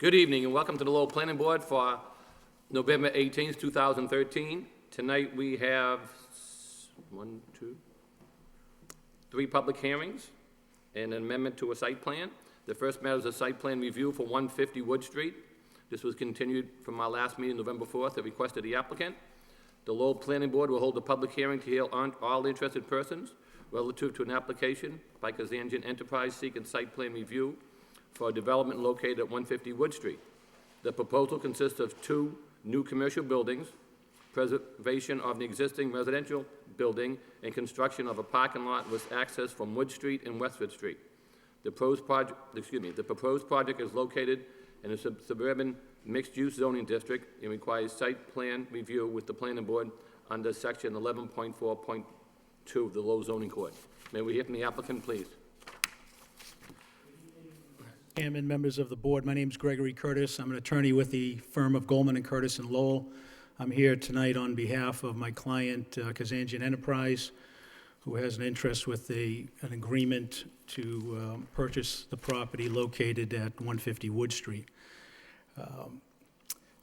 Good evening and welcome to the Lowell Planning Board for November 18th, 2013. Tonight we have three public hearings and an amendment to a site plan. The first matter is a site plan review for 150 Wood Street. This was continued from our last meeting, November 4th, at the request of the applicant. The Lowell Planning Board will hold a public hearing to hear all interested persons relative to an application by Kazanjian Enterprise seeking site plan review for a development located at 150 Wood Street. The proposal consists of two new commercial buildings, preservation of the existing residential building, and construction of a parking lot with access from Wood Street and Westford Street. The proposed project is located in a suburban mixed-use zoning district and requires site plan review with the planning board under section 11.4.2 of the Lowell Zoning Code. May we hear from the applicant, please? Chairman, members of the board, my name is Gregory Curtis. I'm an attorney with the firm of Goldman & Curtis in Lowell. I'm here tonight on behalf of my client, Kazanjian Enterprise, who has an interest with an agreement to purchase the property located at 150 Wood Street.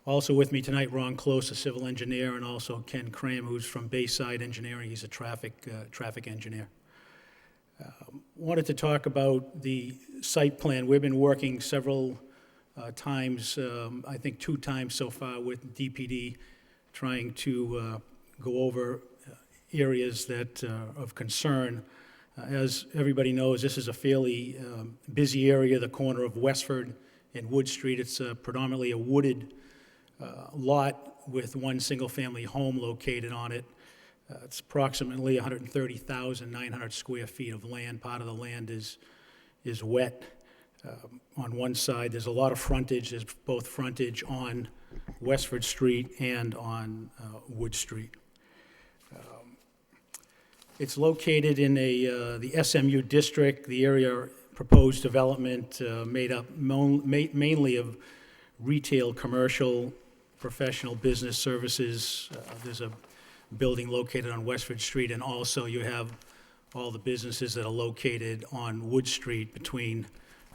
Also with me tonight, Ron Close, a civil engineer, and also Ken Cram, who's from Bayside Engineering. He's a traffic engineer. Wanted to talk about the site plan. We've been working several times, I think 2 times so far with DPD, trying to go over areas that are of concern. As everybody knows, this is a fairly busy area, the corner of Westford and Wood Street. It's predominantly a wooded lot with one single-family home located on it. It's approximately 130,900 square feet of land. Part of the land is wet. On one side, there's a lot of frontage. There's both frontage on Westford Street and on Wood Street. It's located in the SMU district. The area proposed development made up mainly of retail, commercial, professional business services. There's a building located on Westford Street, and also you have all the businesses that are located on Wood Street between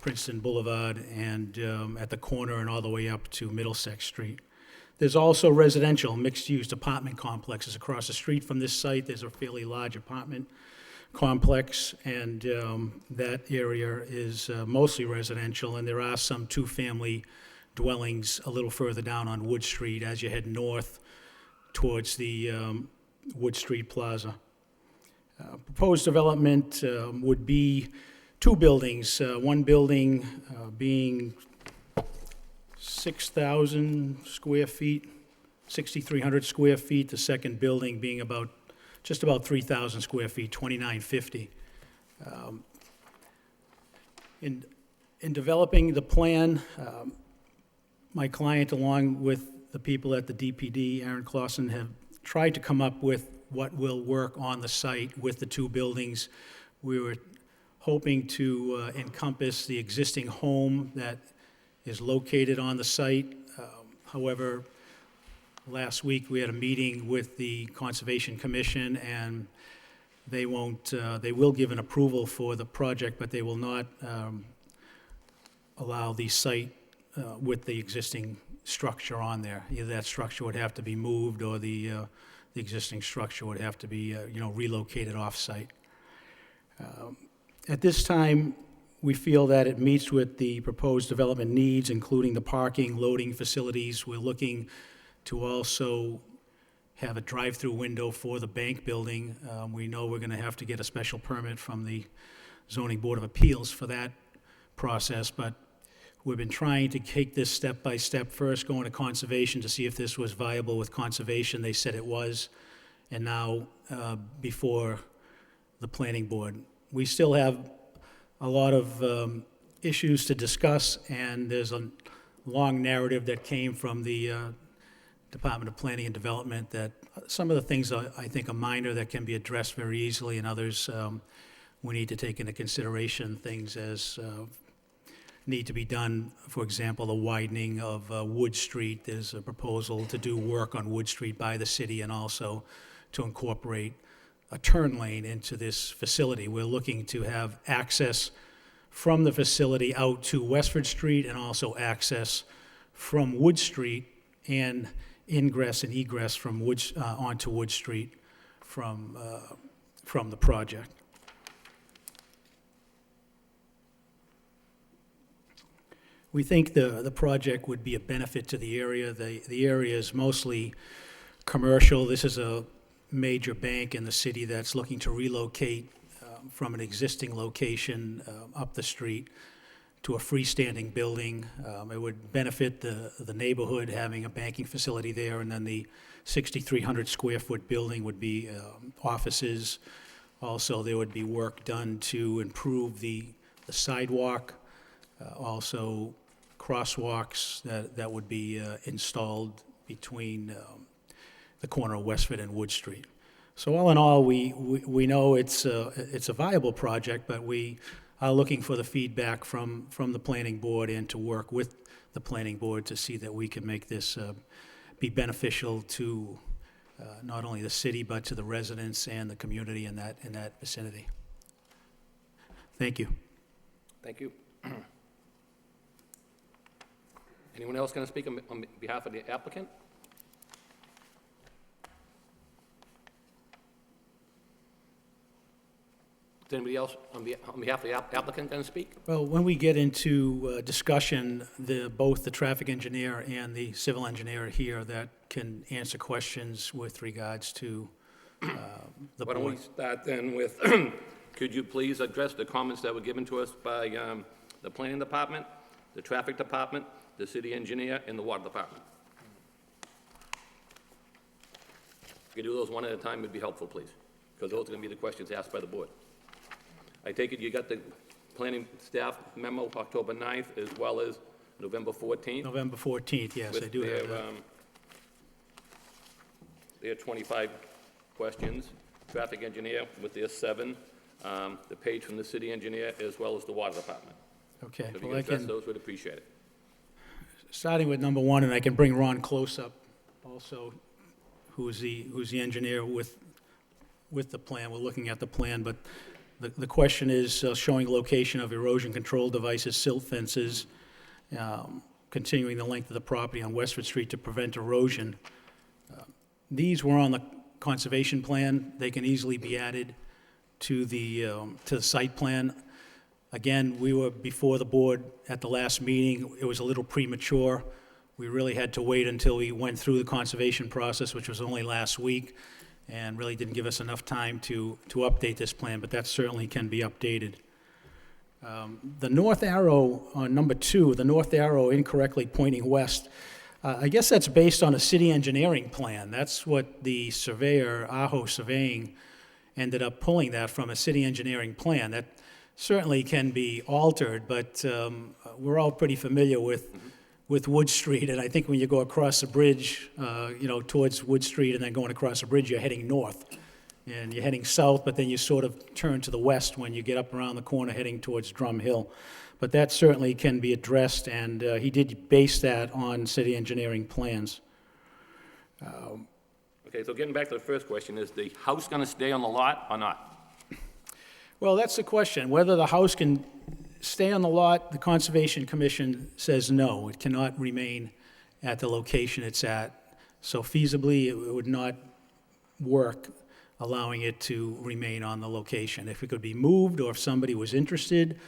Princeton Boulevard and at the corner and all the way up to Middlesex Street. There's also residential mixed-use apartment complexes across the street from this site. There's a fairly large apartment complex, and that area is mostly residential, and there are some 2-family dwellings a little further down on Wood Street as you head north towards the Wood Street Plaza. Proposed development would be 2 buildings, one building being 6,000 square feet, 6,300 square feet, the second building being just about 3,000 square feet, 2,950. In developing the plan, my client, along with the people at the DPD, Aaron Clausen, have tried to come up with what will work on the site with the 2 buildings. We were hoping to encompass the existing home that is located on the site. However, last week we had a meeting with the Conservation Commission, and they will give an approval for the project, but they will not allow the site with the existing structure on there. Either that structure would have to be moved, or the existing structure would have to be relocated off-site. At this time, we feel that it meets with the proposed development needs, including the parking, loading facilities. We're looking to also have a drive-through window for the bank building. We know we're going to have to get a special permit from the Zoning Board of Appeals for that process, but we've been trying to take this step by step, first going to Conservation to see if this was viable with Conservation. They said it was, and now before the Planning Board. We still have a lot of issues to discuss, and there's a long narrative that came from the Department of Planning and Development that some of the things I think are minor that can be addressed very easily, and others we need to take into consideration things as need to be done. For example, the widening of Wood Street. There's a proposal to do work on Wood Street by the city, and also to incorporate a turn lane into this facility. We're looking to have access from the facility out to Westford Street, and also access from Wood Street and ingress and egress from onto Wood Street from the project. We think the project would be a benefit to the area. The area is mostly commercial. This is a major bank in the city that's looking to relocate from an existing location up the street to a freestanding building. It would benefit the neighborhood having a banking facility there, and then the 6,300 square foot building would be offices. Also, there would be work done to improve the sidewalk, also crosswalks that would be installed between the corner of Westford and Wood Street. So all in all, we know it's a viable project, but we are looking for the feedback from the planning board and to work with the planning board to see that we can make this be beneficial to not only the city, but to the residents and the community in that vicinity. Thank you. Thank you. Anyone else going to speak on behalf of the applicant? Is anybody else on behalf of the applicant going to speak? Well, when we get into discussion, both the traffic engineer and the civil engineer are here that can answer questions with regards to the Why don't we board. start then with, could you please address the comments that were given to us by the planning department, the traffic department, the city engineer, and the water department? If you do those one at a time, it'd be helpful, please, because those are going to be the questions asked by the board. I take it you got the planning staff memo October 9th as well as November 14th? November 14th, yes, I do have that. Their 25 questions, traffic engineer with their 7, the page from the city engineer, as well as the water department. Okay, So if you well, I could address can, those, we'd appreciate it. starting with number 1, and I can bring Ron close up also, who's the engineer with the plan. We're looking at the plan, but the question is showing location of erosion control devices, silt fences, continuing the length of the property on Westford Street to prevent erosion. These were on the conservation plan. They can easily be added to the site plan. Again, we were before the board at the last meeting. It was a little premature. We really had to wait until we went through the conservation process, which was only last week, and really didn't give us enough time to update this plan, but that certainly can be updated. The north arrow on number 2, the north arrow incorrectly pointing west, I guess that's based on a city engineering plan. That's what the surveyor, Aho Surveying, ended up pulling that from a city engineering plan. That certainly can be altered, but we're all pretty familiar with Wood Street, and I think when you go across the bridge, towards Wood Street and then going across the bridge, you're heading north. And you're heading south, but then you sort of turn to the west when you get up around the corner heading towards Drum Hill. But that certainly can be addressed, and he did base that on city engineering plans. Okay, so getting back to the first question, is the house going to stay on the lot or not? Well, that's the question. Whether the house can stay on the lot, the Conservation Commission says no. It cannot remain at the location it's at. So feasibly, it would not work allowing it to remain on the location. If it could be moved, or if somebody was interested,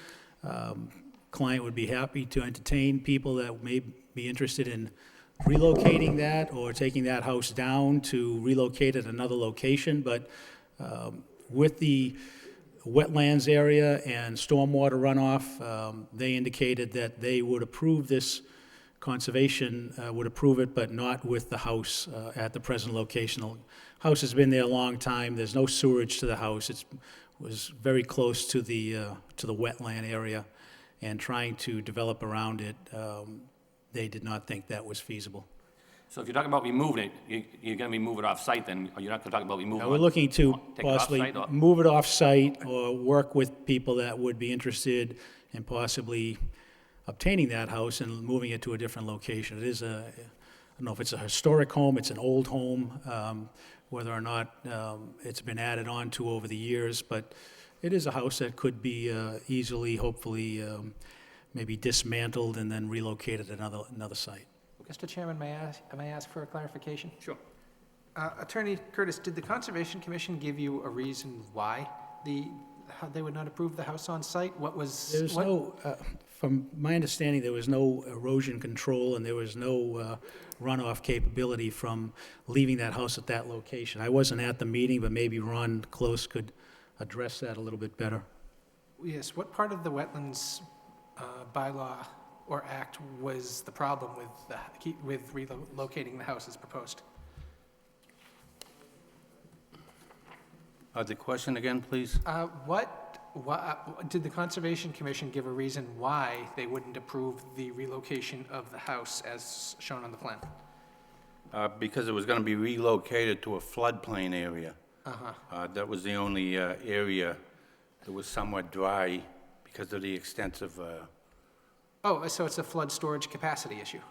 client would be happy to entertain people that may be interested in relocating that or taking that house down to relocate at another location. But with the wetlands area and stormwater runoff, they indicated that they would approve this, conservation would approve it, but not with the house at the present location. The house has been there a long time. There's no sewerage to the house. It was very close to the wetland area, and trying to develop around it, they did not think that was feasible. So if you're talking about removing it, you're going to be moving it off-site then, or you're not going to talk about removing it? Now, we're looking to Take it possibly off-site, or- move it off-site or work with people that would be interested in possibly obtaining that house and moving it to a different location. It is I don't know if it's a historic home, it's an old home, whether or not it's been added on to over the years, but it is a house that could be easily, hopefully, maybe dismantled and then relocated at another site. Mr. Chairman, may I ask for a clarification? Sure. Attorney Curtis, did the Conservation Commission give you a reason why how they would not approve the house on site? What was? There's no, from my understanding, there was no erosion control and there was no runoff capability from leaving that house at that location. I wasn't at the meeting, but maybe Ron Close could address that a little bit better. Yes, what part of the wetlands bylaw or act was the problem with relocating the house as proposed? The question again, please? Did the Conservation Commission give a reason why they wouldn't approve the relocation of the house as shown on the plan? Because it was going to be relocated to a floodplain area. That was the only area that was somewhat dry because of the extensive, Oh, so it's a flood storage capacity issue?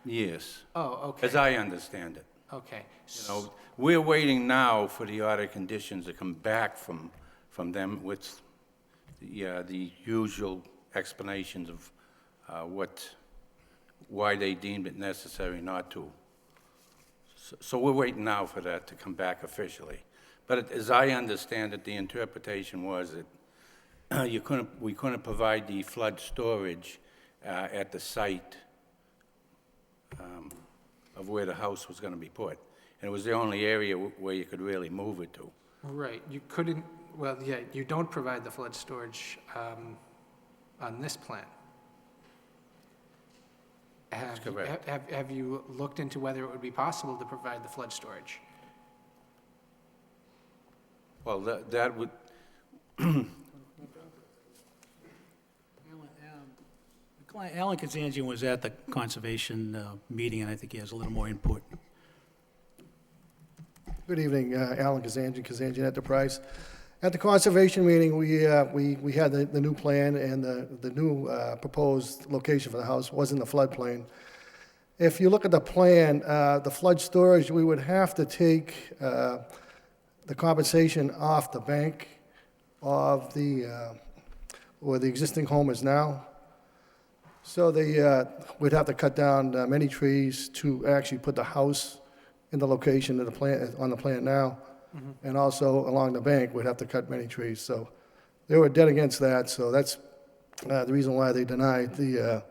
yes, Oh, okay. as I understand it. Okay. You know, we're waiting now for the order conditions to come back from them with the usual explanations of why they deemed it necessary not to. So we're waiting now for that to come back officially. But as I understand it, the interpretation was that we couldn't provide the flood storage at the site of where the house was going to be put. And it was the only area where you could really move it to. Right, you couldn't, well, yeah, you don't provide the flood storage on this plan. That's correct. Have you looked into whether it would be possible to provide the flood storage? Well, that would, Alan Kazanjian was at the conservation meeting, and I think he has a little more input. Good evening, Alan Kazanjian, Kazanjian Enterprise. At the conservation meeting, we had the new plan, and the new proposed location for the house was in the floodplain. If you look at the plan, the flood storage, we would have to take the compensation off the bank of where the existing home is now. So we'd have to cut down many trees to actually put the house in the location of the plan, on the plan now. Mm-hmm. And also along the bank, we'd have to cut many trees. So they were dead against that, so that's the reason why they denied the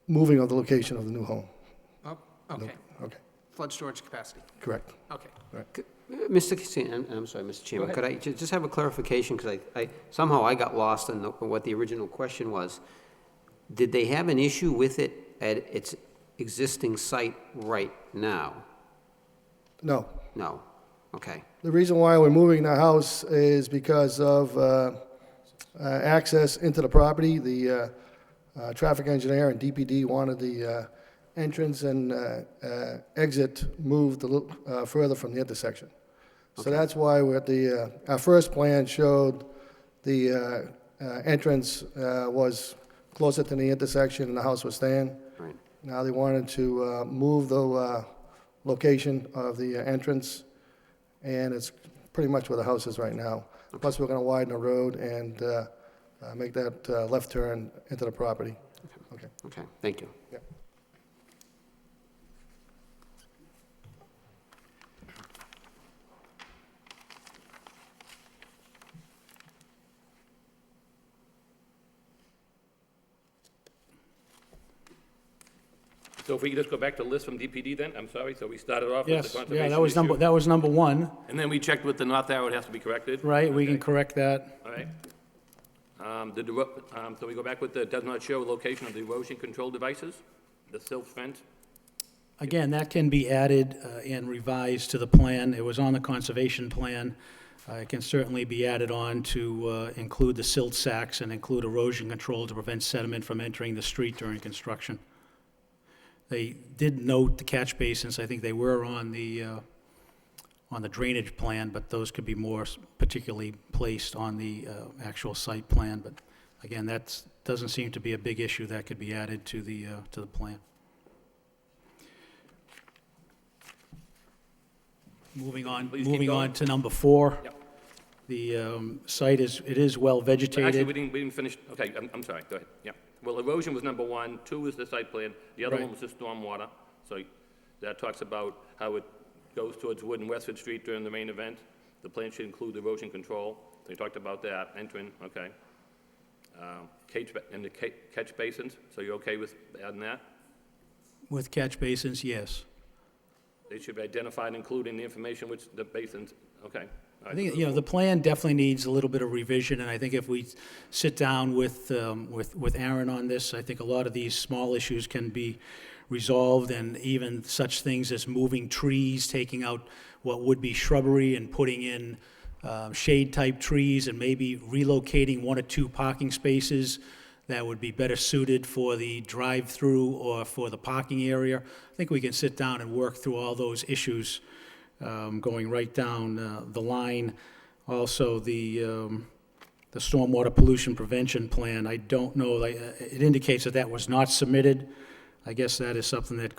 moving of the location of the new home. Oh, okay. Okay, Flood storage capacity, correct. okay. Mr. Casino, I'm sorry, Mr. Chairman, could I just have a clarification, because somehow I got lost in what the original question was. Did they have an issue with it at its existing site right now? No. No, okay. The reason why we're moving the house is because of access into the property. The traffic engineer and DPD wanted the entrance and exit moved a little further from the intersection. So that's why we're at our first plan showed the entrance was closer to the intersection and the house was staying. Right. Now they wanted to move the location of the entrance, and it's pretty much where the house is right now. Okay. Plus, we're going to widen the road and make that left turn into the property. Okay. Okay, thank you. Yep. So if we could just go back to the list from DPD then, I'm sorry, so we started off with Yes, the yeah, conservation that issue. was number one, And then we checked with the north arrow, it has to be corrected. right? We can Okay. correct that. All right. So we go back with the does not show location of the erosion control devices, the silt fence. Again, that can be added and revised to the plan. It was on the conservation plan. It can certainly be added on to include the silt sacks and include erosion control to prevent sediment from entering the street during construction. They did note the catch basins. I think they were on the drainage plan, but those could be more particularly placed on the actual site plan. But again, that doesn't seem to be a big issue. That could be added to the plan. Moving on, Please keep moving on going. to number 4. Yep. The site is well Actually, vegetated. we didn't finish, okay, I'm sorry, go ahead, yeah. Well, erosion was number 1, 2 is the site plan, the other Right. one was the stormwater, So that talks about how it goes towards Wood and Westford Street during the main event. The plan should include erosion control. They talked about that, entering, okay. And the catch basins, so you're okay with adding that? With catch basins, yes. They should be identified, including the information which the basins, okay. All I right, think, so you know, the plan definitely needs a little bit of revision, and I think if we sit down with Aaron on this, I think a lot of these small issues can be resolved, and even such things as moving trees, taking out what would be shrubbery and putting in shade-type trees, and maybe relocating 1 or 2 parking spaces that would be better suited for the drive-through or for the parking area. I think we can sit down and work through all those issues, going right down the line. Also, the stormwater pollution prevention plan, I don't know, it indicates that that was not submitted. I guess that is something that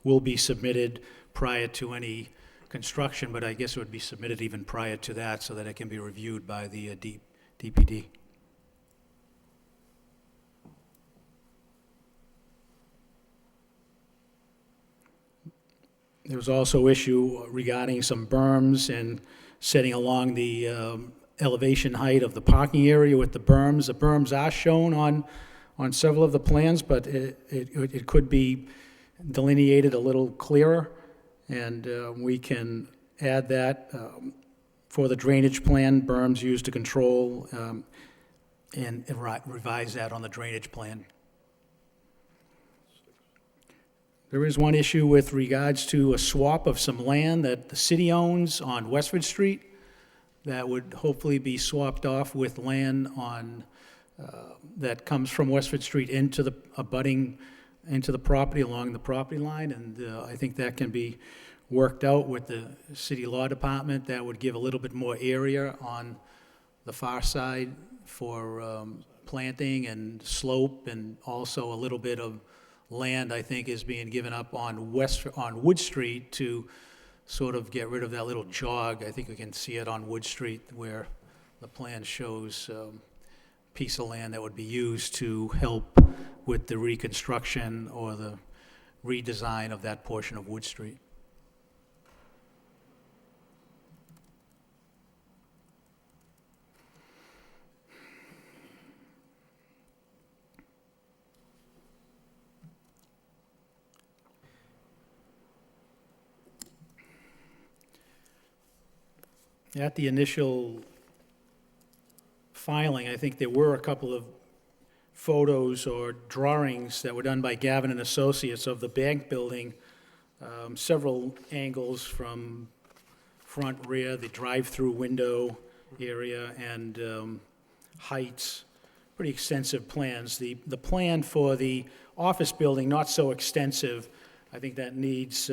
will be submitted prior to any construction, but I guess it would be submitted even prior to that so that it can be reviewed by the DPD. There was also issue regarding some berms and setting along the elevation height of the parking area with the berms. The berms are shown on several of the plans, but it could be delineated a little clearer, and we can add that for the drainage plan, berms used to control, and revise that on the drainage plan. There is one issue with regards to a swap of some land that the city owns on Westford Street that would hopefully be swapped off with land on, that comes from Westford Street into the property, along the property line, and I think that can be worked out with the city law department. That would give a little bit more area on the far side for planting and slope, and also a little bit of land, I think, is being given up on Wood Street to sort of get rid of that little jog. I think we can see it on Wood Street where the plan shows a piece of land that would be used to help with the reconstruction or the redesign of that portion of Wood Street. At the initial filing, I think there were a couple of photos or drawings that were done by Gavin and Associates of the bank building, several angles from front, rear, the drive-through window area, and heights. Pretty extensive plans. The plan for the office building, not so extensive. I think that needs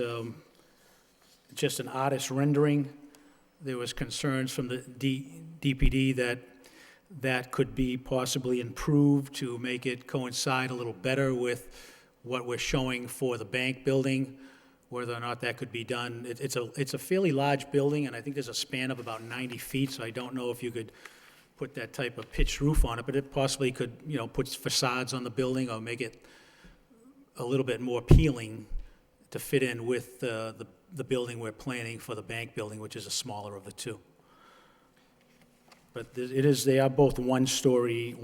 just an artist rendering. There was concerns from the DPD that could be possibly improved to make it coincide a little better with what we're showing for the bank building, whether or not that could be done. It's a fairly large building, and I think there's a span of about 90 feet, so I don't know if you could put that type of pitched roof on it, but it possibly could, put facades on the building or make it a little bit more appealing to fit in with the building we're planning for the bank building, which is a smaller of the two. But they are both one-story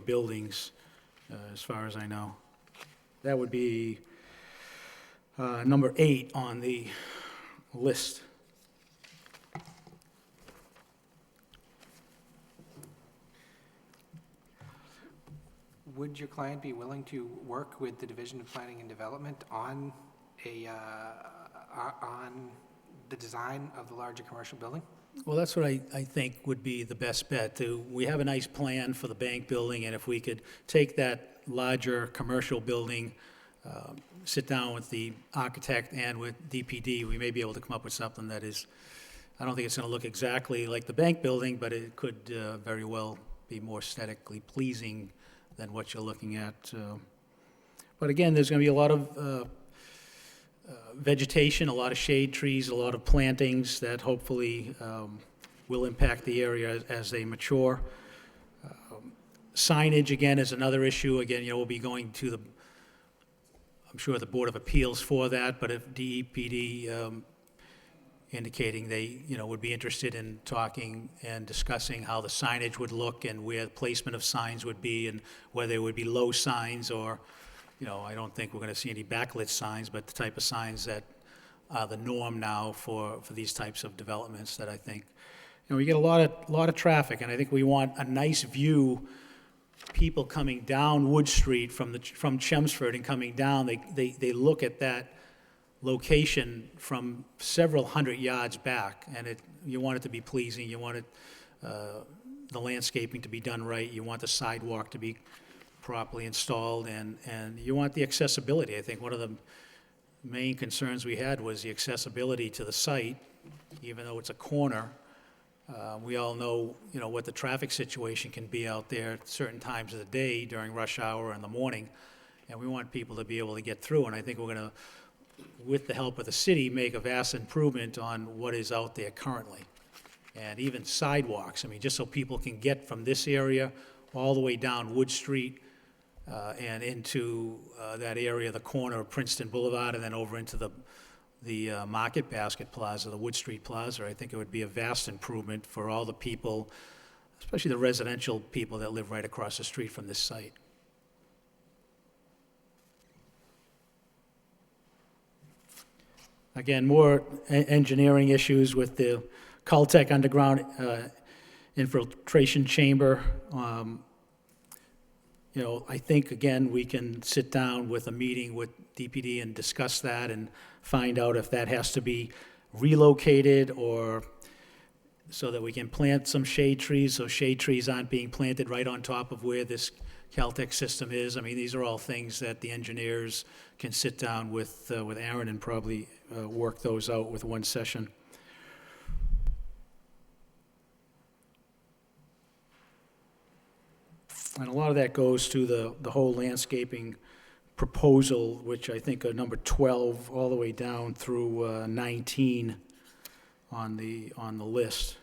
buildings, as far as I know. That would be number 8 on the list. Would your client be willing to work with the Division of Planning and Development on the design of the larger commercial building? Well, that's what I think would be the best bet. We have a nice plan for the bank building, and if we could take that larger commercial building, sit down with the architect and with DPD, we may be able to come up with something that is, I don't think it's going to look exactly like the bank building, but it could very well be more aesthetically pleasing than what you're looking at. But again, there's going to be a lot of vegetation, a lot of shade trees, a lot of plantings that hopefully will impact the area as they mature. Signage, again, is another issue. Again, we'll be going to I'm sure the Board of Appeals for that, but if DEPD indicating they, would be interested in talking and discussing how the signage would look and where the placement of signs would be and whether there would be low signs or, I don't think we're going to see any backlit signs, but the type of signs that are the norm now for these types of developments that I think, we get a lot of traffic, and I think we want a nice view. People coming down Wood Street from Chelmsford and coming down, they look at that location from several hundred yards back, and you want it to be pleasing, you want the landscaping to be done right, you want the sidewalk to be properly installed, and you want the accessibility. I think one of the main concerns we had was the accessibility to the site, even though it's a corner. We all know, what the traffic situation can be out there at certain times of the day during rush hour in the morning, and we want people to be able to get through, and I think we're going to, with the help of the city, make a vast improvement on what is out there currently. And even sidewalks, just so people can get from this area all the way down Wood Street and into that area, the corner of Princeton Boulevard, and then over into the Market Basket Plaza, the Wood Street Plaza. I think it would be a vast improvement for all the people, especially the residential people that live right across the street from this site. Again, more engineering issues with the Caltech underground infiltration chamber. I think, again, we can sit down with a meeting with DPD and discuss that and find out if that has to be relocated or so that we can plant some shade trees, so shade trees aren't being planted right on top of where this Caltech system is. These are all things that the engineers can sit down with Aaron and probably work those out with one session. And a lot of that goes to the whole landscaping proposal, which I think are number 12 all the way down through 19 on the list.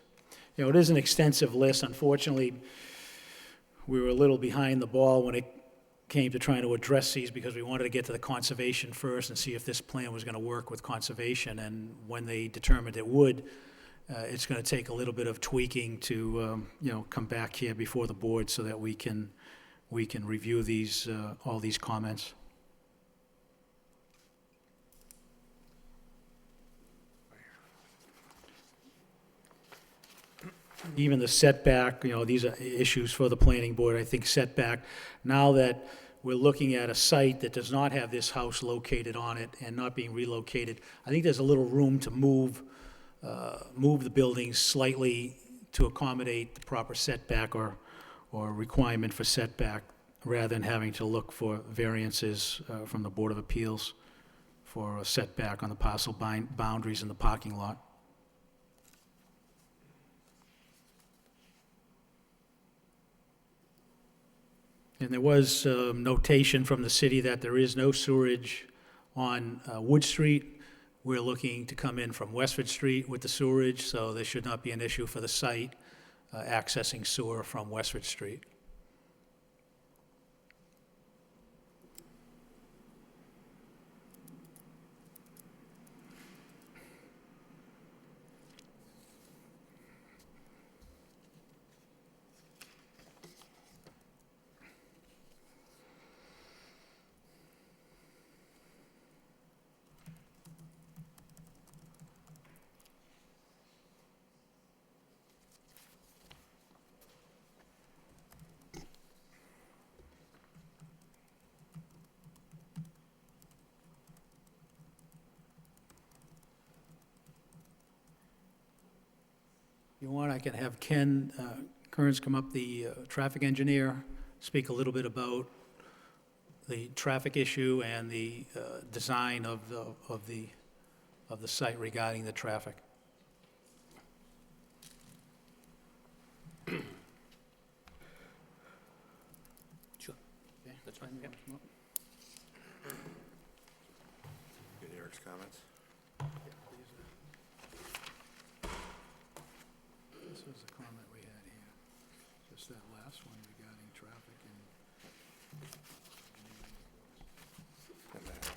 It is an extensive list. Unfortunately, we were a little behind the ball when it came to trying to address these because we wanted to get to the conservation first and see if this plan was going to work with conservation. And when they determined it would, it's going to take a little bit of tweaking to, come back here before the board so that we can review these, all these comments. Even the setback, these are issues for the planning board. I think setback, now that we're looking at a site that does not have this house located on it and not being relocated, I think there's a little room to move the buildings slightly to accommodate the proper setback or requirement for setback, rather than having to look for variances from the Board of Appeals for a setback on the parcel boundaries in the parking lot. And there was notation from the city that there is no sewerage on Wood Street. We're looking to come in from Westford Street with the sewerage, so there should not be an issue for the site accessing sewer from Westford Street. If you want, I can have Ken Kearns come up, the traffic engineer, speak a little bit about the traffic issue and the design of the site regarding the traffic. Sure. Okay, That's fine. Yep. Get Eric's comments? This was the comment we had here, just that last one regarding traffic and. Doesn't matter.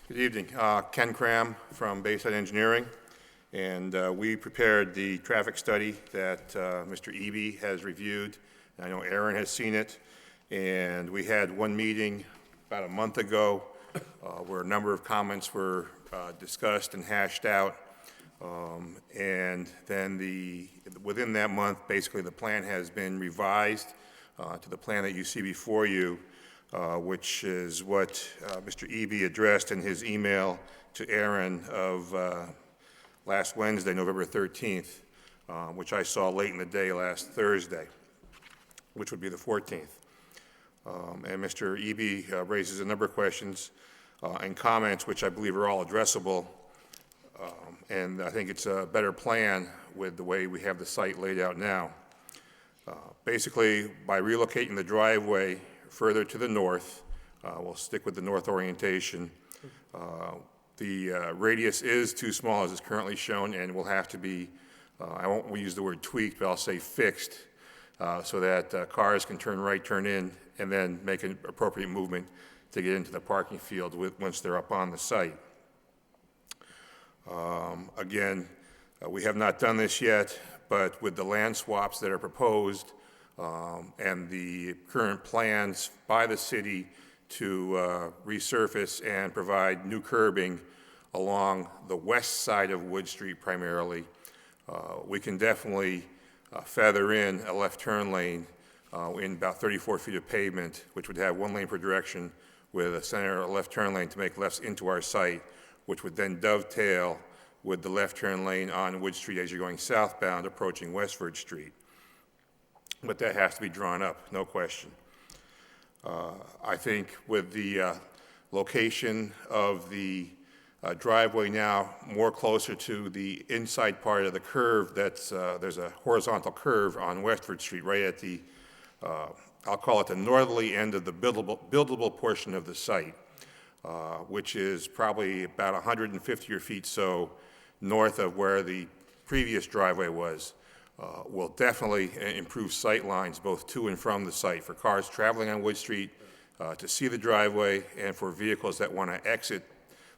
Good evening. Ken Cram from Bayside Engineering, and we prepared the traffic study that Mr. Eby has reviewed. I know Aaron has seen it, and we had one meeting about a month ago where a number of comments were discussed and hashed out. And then within that month, basically the plan has been revised to the plan that you see before you, which is what Mr. Eby addressed in his email to Aaron of last Wednesday, November 13th, which I saw late in the day last Thursday, which would be the 14th. And Mr. Eby raises a number of questions and comments, which I believe are all addressable. And I think it's a better plan with the way we have the site laid out now. Basically, by relocating the driveway further to the north, we'll stick with the north orientation. The radius is too small as it's currently shown and will have to be, I won't use the word tweaked, but I'll say fixed, so that cars can turn right, turn in, and then make an appropriate movement to get into the parking field once they're up on the site. Again, we have not done this yet, but with the land swaps that are proposed and the current plans by the city to resurface and provide new curbing along the west side of Wood Street primarily, we can definitely feather in a left turn lane in about 34 feet of pavement, which would have one lane per direction with a center left turn lane to make lefts into our site, which would then dovetail with the left turn lane on Wood Street as you're going southbound approaching Westford Street. But that has to be drawn up, no question. I think with the location of the driveway now more closer to the inside part of the curve, there's a horizontal curve on Westford Street right at the, I'll call it the northerly end of the buildable portion of the site. Which is probably about 150 feet so north of where the previous driveway was, will definitely improve sight lines both to and from the site for cars traveling on Wood Street to see the driveway, and for vehicles that want to exit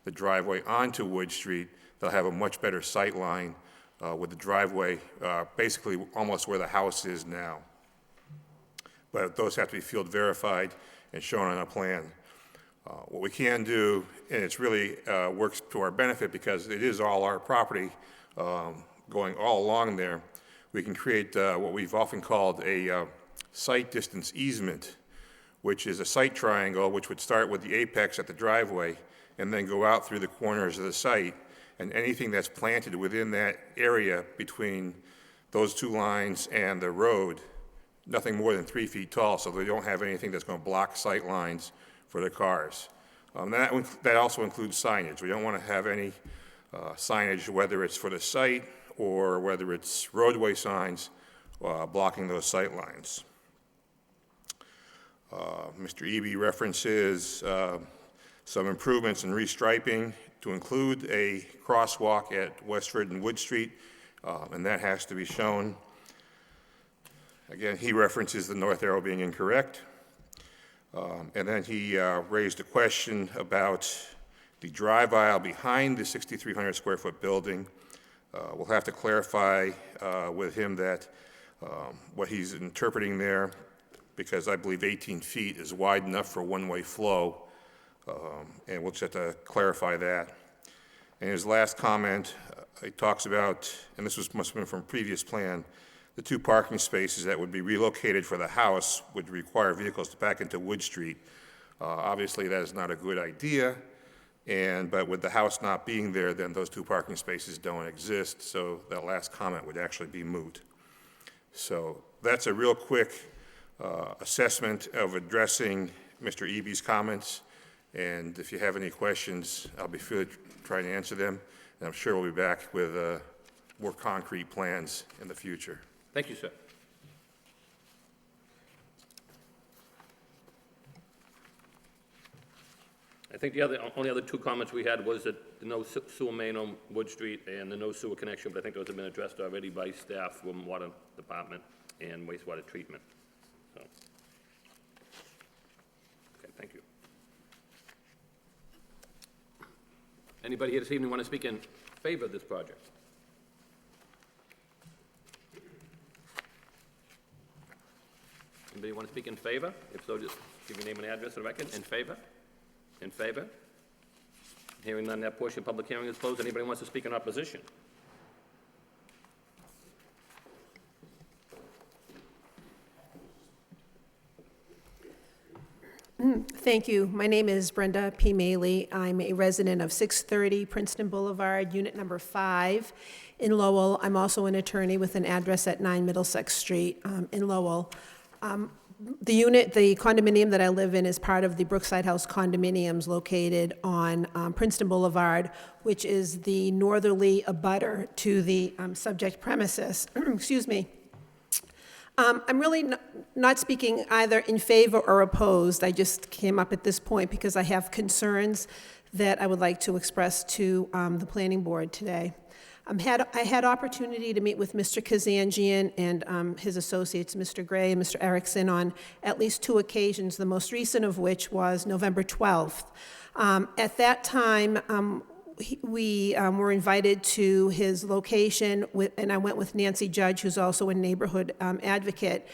the driveway onto Wood Street. They'll have a much better sight line with the driveway basically almost where the house is now. But those have to be field verified and shown on a plan. What we can do, and it's really works to our benefit because it is all our property going all along there, we can create what we've often called a site distance easement, which is a site triangle which would start with the apex at the driveway and then go out through the corners of the site, and anything that's planted within that area between those two lines and the road, nothing more than 3 feet tall, so they don't have anything that's going to block sight lines for the cars. That also includes signage. We don't want to have any signage, whether it's for the site or whether it's roadway signs, blocking those sight lines. Mr. Eby references some improvements in restriping to include a crosswalk at Westford and Wood Street, and that has to be shown. Again, he references the north arrow being incorrect. And then he raised a question about the drive aisle behind the 6,300 square foot building. We'll have to clarify with him that what he's interpreting there, because I believe 18 feet is wide enough for one-way flow, and we'll just have to clarify that. And his last comment, he talks about, and this must have been from a previous plan, the 2 parking spaces that would be relocated for the house would require vehicles to back into Wood Street. Obviously, that is not a good idea, but with the house not being there, then those 2 parking spaces don't exist, so that last comment would actually be moot. So that's a real quick assessment of addressing Mr. Eby's comments, and if you have any questions, I'll be sure to try to answer them, and I'm sure we'll be back with more concrete plans in the future. Thank you, sir. I think the only other 2 comments we had was that the no sewer main on Wood Street and the no sewer connection, but I think those have been addressed already by staff from Water Department and wastewater treatment. So, okay, thank you. Anybody here this evening want to speak in favor of this project? Anybody want to speak in favor? If so, just give your name and address for the record. In favor? In favor? Hearing none, that portion of the public hearing is closed. Anybody wants to speak in opposition? Thank you. My name is Brenda P. Maley. I'm a resident of 630 Princeton Boulevard, unit number 5 in Lowell. I'm also an attorney with an address at 9 Middlesex Street in Lowell. The condominium that I live in is part of the Brookside House condominiums located on Princeton Boulevard, which is the northerly abutter to the subject premises. Excuse me. I'm really not speaking either in favor or opposed. I just came up at this point because I have concerns that I would like to express to the planning board today. I had opportunity to meet with Mr. Kazanjian and his associates, Mr. Gray and Mr. Erickson, on at least 2 occasions, the most recent of which was November 12th. At that time, we were invited to his location, and I went with Nancy Judge, who's also a neighborhood advocate,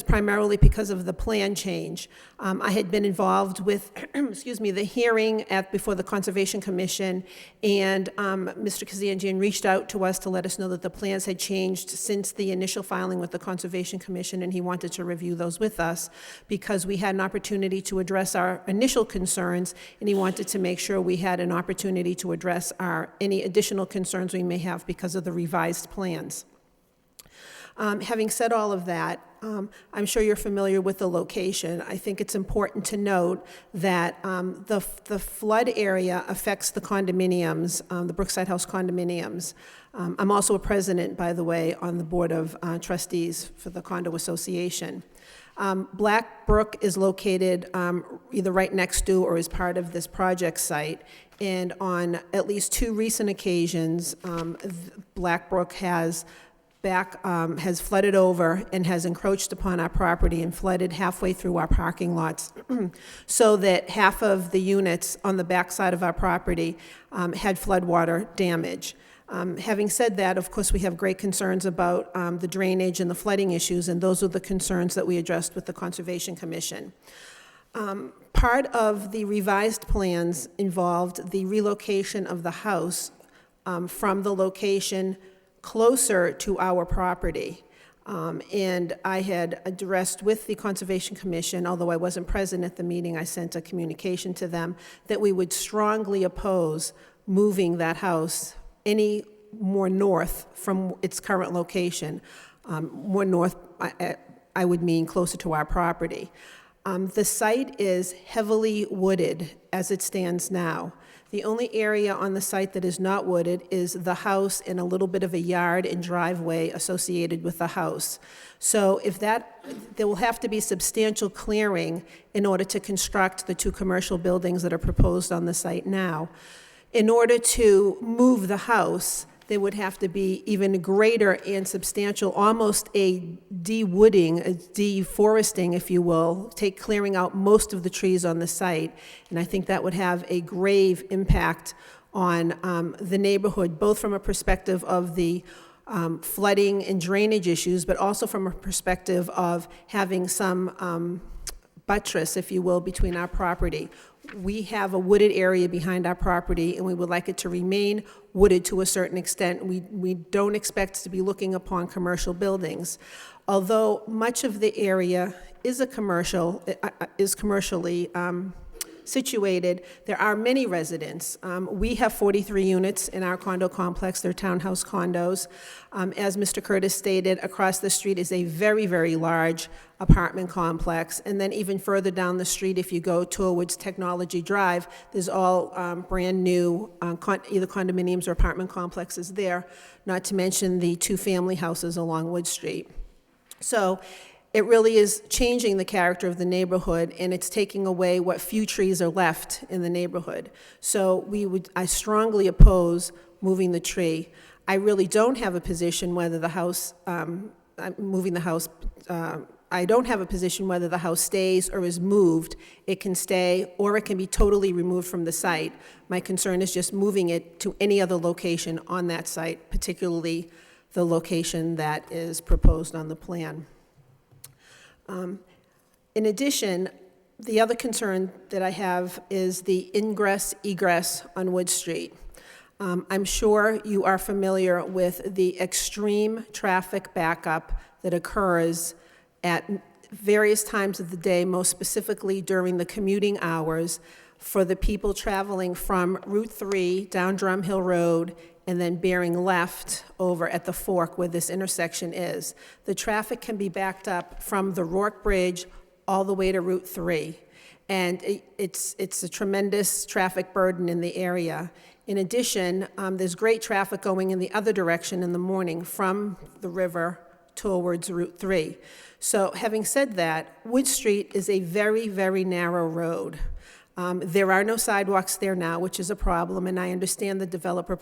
primarily because of the plan change. I had been involved with, excuse me, the hearing before the Conservation Commission, and Mr. Kazanjian reached out to us to let us know that the plans had changed since the initial filing with the Conservation Commission, and he wanted to review those with us because we had an opportunity to address our initial concerns, and he wanted to make sure we had an opportunity to address any additional concerns we may have because of the revised plans. Having said all of that, I'm sure you're familiar with the location. I think it's important to note that the flood area affects the condominiums, the Brookside House condominiums. I'm also a president, by the way, on the Board of Trustees for the Condo Association. Black Brook is located either right next to or is part of this project site, and on at least 2 recent occasions, Black Brook has flooded over and has encroached upon our property and flooded halfway through our parking lots, so that half of the units on the back side of our property had floodwater damage. Having said that, of course, we have great concerns about the drainage and the flooding issues, and those are the concerns that we addressed with the Conservation Commission. Part of the revised plans involved the relocation of the house from the location closer to our property. And I had addressed with the Conservation Commission, although I wasn't present at the meeting, I sent a communication to them that we would strongly oppose moving that house any more north from its current location. More north, I would mean closer to our property. The site is heavily wooded as it stands now. The only area on the site that is not wooded is the house and a little bit of a yard and driveway associated with the house. So there will have to be substantial clearing in order to construct the 2 commercial buildings that are proposed on the site now. In order to move the house, there would have to be even greater and substantial, almost a de-wooding, a deforesting, if you will, clearing out most of the trees on the site. And I think that would have a grave impact on the neighborhood, both from a perspective of the flooding and drainage issues, but also from a perspective of having some buttress, if you will, between our property. We have a wooded area behind our property, and we would like it to remain wooded to a certain extent. We don't expect to be looking upon commercial buildings. Although much of the area is commercially situated, there are many residents. We have 43 units in our condo complex. They're townhouse condos. As Mr. Curtis stated, across the street is a very, very large apartment complex. And then even further down the street, if you go towards Technology Drive, there's all brand new either condominiums or apartment complexes there, not to mention the 2 family houses along Wood Street. So it really is changing the character of the neighborhood, and it's taking away what few trees are left in the neighborhood. So I strongly oppose moving the tree. I really don't have a position whether the house, moving the house, I don't have a position whether the house stays or is moved. It can stay, or it can be totally removed from the site. My concern is just moving it to any other location on that site, particularly the location that is proposed on the plan. In addition, the other concern that I have is the ingress-egress on Wood Street. I'm sure you are familiar with the extreme traffic backup that occurs at various times of the day, most specifically during the commuting hours, for the people traveling from Route 3 down Drum Hill Road and then bearing left over at the fork where this intersection is. The traffic can be backed up from the Rourke Bridge all the way to Route 3. And it's a tremendous traffic burden in the area. In addition, there's great traffic going in the other direction in the morning from the river towards Route 3. So having said that, Wood Street is a very, very narrow road. There are no sidewalks there now, which is a problem, and I understand the developer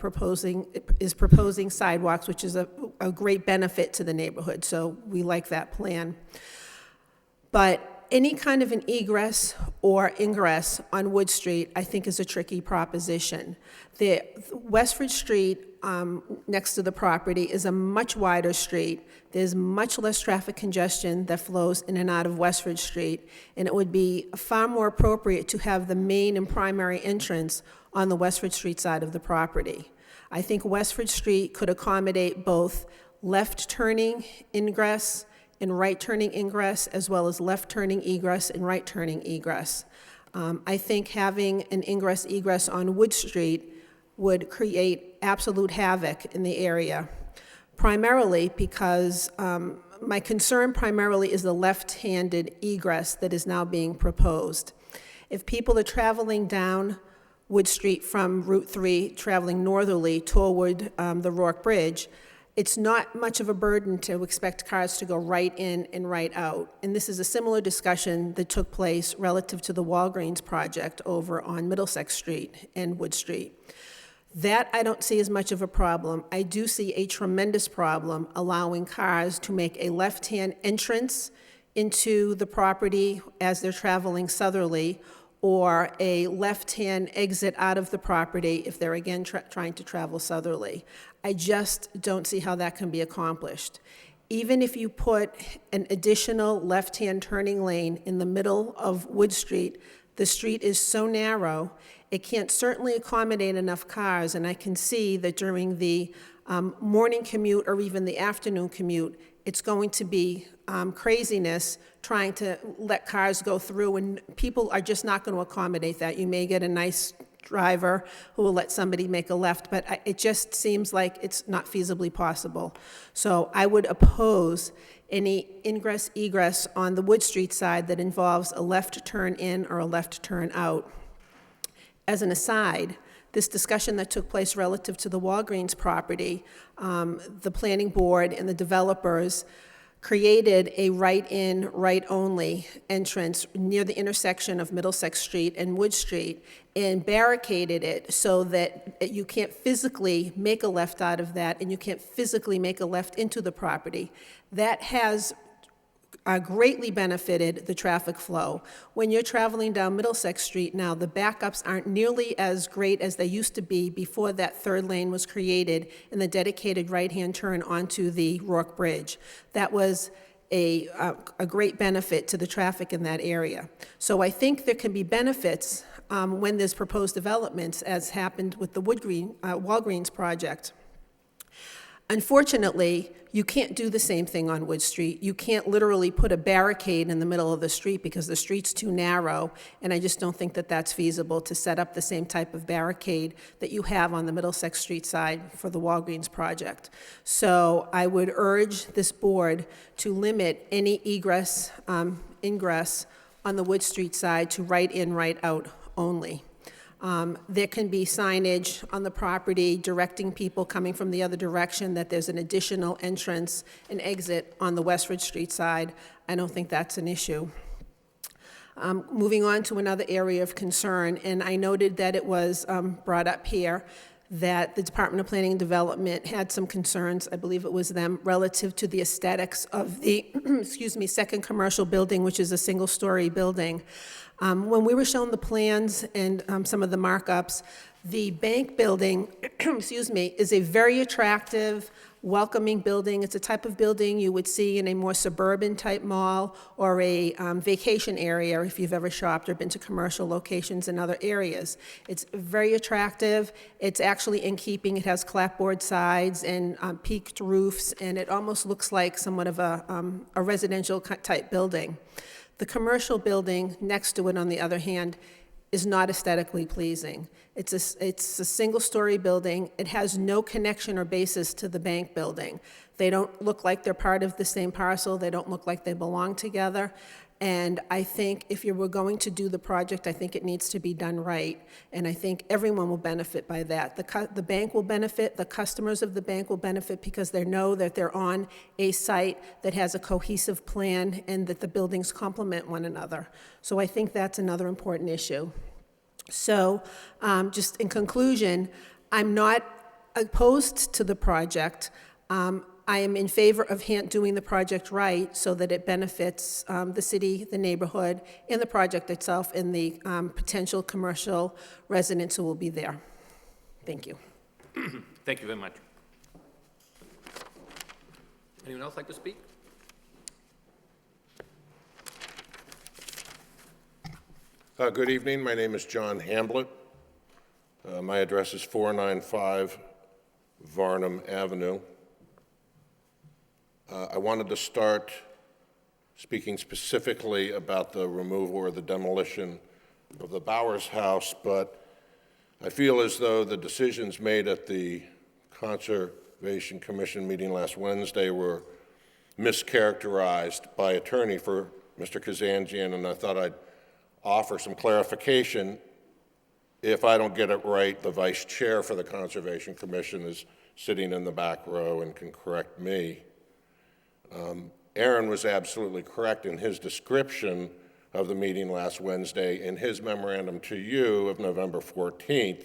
is proposing sidewalks, which is a great benefit to the neighborhood, so we like that plan. But any kind of an egress or ingress on Wood Street, I think, is a tricky proposition. The Westford Street next to the property is a much wider street. There's much less traffic congestion that flows in and out of Westford Street, and it would be far more appropriate to have the main and primary entrance on the Westford Street side of the property. I think Westford Street could accommodate both left-turning ingress and right-turning ingress, as well as left-turning egress and right-turning egress. I think having an ingress-egress on Wood Street would create absolute havoc in the area, primarily because my concern primarily is the left-handed egress that is now being proposed. If people are traveling down Wood Street from Route 3, traveling northerly toward the Rourke Bridge, it's not much of a burden to expect cars to go right in and right out. And this is a similar discussion that took place relative to the Walgreens project over on Middlesex Street and Wood Street. That I don't see as much of a problem. I do see a tremendous problem allowing cars to make a left-hand entrance into the property as they're traveling southerly, or a left-hand exit out of the property if they're again trying to travel southerly. I just don't see how that can be accomplished. Even if you put an additional left-hand turning lane in the middle of Wood Street, the street is so narrow, it can't certainly accommodate enough cars, and I can see that during the morning commute or even the afternoon commute, it's going to be craziness trying to let cars go through, and people are just not going to accommodate that. You may get a nice driver who will let somebody make a left, but it just seems like it's not feasibly possible. So I would oppose any ingress-egress on the Wood Street side that involves a left turn in or a left turn out. As an aside, this discussion that took place relative to the Walgreens property, the planning board and the developers created a right-in, right-only entrance near the intersection of Middlesex Street and Wood Street and barricaded it so that you can't physically make a left out of that and you can't physically make a left into the property. That has greatly benefited the traffic flow. When you're traveling down Middlesex Street now, the backups aren't nearly as great as they used to be before that third lane was created and the dedicated right-hand turn onto the Rourke Bridge. That was a great benefit to the traffic in that area. So I think there can be benefits when there's proposed developments, as happened with the Walgreens project. Unfortunately, you can't do the same thing on Wood Street. You can't literally put a barricade in the middle of the street because the street's too narrow, and I just don't think that that's feasible to set up the same type of barricade that you have on the Middlesex Street side for the Walgreens project. So I would urge this board to limit any ingress on the Wood Street side to right in, right out only. There can be signage on the property directing people coming from the other direction that there's an additional entrance and exit on the Westford Street side. I don't think that's an issue. Moving on to another area of concern, and I noted that it was brought up here, that the Department of Planning and Development had some concerns, I believe it was them, relative to the aesthetics of the, excuse me, second commercial building, which is a single-story building. When we were shown the plans and some of the markups, the bank building, excuse me, is a very attractive, welcoming building. It's a type of building you would see in a more suburban type mall or a vacation area if you've ever shopped or been to commercial locations in other areas. It's very attractive. It's actually in keeping. It has clapboard sides and peaked roofs, and it almost looks like somewhat of a residential type building. The commercial building next to it, on the other hand, is not aesthetically pleasing. It's a single-story building. It has no connection or basis to the bank building. They don't look like they're part of the same parcel. They don't look like they belong together. And I think if you were going to do the project, I think it needs to be done right. And I think everyone will benefit by that. The bank will benefit, the customers of the bank will benefit because they know that they're on a site that has a cohesive plan and that the buildings complement one another. So I think that's another important issue. So just in conclusion, I'm not opposed to the project. I am in favor of doing the project right so that it benefits the city, the neighborhood, and the project itself, and the potential commercial residents who will be there. Thank you. Thank you very much. Anyone else like to speak? Good evening. My name is John Hamblett. My address is 495 Varnum Avenue. I wanted to start speaking specifically about the removal or the demolition of the Bowers house, but I feel as though the decisions made at the Conservation Commission meeting last Wednesday were mischaracterized by attorney for Mr. Kazanjian, and I thought I'd offer some clarification. If I don't get it right, the vice chair for the Conservation Commission is sitting in the back row and can correct me. Aaron was absolutely correct in his description of the meeting last Wednesday in his memorandum to you of November 14th,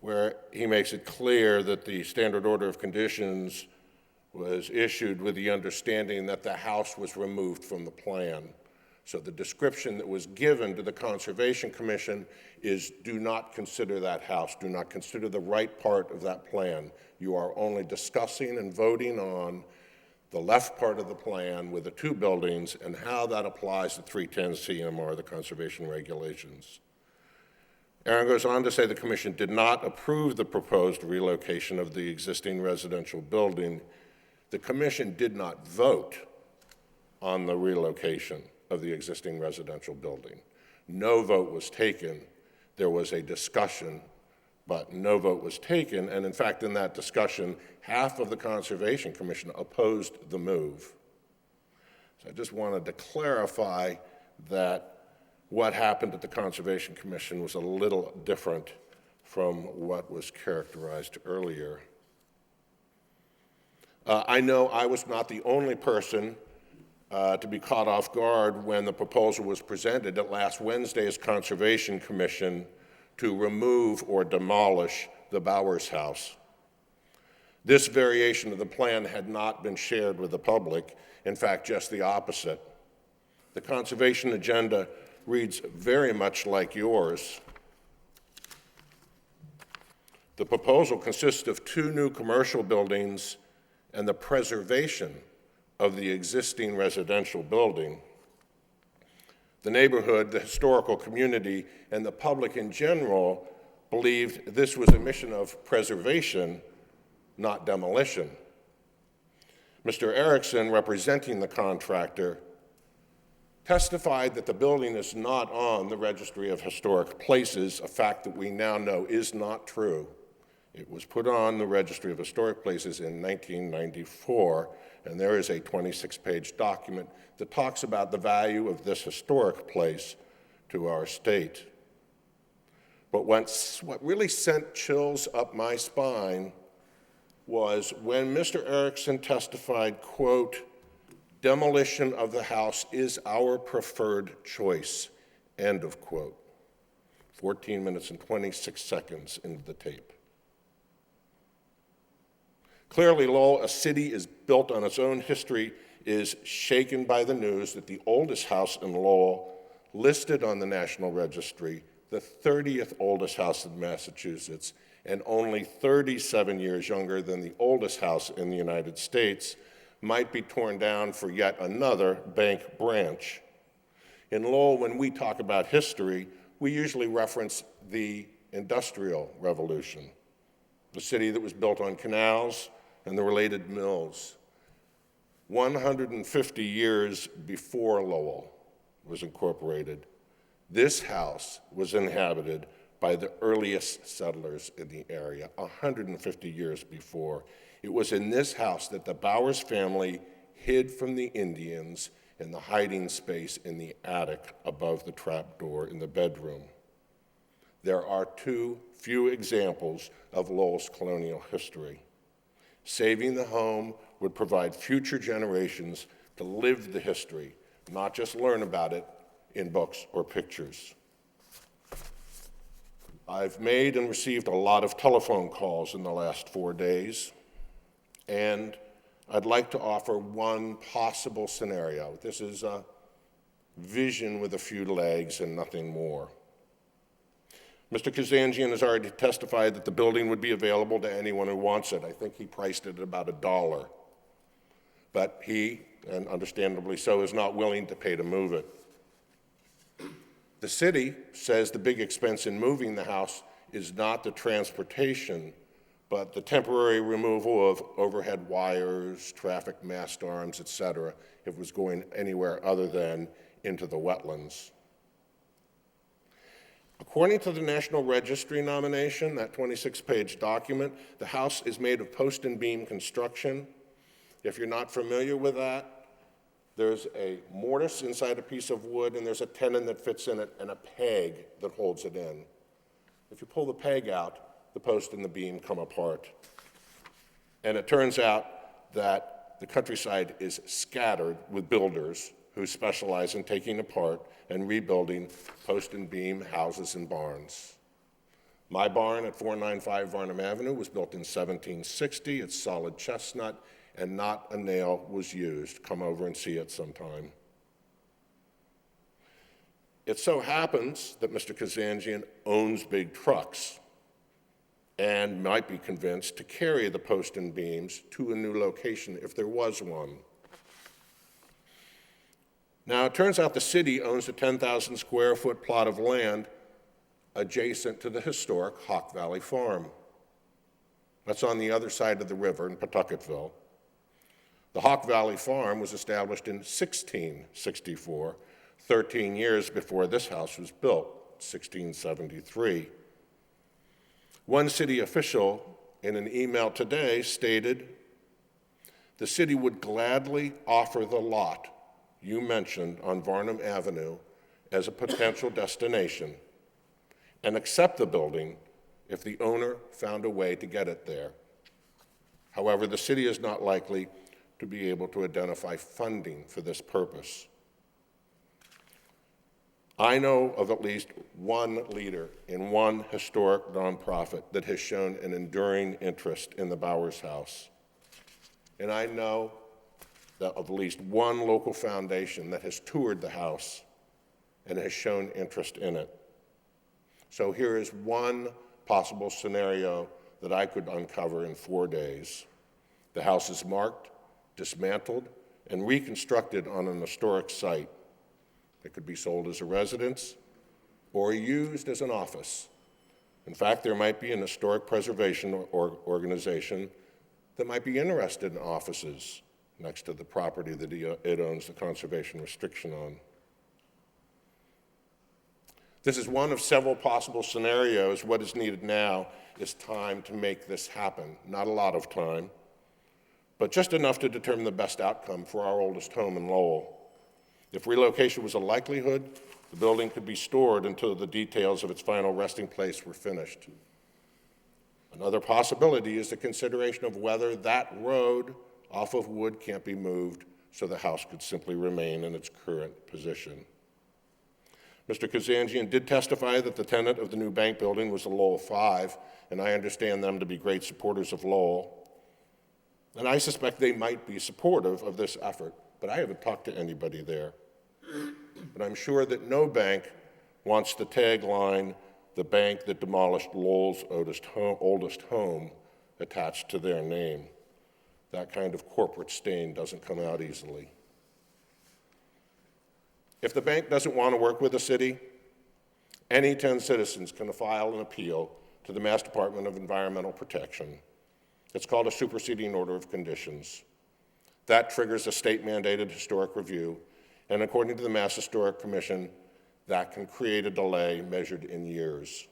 where he makes it clear that the standard order of conditions was issued with the understanding that the house was removed from the plan. So the description that was given to the Conservation Commission is do not consider that house, do not consider the right part of that plan. You are only discussing and voting on the left part of the plan with the two buildings and how that applies to 310 CMR, the conservation regulations. Aaron goes on to say the commission did not approve the proposed relocation of the existing residential building. The commission did not vote on the relocation of the existing residential building. No vote was taken. There was a discussion, but no vote was taken. And in fact, in that discussion, half of the Conservation Commission opposed the move. So I just wanted to clarify that what happened at the Conservation Commission was a little different from what was characterized earlier. I know I was not the only person to be caught off guard when the proposal was presented at last Wednesday's Conservation Commission to remove or demolish the Bowers house. This variation of the plan had not been shared with the public, in fact, just the opposite. The conservation agenda reads very much like yours. The proposal consists of 2 new commercial buildings and the preservation of the existing residential building. The neighborhood, the historical community, and the public in general believed this was a mission of preservation, not demolition. Mr. Erickson, representing the contractor, testified that the building is not on the Registry of Historic Places, a fact that we now know is not true. It was put on the Registry of Historic Places in 1994, and there is a 26-page document that talks about the value of this historic place to our state. But what really sent chills up my spine was when Mr. Erickson testified, quote, demolition of the house is our preferred choice, end of quote. 14 minutes and 26 seconds into the tape. Clearly, Lowell, a city is built on its own history, is shaken by the news that the oldest house in Lowell, listed on the National Registry, the 30th oldest house in Massachusetts, and only 37 years younger than the oldest house in the United States, might be torn down for yet another bank branch. In Lowell, when we talk about history, we usually reference the Industrial Revolution, the city that was built on canals and the related mills. 150 years before Lowell was incorporated, this house was inhabited by the earliest settlers in the area, 150 years before. It was in this house that the Bowers family hid from the Indians in the hiding space in the attic above the trapdoor in the bedroom. There are too few examples of Lowell's colonial history. Saving the home would provide future generations to live the history, not just learn about it in books or pictures. I've made and received a lot of telephone calls in the last 4 days, and I'd like to offer one possible scenario. This is a vision with a few legs and nothing more. Mr. Kazanjian has already testified that the building would be available to anyone who wants it. I think he priced it at about $1. But he, and understandably so, is not willing to pay to move it. The city says the big expense in moving the house is not the transportation, but the temporary removal of overhead wires, traffic mast arms, etc., if it was going anywhere other than into the wetlands. According to the National Registry nomination, that 26-page document, the house is made of post and beam construction. If you're not familiar with that, there's a mortise inside a piece of wood, and there's a tenon that fits in it, and a peg that holds it in. If you pull the peg out, the post and the beam come apart. And it turns out that the countryside is scattered with builders who specialize in taking apart and rebuilding post and beam houses and barns. My barn at 495 Varnum Avenue was built in 1760. It's solid chestnut, and not a nail was used. Come over and see it sometime. It so happens that Mr. Kazanjian owns big trucks and might be convinced to carry the post and beams to a new location if there was one. Now, it turns out the city owns a 10,000 square foot plot of land adjacent to the historic Hawk Valley Farm. That's on the other side of the river in Pawtucketville. The Hawk Valley Farm was established in 1664, 13 years before this house was built, 1673. One city official in an email today stated, "The city would gladly offer the lot you mentioned on Varnum Avenue as a potential destination and accept the building if the owner found a way to get it there. However, the city is not likely to be able to identify funding for this purpose." I know of at least one leader in one historic nonprofit that has shown an enduring interest in the Bowers House. And I know that of at least one local foundation that has toured the house and has shown interest in it. So here is one possible scenario that I could uncover in 4 days. The house is marked, dismantled, and reconstructed on an historic site. It could be sold as a residence or used as an office. In fact, there might be an historic preservation organization that might be interested in offices next to the property that it owns the conservation restriction on. This is one of several possible scenarios. What is needed now is time to make this happen. Not a lot of time, but just enough to determine the best outcome for our oldest home in Lowell. If relocation was a likelihood, the building could be stored until the details of its final resting place were finished. Another possibility is the consideration of whether that road off of Wood can't be moved so the house could simply remain in its current position. Mr. Kazanjian did testify that the tenant of the new bank building was the Lowell 5, and I understand them to be great supporters of Lowell. And I suspect they might be supportive of this effort, but I haven't talked to anybody there. But I'm sure that no bank wants the tagline, "The bank that demolished Lowell's oldest home," attached to their name. That kind of corporate stain doesn't come out easily. If the bank doesn't want to work with the city, any 10 citizens can file an appeal to the Mass Department of Environmental Protection. It's called a superseding order of conditions. That triggers a state-mandated historic review, and according to the Mass Historic Commission, that can create a delay measured in years.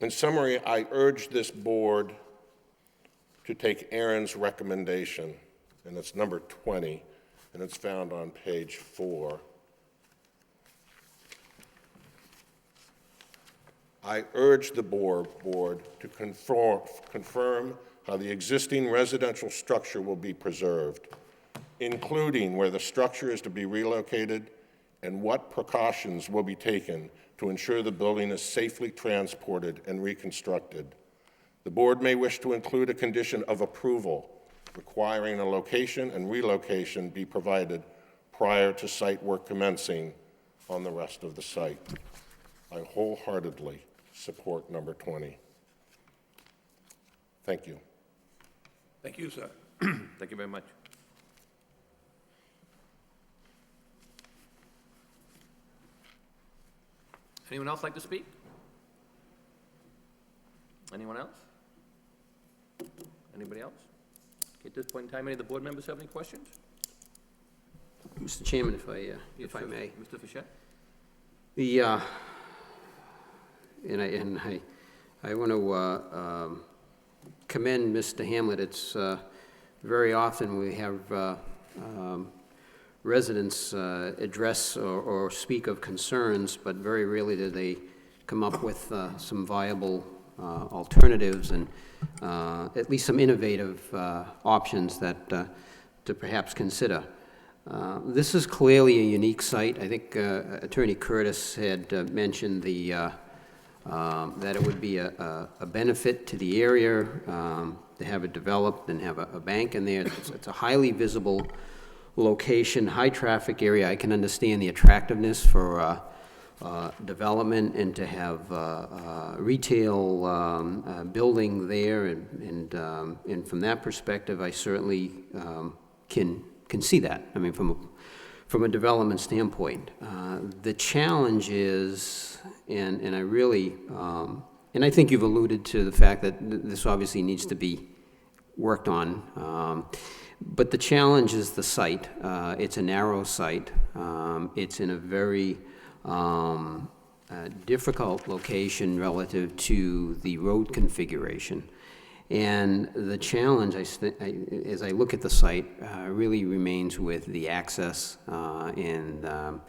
In summary, I urge this board to take Aaron's recommendation, and it's number 20, and it's found on page 4. I urge the board to confirm how the existing residential structure will be preserved, including where the structure is to be relocated and what precautions will be taken to ensure the building is safely transported and reconstructed. The board may wish to include a condition of approval requiring a location and relocation be provided prior to site work commencing on the rest of the site. I wholeheartedly support number 20. Thank you. Thank you, sir. Thank you very much. Anyone else like to speak? Anyone else? Anybody else? Okay, at this point in time, any of the board members have any questions? Mr. Chairman, if I may. Mr. Fischett? I want to commend Mr. Hamlet. It's very often we have residents address or speak of concerns, but very rarely do they come up with some viable alternatives and at least some innovative options that to perhaps consider. This is clearly a unique site. I think Attorney Curtis had mentioned that it would be a benefit to the area to have it developed and have a bank in there. It's a highly visible location, high traffic area. I can understand the attractiveness for development and to have retail building there, and from that perspective, I certainly can see that. I mean, from a development standpoint, the challenge is, and I really, and I think you've alluded to the fact that this obviously needs to be worked on. But the challenge is the site. It's a narrow site. It's in a very difficult location relative to the road configuration. And the challenge, as I look at the site, really remains with the access and the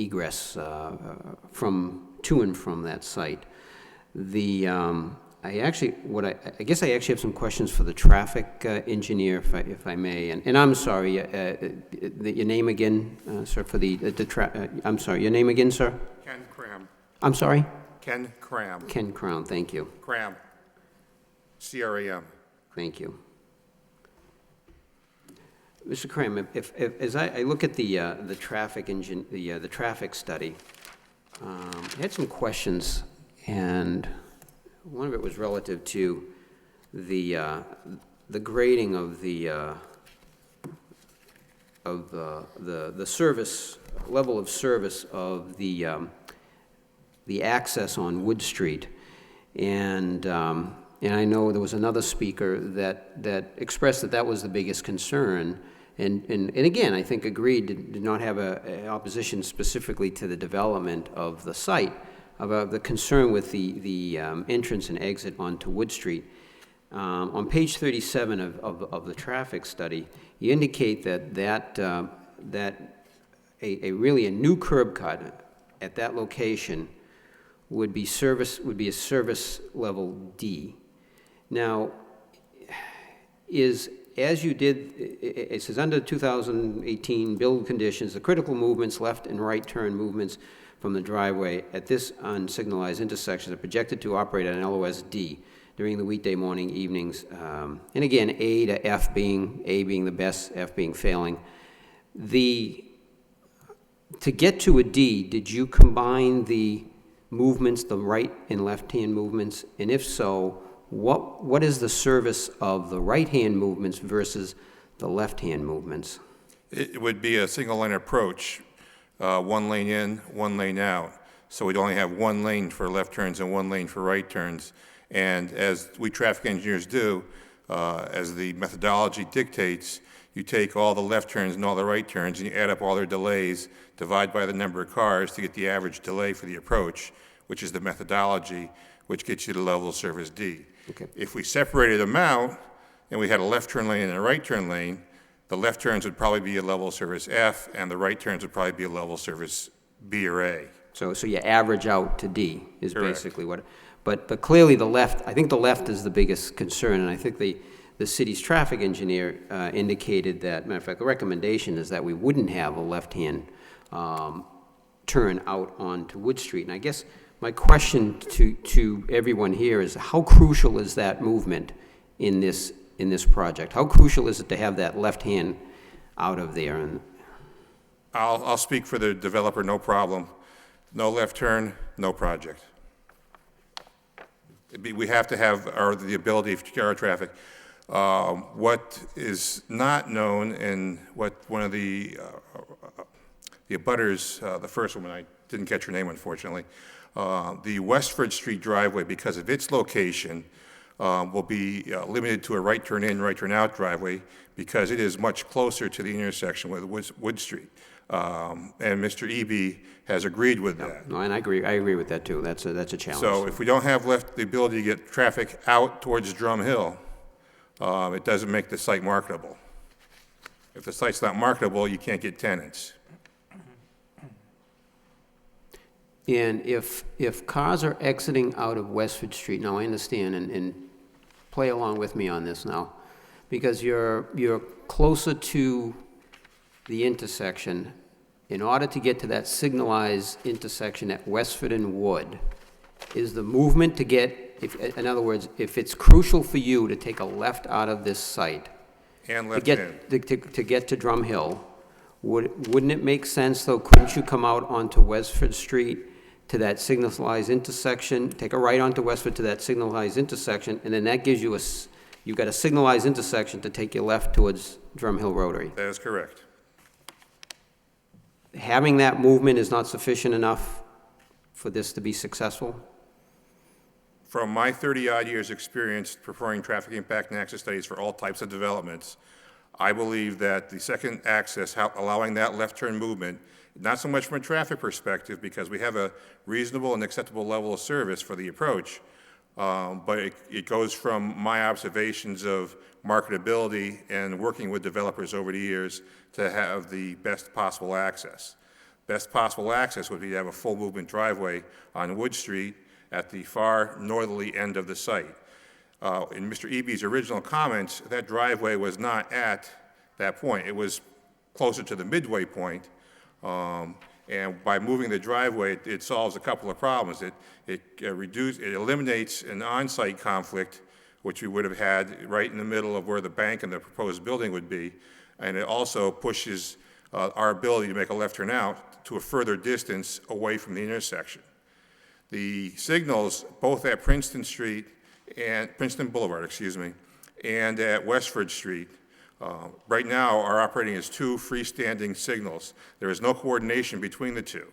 egress to and from that site. I guess I actually have some questions for the traffic engineer, if I may. And I'm sorry, your name again, sir, for I'm sorry, your name again, sir? Ken Cram. I'm sorry? Ken Cram. Ken Crown, thank you. Cram. C-R-A-M. Thank you. Mr. Cram, as I look at the traffic study, I had some questions, and one of it was relative to the grading of the service level of service of the access on Wood Street, and I know there was another speaker that expressed that was the biggest concern, and again, I think agreed, did not have an opposition specifically to the development of the site, about the concern with the entrance and exit onto Wood Street. On page 37 of the traffic study, you indicate that really a new curb cut at that location would be a service level D. Now, as you did, it says under 2018 build conditions, the critical movements, left and right turn movements from the driveway at this unsignalized intersection are projected to operate at an LOS D. during the weekday morning, evenings. And again, A to F being, A being the best, F being failing. To get to a D, did you combine the movements, the right and left-hand movements? And if so, what is the service of the right-hand movements versus the left-hand movements? It would be a single-lane approach, one lane in, one lane out. So we'd only have one lane for left turns and one lane for right turns. And as we traffic engineers do, as the methodology dictates, you take all the left turns and all the right turns, and you add up all their delays, divide by the number of cars to get the average delay for the approach, which is the methodology, which gets you to level of service D. Okay. If we separated them out, and we had a left turn lane and a right turn lane, the left turns would probably be a level of service F, and the right turns would probably be a level of service B or A. So you average out to D is Correct. basically what, but clearly the left, I think the left is the biggest concern, and I think the city's traffic engineer indicated that, matter of fact, the recommendation is that we wouldn't have a left-hand turn out onto Wood Street. And I guess my question to everyone here is, how crucial is that movement in this project? How crucial is it to have that left hand out of there? And I'll speak for the developer, no problem. No left turn, no project. We have to have the ability to carry our traffic. What is not known, and what one of the abutters, the first woman, I didn't catch her name unfortunately, the Westford Street driveway, because of its location, will be limited to a right turn in, right turn out driveway, because it is much closer to the intersection with Wood Street. And Mr. Eby has agreed with that. no, and I agree with that too. That's a challenge. So if we don't have the ability to get traffic out towards Drum Hill, it doesn't make the site marketable. If the site's not marketable, you can't get tenants. And if cars are exiting out of Westford Street, now I understand, and play along with me on this now, because you're closer to the intersection. In order to get to that signalized intersection at Westford and Wood, is the movement to get, in other words, if it's crucial for you to take a left out of this site, And to left get, in. to get to Drum Hill, wouldn't it make sense, though, couldn't you come out onto Westford Street to that signalized intersection, take a right onto Westford to that signalized intersection, and then that gives you you've got a signalized intersection to take you left towards Drum Hill Rotary? That is correct. Having that movement is not sufficient enough for this to be successful? From my 30-odd years' experience performing traffic impact and access studies for all types of developments, I believe that the second access, allowing that left turn movement, not so much from a traffic perspective, because we have a reasonable and acceptable level of service for the approach, but it goes from my observations of marketability and working with developers over the years to have the best possible access. Best possible access would be to have a full movement driveway on Wood Street at the far northerly end of the site. In Mr. Eby's original comments, that driveway was not at that point. It was closer to the midway point, and by moving the driveway, it solves a couple of problems. It eliminates an on-site conflict, which we would have had right in the middle of where the bank and the proposed building would be, and it also pushes our ability to make a left turn out to a further distance away from the intersection. The signals, both at Princeton Boulevard, and at Westford Street, right now are operating as two freestanding signals. There is no coordination between the two.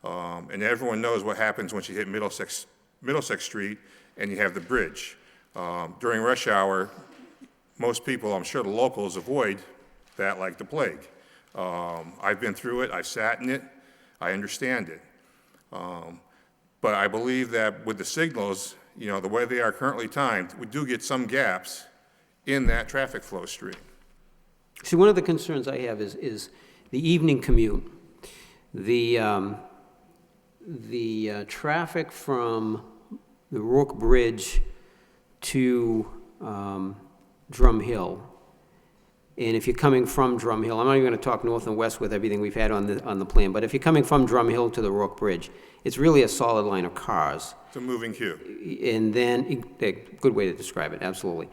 And everyone knows what happens once you hit Middlesex Street and you have the bridge. During rush hour, most people, I'm sure the locals, avoid that like the plague. I've been through it, I've sat in it, I understand it. But I believe that with the signals, the way they are currently timed, we do get some gaps in that traffic flow stream. See, one of the concerns I have is the evening commute. The traffic from the Rourke Bridge to Drum Hill And if you're coming from Drum Hill, I'm not even gonna talk north and west with everything we've had on the plan, but if you're coming from Drum Hill to the Rourke Bridge, it's really a solid line of cars. It's a moving queue. And then, a good way to describe it, absolutely.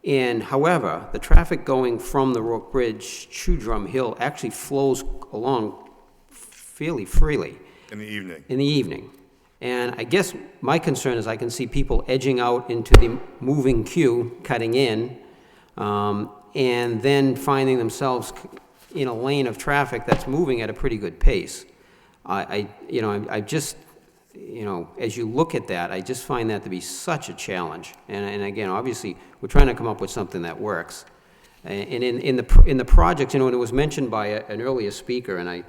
And however, the traffic going from the Rourke Bridge to Drum Hill actually flows along fairly freely In the evening. in the evening. And I guess my concern is I can see people edging out into the moving queue, cutting in, and then finding themselves in a lane of traffic that's moving at a pretty good pace. I just, as you look at that, I just find that to be such a challenge. And again, obviously, we're trying to come up with something that works. And in the project, and it was mentioned by an earlier speaker, and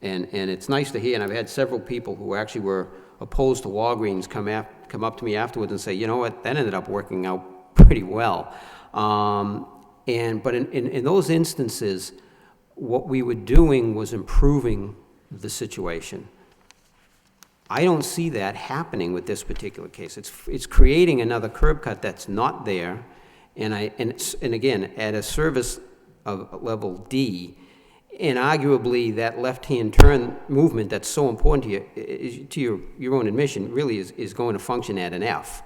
it's nice to hear, and I've had several people who actually were opposed to Walgreens come up to me afterwards and say, you know what, that ended up working out pretty well. But in those instances, what we were doing was improving the situation. I don't see that happening with this particular case. It's creating another curb cut that's not there, and again, at a service of level D, and arguably that left-hand turn movement that's so important to your own admission really is going to function at an F.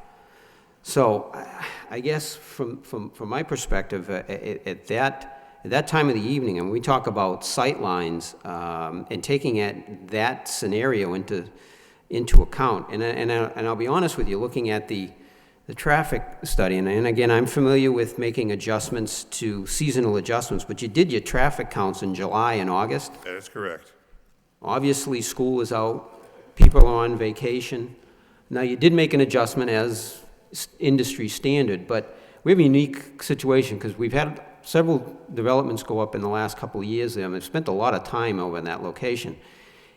So I guess from my perspective, at that time of the evening, and we talk about sight lines and taking that scenario into account, and I'll be honest with you, looking at the traffic study, and again, I'm familiar with making adjustments to seasonal adjustments, but you did your traffic counts in July and August. That is correct. Obviously, school is out, people are on vacation. Now, you did make an adjustment as industry standard, but we have a unique situation because we've had several developments go up in the last couple of years there, and I've spent a lot of time over in that location.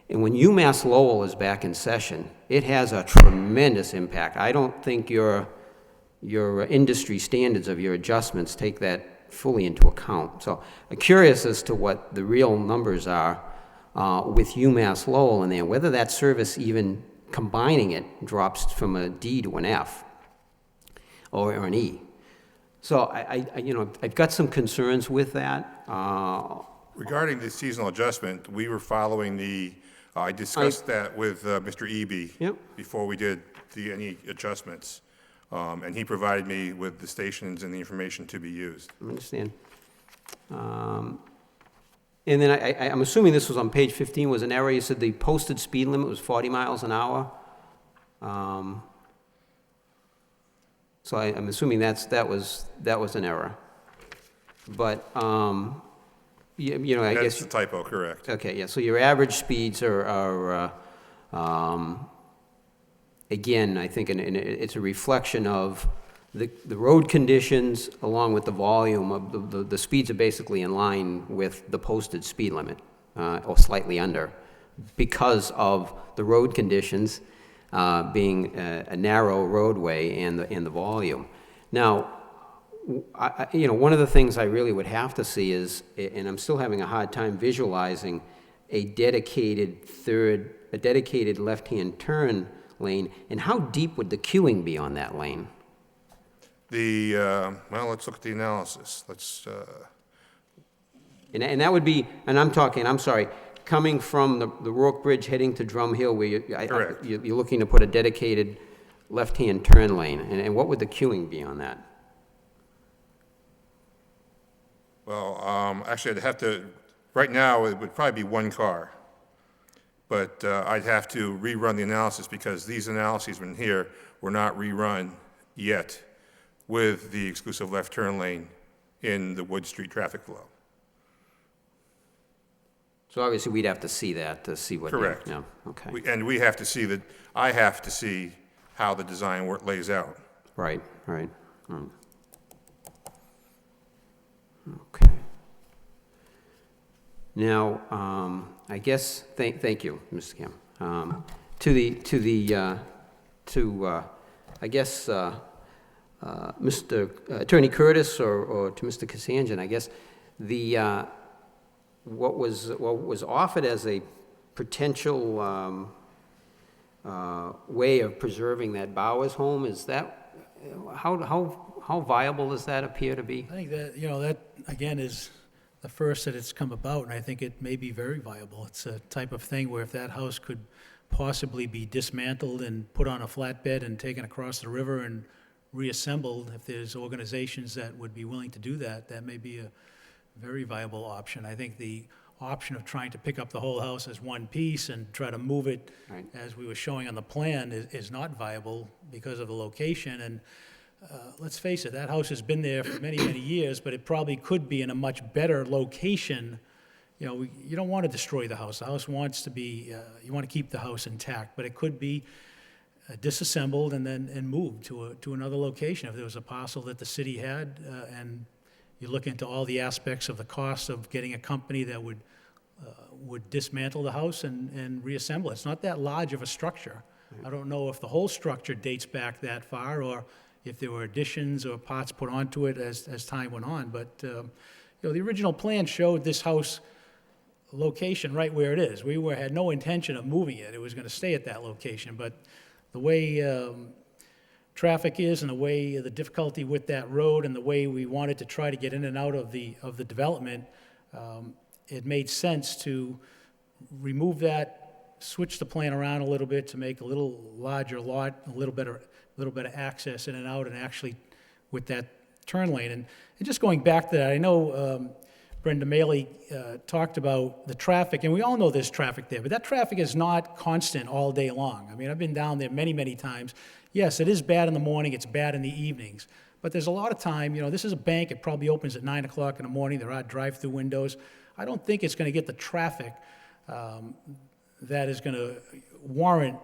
And when UMass Lowell is back in session, it has a tremendous impact. I don't think your industry standards of your adjustments take that fully into account. So I'm curious as to what the real numbers are with UMass Lowell in there, whether that service, even combining it, drops from a D to an F or an E. So I've got some concerns with that. Regarding the seasonal adjustment, we were following I discussed that with Mr. Eby. Yep. Before we did any adjustments. And he provided me with the stations and the information to be used. I understand. And then I'm assuming this was on page 15, was an error. You said the posted speed limit was 40 miles an hour. So I'm assuming that was an error. But, I That's guess. the typo, correct. Okay, yeah, so your average speeds are again, I think it's a reflection of the road conditions along with the volume of the speeds are basically in line with the posted speed limit, or slightly under, because of the road conditions being a narrow roadway and the volume. Now, one of the things I really would have to see is, and I'm still having a hard time visualizing a dedicated left-hand turn lane, and how deep would the queuing be on that lane? Well, let's look at the analysis. And that would be, and I'm sorry, coming from the Rourke Bridge heading to Drum Hill, where you're looking to put a dedicated left-hand turn lane, and what would the queuing be on that? Well, actually, I'd have to, right now, it would probably be one car. But I'd have to rerun the analysis because these analyses in here were not rerun yet with the exclusive left turn lane in the Wood Street traffic flow. So obviously, we'd have to see that to see what. Correct. Yeah, okay. And we have to see that, I have to see how the design lays out. Right. Okay. Now, I guess, thank you, Mr. Kim. I guess, Mr. Attorney Curtis or to Mr. Kasanjian, I guess, what was offered as a potential way of preserving that Bowers home, is that, how viable does that appear to be? I think that, that, again, is the first that it's come about, and I think it may be very viable. It's a type of thing where if that house could possibly be dismantled and put on a flatbed and taken across the river and reassembled, if there's organizations that would be willing to do that, that may be a very viable option. I think the option of trying to pick up the whole house as one piece and try to move it, Right. as we were showing on the plan, is not viable because of the location. And let's face it, that house has been there for many, many years, but it probably could be in a much better location. You know, you don't want to destroy the house. The house wants to be, you want to keep the house intact, but it could be disassembled and then moved to another location. If there was a parcel that the city had, and you look into all the aspects of the cost of getting a company that would dismantle the house and reassemble it. It's not that large of a structure. I don't know if the whole structure dates back that far, or if there were additions or parts put onto it as time went on. But, you know, the original plan showed this house location right where it is. Had no intention of moving it. It was going to stay at that location. But the way traffic is and the way the difficulty with that road and the way we wanted to try to get in and out of the development, it made sense to remove that, switch the plan around a little bit to make a little larger lot, a little better access in and out, and actually with that turn lane. And just going back to that, I know Brenda Maley talked about the traffic, and we all know there's traffic there, but that traffic is not constant all day long. I mean, I've been down there many, many times. Yes, it is bad in the morning, it's bad in the evenings, but there's a lot of time. You know, this is a bank, it probably opens at 9 o'clock in the morning, there are drive-through windows. I don't think it's going to get the traffic that is going to warrant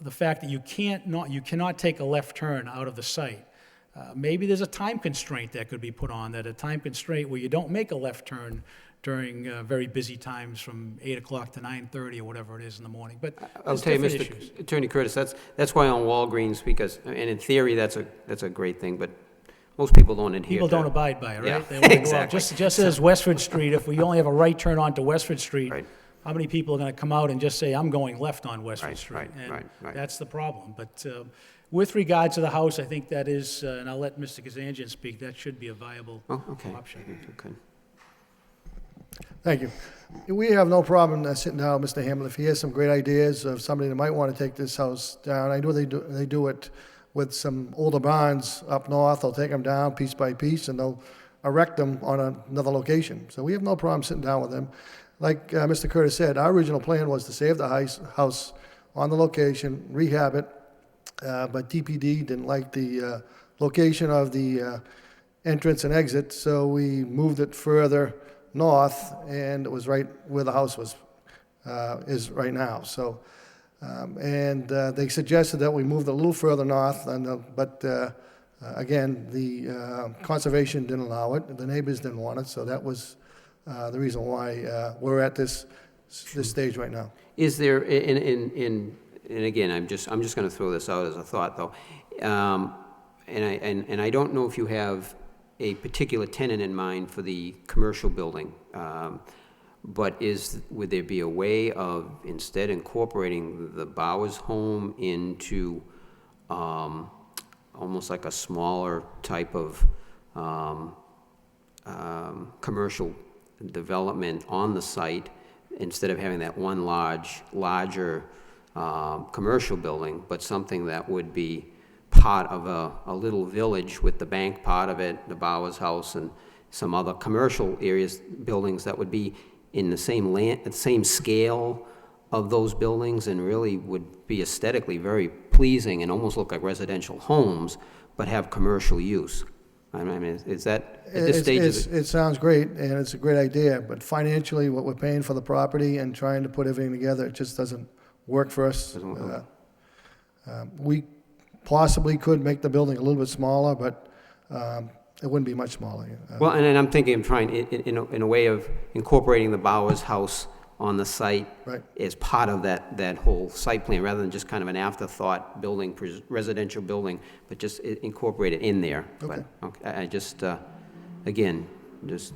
the fact that you cannot take a left turn out of the site. Maybe there's a time constraint that could be put on, that a time constraint where you don't make a left turn during very busy times from 8 o'clock to 9:30 or whatever it is in the morning. But I'll there's tell you, different Mr. issues. Attorney Curtis, that's why on Walgreens, because, and in theory, that's a great thing, but most people don't adhere to. People don't abide by it, right? Yeah, They wanna go out. exactly. Just as Westford Street, if we only have a right turn onto Westford Street, Right. how many people are going to come out and just say, I'm going left on Westford Right, Street? right, And right. that's the problem. But with regard to the house, I think that is, and I'll let Mr. Kazanjian speak, that should be a viable Oh, okay. option. Okay. Thank you. We have no problem sitting down with Mr. Hamlin. If he has some great ideas of somebody that might want to take this house down, I know they do it with some older barns up north. They'll take them down piece by piece, and they'll erect them on another location. So we have no problem sitting down with them. Like Mr. Curtis said, our original plan was to save the house on the location, rehab it, but DPD didn't like the location of the entrance and exit, so we moved it further north, and it was right where the house is right now. So, they suggested that we moved it a little further north, but again, the conservation didn't allow it, the neighbors didn't want it, so that was the reason why we're at this stage right now. Is there, and again, I'm just going to throw this out as a thought, though, and I don't know if you have a particular tenant in mind for the commercial building, but would there be a way of instead incorporating the Bowers home into almost like a smaller type of commercial development on the site, instead of having that one larger commercial building, but something that would be part of a little village with the bank part of it, the Bowers house, and some other commercial areas, buildings that would be in the same scale of those buildings, and really would be aesthetically very pleasing and almost look like residential homes, but have commercial use. I mean, is that, at this stage? It sounds great, and it's a great idea, but financially, what we're paying for the property and trying to put everything together, it just doesn't work for us. Doesn't work. We possibly could make the building a little bit smaller, but it wouldn't be much smaller. Well, and then I'm thinking of trying, in a way of incorporating the Bowers house on the site Right. as part of that whole site plan, rather than just kind of an afterthought building, residential building, but just incorporate it in there. Okay. But, okay, I just, again, just,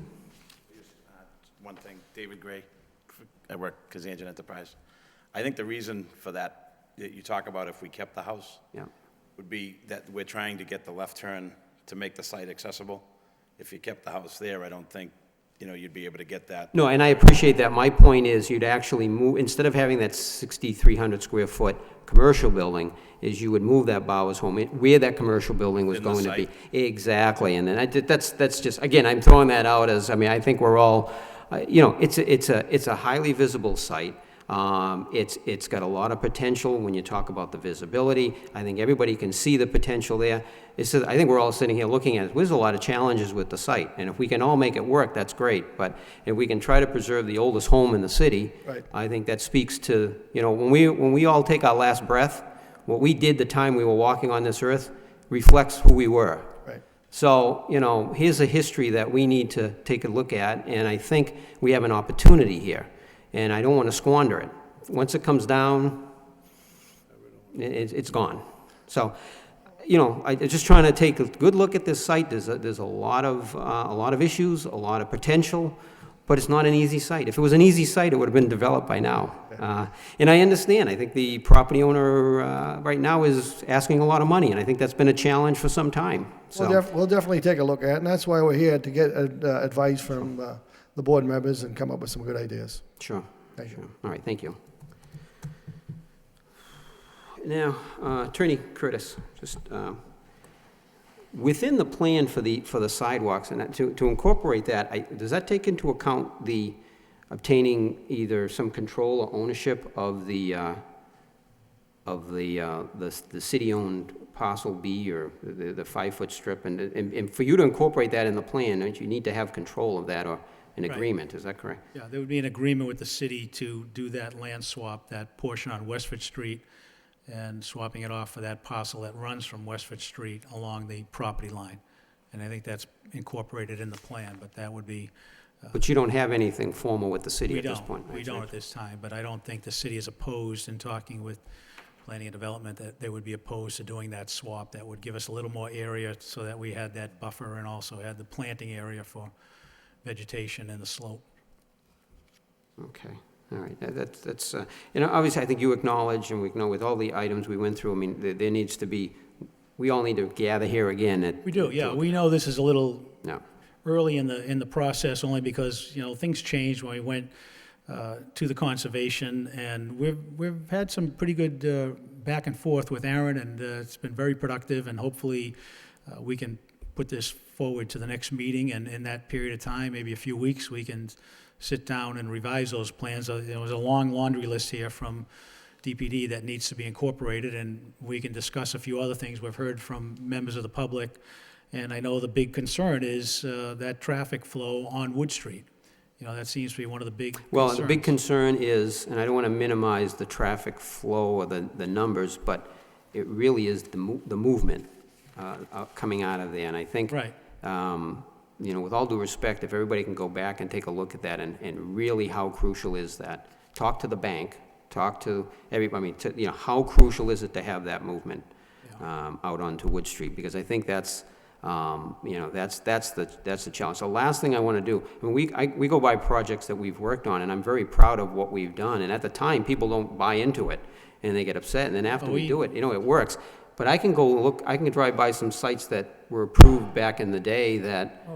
One thing, David Gray, I work Kazanjian Enterprise. I think the reason for that you talk about, if we kept the house, yeah, would be that we're trying to get the left turn to make the site accessible. If you kept the house there, I don't think you'd be able to get that. No, and I appreciate that. My point is you'd actually move, instead of having that 6,300 square foot commercial building, is you would move that Bowers home where that commercial building was In the going to be. site. Exactly, and then that's just, again, I'm throwing that out as, I mean, I think we're all, it's a highly visible site. It's got a lot of potential when you talk about the visibility. I think everybody can see the potential there. I think we're all sitting here looking at it. There's a lot of challenges with the site, and if we can all make it work, that's great. But if we can try to preserve the oldest home in the city, Right. I think that speaks to, when we all take our last breath, what we did the time we were walking on this earth reflects who we were. Right. So, here's a history that we need to take a look at, and I think we have an opportunity here, and I don't want to squander it. Once it comes down, it's gone. So, I'm just trying to take a good look at this site. There's a lot of issues, a lot of potential, but it's not an easy site. If it was an easy site, it would have been developed by now. And I understand. I think the property owner right now is asking a lot of money, and I think that's been a challenge for some time. So, We'll definitely take a look at it, and that's why we're here, to get advice from the board members and come up with some good ideas. sure. Thank you. Sure. All right, thank you. Now, Attorney Curtis, just within the plan for the sidewalks, and to incorporate that, does that take into account the obtaining either some control or ownership of the city-owned parcel B or the 5-foot strip? And for you to incorporate that in the plan, don't you need to have control of that or an Right. agreement? Is that correct? Yeah, there would be an agreement with the city to do that land swap, that portion on Westford Street, and swapping it off for that parcel that runs from Westford Street along the property line. And I think that's incorporated in the plan, but that would be, But you don't have anything formal with the city we at this point? don't, we don't at this time, but I don't think the city is opposed, in talking with planning and development, that they would be opposed to doing that swap. That would give us a little more area so that we had that buffer and also had the planting area for vegetation and the slope. Okay, all right, that's, obviously, I think you acknowledge, and we know with all the items we went through, I mean, there needs to be, we all need to gather here again at. We do, yeah, we know this is a little No, early in the process, only because, things changed when we went to the conservation, and we've had some pretty good back and forth with Aaron, and it's been very productive, and hopefully we can put this forward to the next meeting, and in that period of time, maybe a few weeks, we can sit down and revise those plans. There was a long laundry list here from DPD that needs to be incorporated, and we can discuss a few other things we've heard from members of the public. And I know the big concern is that traffic flow on Wood Street. That seems to be one of the big concerns. well, the big concern is, and I don't want to minimize the traffic flow or the numbers, but it really is the movement coming out of there, and I think. Right. With all due respect, if everybody can go back and take a look at that and really how crucial is that? Talk to the bank, talk to everybody, how crucial is it to have that movement out onto Wood Street? Because I think that's the challenge. The last thing I want to do, we go by projects that we've worked on, and I'm very proud of what we've done. And at the time, people don't buy into it, and they get upset. And then after we do it, it works. But I can drive by some sites that were approved back in the day that,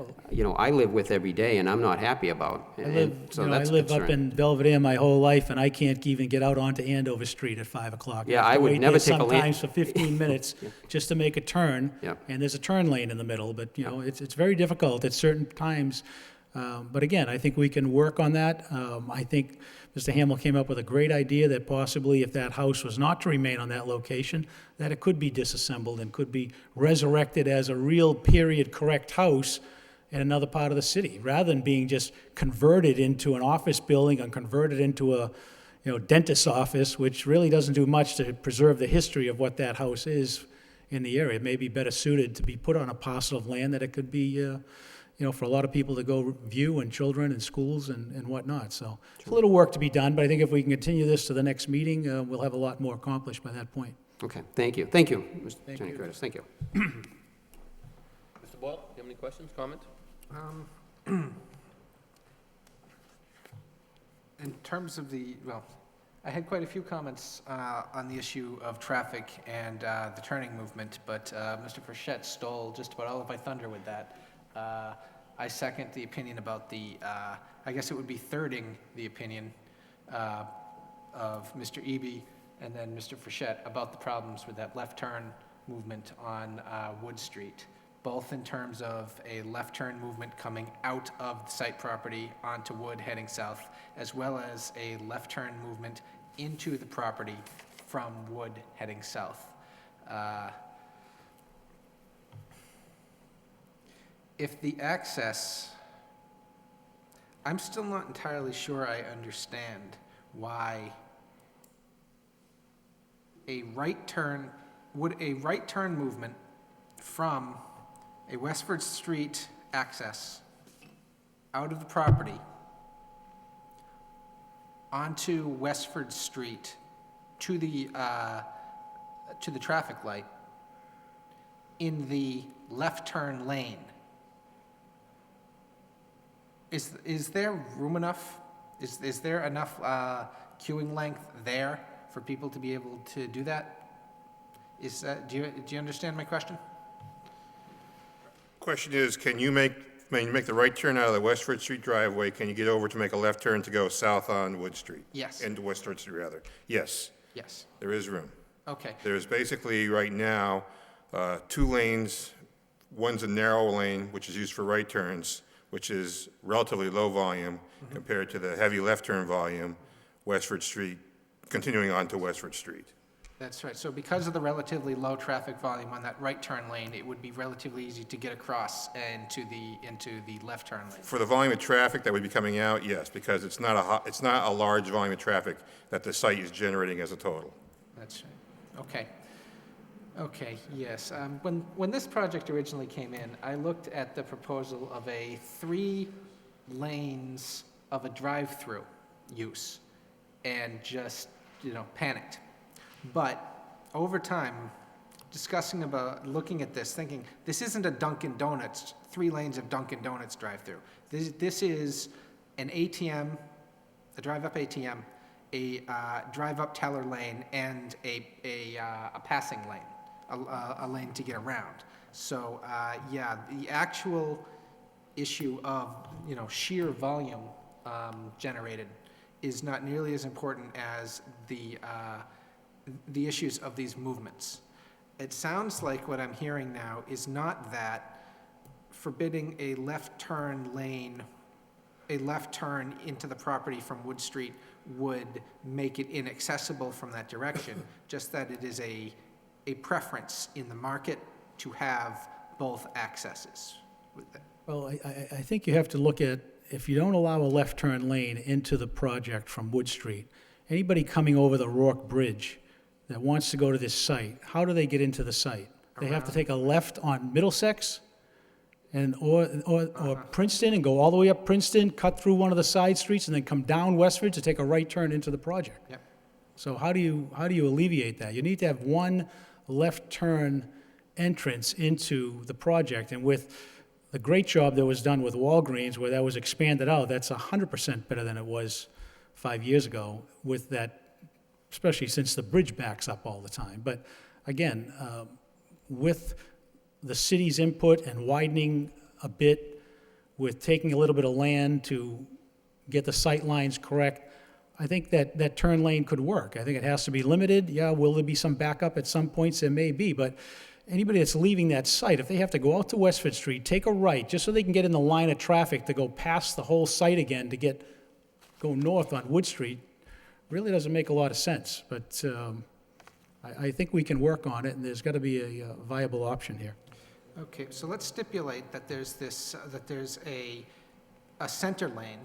I live with every day and I'm not happy about. I That's a live up concern. in Belvedere my whole life, and I can't even get out onto Andover Street at 5 o'clock. Yeah, have I to would wait never there take a sometimes for 15 minutes Yeah. just to make a turn. Yeah. And there's a turn lane in the middle, but, it's very difficult at certain times. But again, I think we can work on that. I think Mr. Hamill came up with a great idea that possibly if that house was not to remain on that location, that it could be disassembled and could be resurrected as a real period correct house in another part of the city, rather than being just converted into an office building and converted into a dentist's office, which really doesn't do much to preserve the history of what that house is in the area. It may be better suited to be put on a parcel of land that it could be for a lot of people to go view, and children and schools and whatnot. So it's a little work to be done, but I think if we can continue this to the next meeting, we'll have a lot more accomplished by that point. Okay, thank you, Mr. Attorney Curtis, thank you. Mr. Boyle, you have any questions, comments? In terms of I had quite a few comments on the issue of traffic and the turning movement, but Mr. Frechette stole just about all of my thunder with that. I second the opinion about the, I guess it would be thirding the opinion of Mr. Eby and then Mr. Frechette about the problems with that left turn movement on Wood Street, both in terms of a left turn movement coming out of the site property onto Wood heading south, as well as a left turn movement into the property from Wood heading south. If the access, I'm still not entirely sure I understand why would a right turn movement from a Westford Street access out of the property onto Westford Street to the traffic light in the left turn lane. Is there room enough? Is there enough queuing length there for people to be able to do that? Do you understand my question? Question is, when you make the right turn out of the Westford Street driveway, can you get over to make a left turn to go south on Wood Street? Yes. Into Westford Street, rather. Yes, Yes. there is room. Okay. There's basically, right now, 2 lanes. One's a narrow lane, which is used for right turns, which is relatively low volume compared to the heavy left turn volume, Westford Street, continuing on to Westford Street. That's right. So because of the relatively low traffic volume on that right turn lane, it would be relatively easy to get across into the left turn lane. For the volume of traffic that would be coming out, yes, because it's not a large volume of traffic that the site is generating as a total. That's right. Okay. Okay, yes. When this project originally came in, I looked at the proposal of a 3 lanes of a drive-through use and just, panicked. But over time, discussing about looking at this, thinking, this isn't a Dunkin' Donuts, 3 lanes of Dunkin' Donuts drive-through. This is an ATM, a drive-up ATM, a drive-up teller lane, and a passing lane, a lane to get around. So, yeah, the actual issue of, sheer volume generated is not nearly as important as the issues of these movements. It sounds like what I'm hearing now is not that forbidding a left turn lane, a left turn into the property from Wood Street would make it inaccessible from that direction, just that it is a preference in the market to have both accesses. Well, I think you have to look at, if you don't allow a left turn lane into the project from Wood Street, anybody coming over the Rourke Bridge that wants to go to this site, how do they get into the site? They have to take a left on Middlesex or Princeton and go all the way up Princeton, cut through one of the side streets, and then come down Westford to take a right turn into the project. Yep. So how do you alleviate that? You need to have one left turn entrance into the project, and with the great job that was done with Walgreens, where that was expanded out, that's 100% better than it was 5 years ago with that, especially since the bridge backs up all the time. But again, with the city's input and widening a bit, with taking a little bit of land to get the sight lines correct, I think that turn lane could work. I think it has to be limited. Yeah, will there be some backup at some points? There may be, but anybody that's leaving that site, if they have to go out to Westford Street, take a right, just so they can get in the line of traffic to go past the whole site again to go north on Wood Street, really doesn't make a lot of sense. But I think we can work on it, and there's got to be a viable option here. Okay, so let's stipulate that there's a center lane,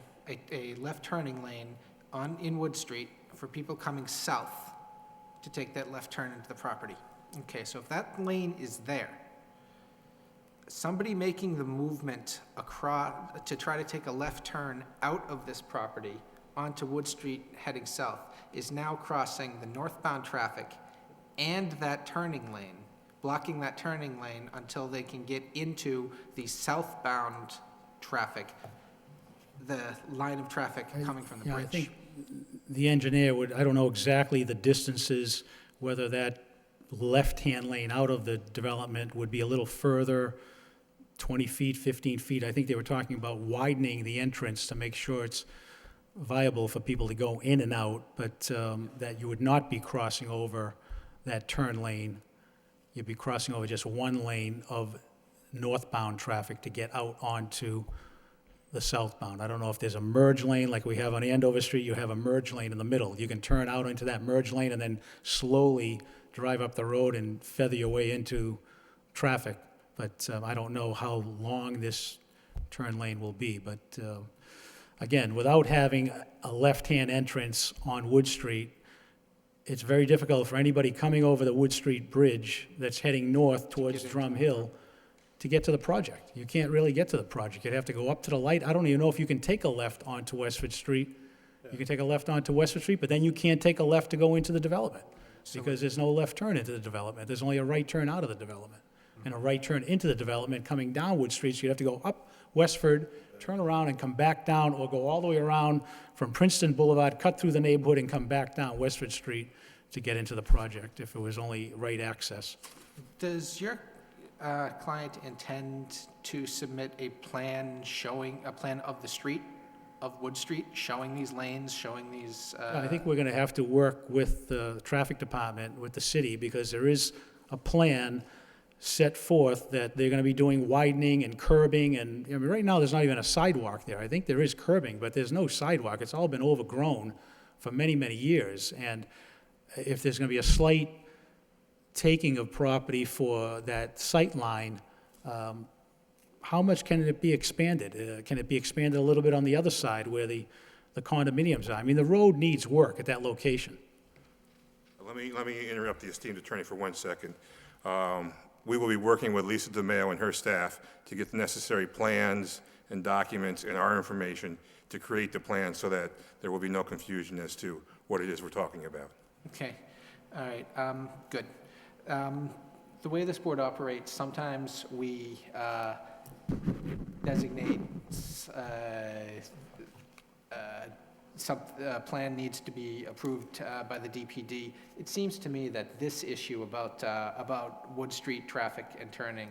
a left turning lane in Wood Street for people coming south to take that left turn into the property. Okay, so if that lane is there, somebody making the movement across to try to take a left turn out of this property onto Wood Street heading south is now crossing the northbound traffic and that turning lane, blocking that turning lane until they can get into the southbound traffic, the line of traffic coming from the Yeah, bridge. I think the engineer would, I don't know exactly the distances, whether that left-hand lane out of the development would be a little further 20 feet, 15 feet. I think they were talking about widening the entrance to make sure it's viable for people to go in and out, but that you would not be crossing over that turn lane. You'd be crossing over just one lane of northbound traffic to get out onto the southbound. I don't know if there's a merge lane like we have on Andover Street. You have a merge lane in the middle. You can turn out into that merge lane and then slowly drive up the road and feather your way into traffic. But I don't know how long this turn lane will be. But again, without having a left-hand entrance on Wood Street, it's very difficult for anybody coming over the Wood Street Bridge that's heading north towards Drum Hill to get to the project. You can't really get to the project. You'd have to go up to the light. I don't even know if you can take a left onto Westford Street. You can take a left onto Westford Street, but then you can't take a left to go into the development because there's no left turn into the development. There's only a right turn out of the development and a right turn into the development coming down Wood Street. So you'd have to go up Westford, turn around and come back down, or go all the way around from Princeton Boulevard, cut through the neighborhood and come back down Westford Street to get into the project if it was only right access. Does your client intend to submit a plan of the street, of Wood Street, showing these lanes, showing these? I think we're going to have to work with the traffic department, with the city, because there is a plan set forth that they're going to be doing widening and curbing, and I mean, right now, there's not even a sidewalk there. I think there is curbing, but there's no sidewalk. It's all been overgrown for many, many years, and if there's going to be a slight taking of property for that sight line, how much can it be expanded? Can it be expanded a little bit on the other side where the condominiums are? I mean, the road needs work at that location. Let me interrupt the esteemed attorney for 1 second. We will be working with Lisa DeMayo and her staff to get the necessary plans and documents and our information to create the plan so that there will be no confusion as to what it is we're talking about. Okay, all right, good. The way this board operates, sometimes we designate some plan needs to be approved by the DPD. It seems to me that this issue about Wood Street traffic and turning,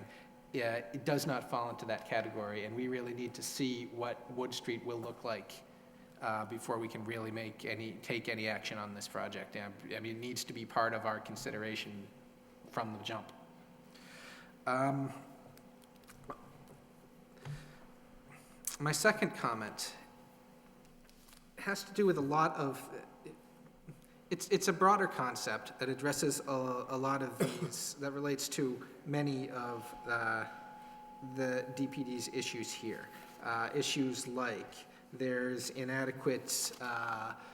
it does not fall into that category, and we really need to see what Wood Street will look like before we can really take any action on this project. I mean, it needs to be part of our consideration from the jump. My second comment has to do with a lot of, it's a broader concept that addresses a lot of these, that relates to many of the DPD's issues here. Issues like there's inadequate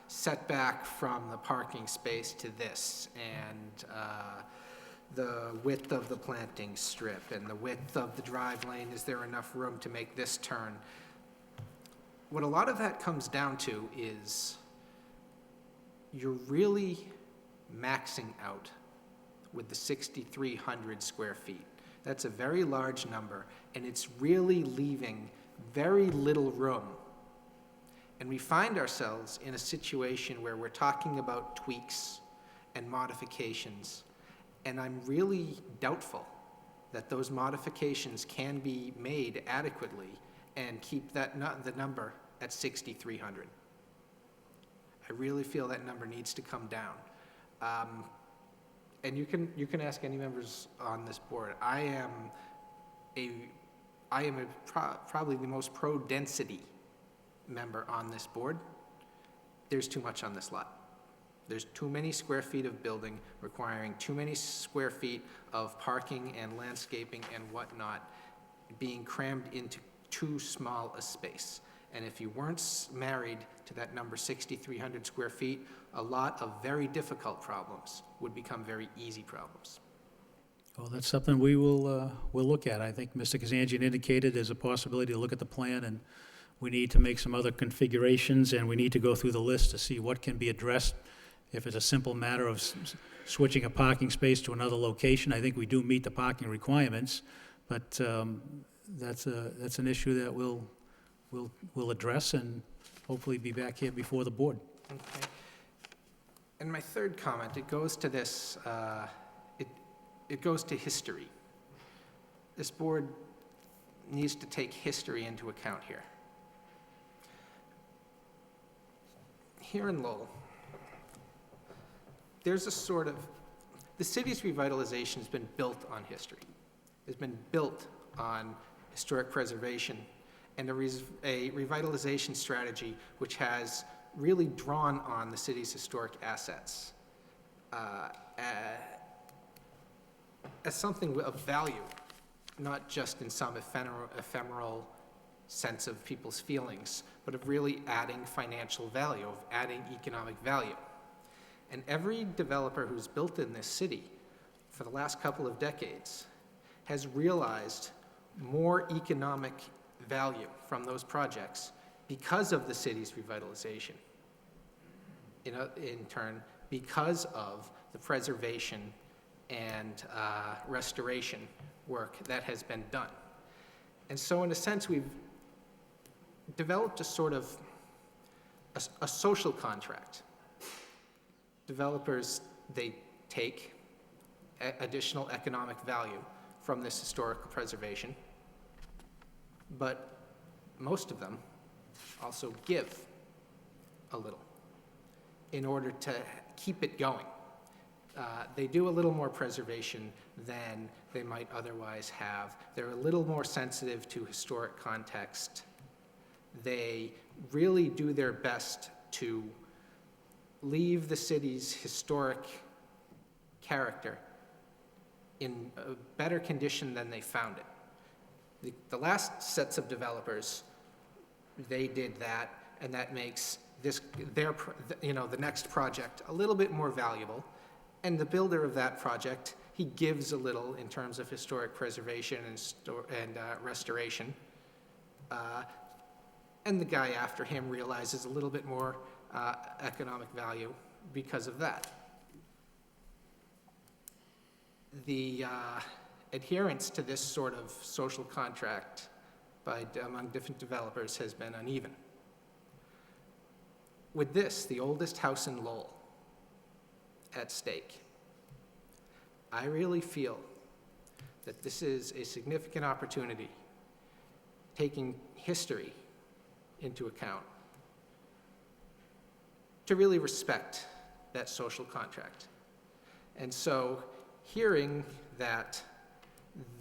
setback from the parking space to this, and the width of the planting strip and the width of the drive lane. Is there enough room to make this turn? What a lot of that comes down to is you're really maxing out with the 6,300 square feet. That's a very large number, and it's really leaving very little room. And we find ourselves in a situation where we're talking about tweaks and modifications, and I'm really doubtful that those modifications can be made adequately and keep the number at 6,300. I really feel that number needs to come down. And you can ask any members on this board. I am probably the most pro-density member on this board. There's too much on this lot. There's too many square feet of building requiring too many square feet of parking and landscaping and whatnot being crammed into too small a space. And if you weren't married to that number 6,300 square feet, a lot of very difficult problems would become very easy problems. Well, that's something we will we'll look at. I think Mr. Kazanjian indicated there's a possibility to look at the plan, and we need to make some other configurations, and we need to go through the list to see what can be addressed. If it's a simple matter of switching a parking space to another location, I think we do meet the parking requirements, but that's an issue that we'll address and hopefully be back here before the board. Okay. And my third comment, it goes to this, it goes to history. This board needs to take history into account here. Here in Lowell, there's a sort of, the city's revitalization has been built on history. It's been built on historic preservation and a revitalization strategy which has really drawn on the city's historic assets as something of value, not just in some ephemeral sense of people's feelings, but of really adding financial value, of adding economic value. And every developer who's built in this city for the last couple of decades has realized more economic value from those projects because of the city's revitalization. In turn, because of the preservation and restoration work that has been done. And so in a sense, we've developed a sort of a social contract. Developers, they take additional economic value from this historical preservation, but most of them also give a little in order to keep it going. They do a little more preservation than they might otherwise have. They're a little more sensitive to historic context. They really do their best to leave the city's historic character in a better condition than they found it. The last sets of developers, they did that, and that makes the next project a little bit more valuable. And the builder of that project, he gives a little in terms of historic preservation and restoration. And the guy after him realizes a little bit more economic value because of that. The adherence to this sort of social contract among different developers has been uneven. With this, the oldest house in Lowell, at stake, I really feel that this is a significant opportunity, taking history into account, to really respect that social contract. And so hearing that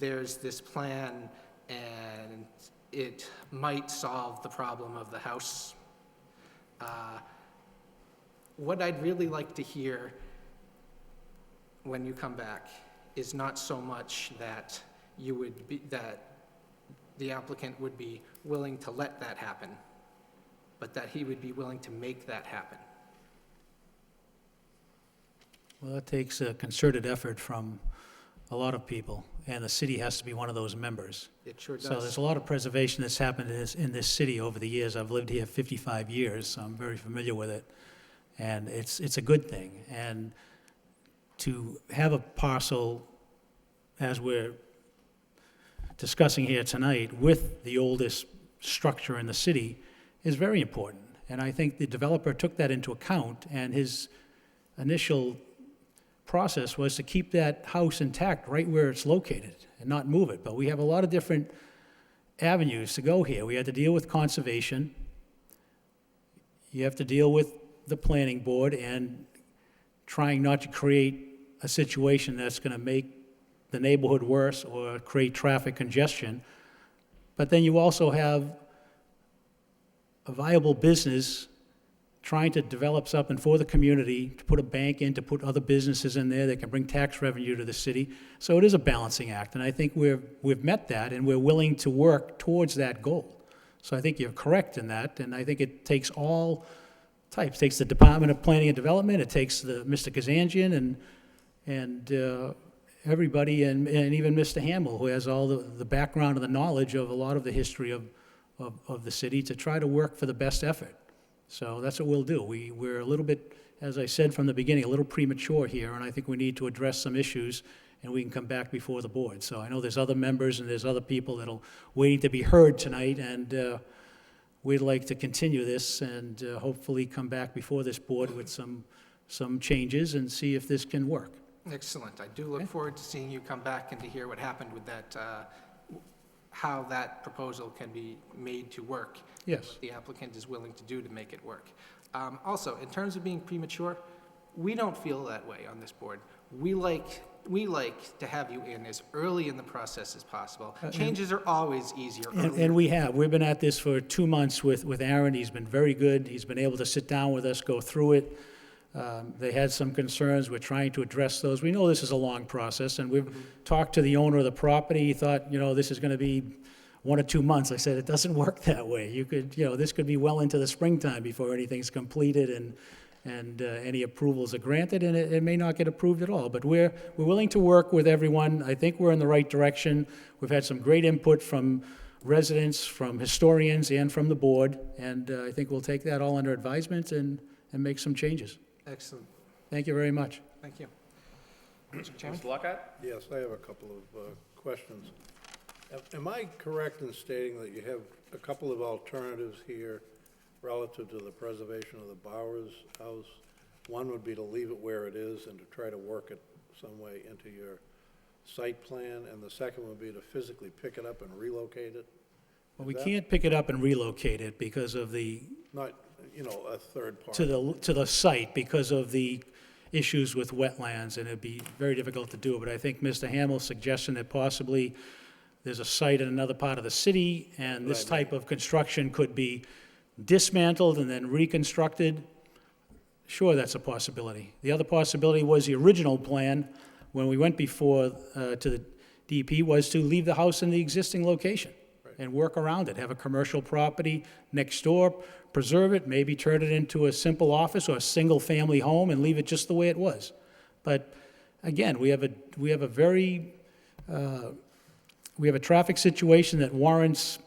there's this plan and it might solve the problem of the house, what I'd really like to hear when you come back is not so much that that the applicant would be willing to let that happen, but that he would be willing to make that happen. Well, it takes a concerted effort from a lot of people, and the city has to be one of those members. It sure does. So there's a lot of preservation that's happened in this city over the years. I've lived here 55 years, so I'm very familiar with it. And it's a good thing. And to have a parcel, as we're discussing here tonight, with the oldest structure in the city is very important. And I think the developer took that into account, and his initial process was to keep that house intact right where it's located and not move it. But we have a lot of different avenues to go here. We had to deal with conservation. You have to deal with the planning board and trying not to create a situation that's going to make the neighborhood worse or create traffic congestion. But then you also have a viable business trying to develop something for the community, to put a bank in, to put other businesses in there that can bring tax revenue to the city. So it is a balancing act, and I think we've met that, and we're willing to work towards that goal. So I think you're correct in that, and I think it takes all types. It takes the Department of Planning and Development, it takes Mr. Kazanjian and everybody, and even Mr. Hamill, who has all the background and the knowledge of a lot of the history of the city, to try to work for the best effort. So that's what we'll do. We're a little bit, as I said from the beginning, a little premature here, and I think we need to address some issues, and we can come back before the board. So I know there's other members and there's other people that are waiting to be heard tonight, and we'd like to continue this and hopefully come back before this board with some changes and see if this can work. Excellent. I do look forward to seeing you come back and to hear what happened with that how that proposal can be made to work. Yes. What the applicant is willing to do to make it work. Also, in terms of being premature, we don't feel that way on this board. We like to have you in as early in the process as possible. Changes are always easier earlier. And we've been at this for 2 months with Aaron. He's been very good. He's been able to sit down with us, go through it. They had some concerns. We're trying to address those. We know this is a long process, and we've talked to the owner of the property. He thought, this is going to be 1 or 2 months. I said, it doesn't work that way. This could be well into the springtime before anything's completed and any approvals are granted, and it may not get approved at all. But we're willing to work with everyone. I think we're in the right direction. We've had some great input from residents, from historians, and from the board, and I think we'll take that all under advisement and make some changes. Excellent. Thank you very much. Thank you. Mr. Chairman? Mr. Lockhart? Yes, I have a couple of questions. Am I correct in stating that you have a couple of alternatives here relative to the preservation of the Bowers house? One would be to leave it where it is and to try to work it some way into your site plan, and the second would be to physically pick it up and relocate it? Well, we can't pick it up and relocate it because of the, Not, a third party. to the site, because of the issues with wetlands, and it'd be very difficult to do. But I think Mr. Hamill's suggestion that possibly there's a site in another part of the city, and this type of construction could be dismantled and then reconstructed, sure, that's a possibility. The other possibility was the original plan, when we went before to the DP, was to leave the house in the existing location and work around it, have a commercial property next door, preserve it, maybe turn it into a simple office or a single-family home and leave it just the way it was. But again, we have a traffic situation that warrants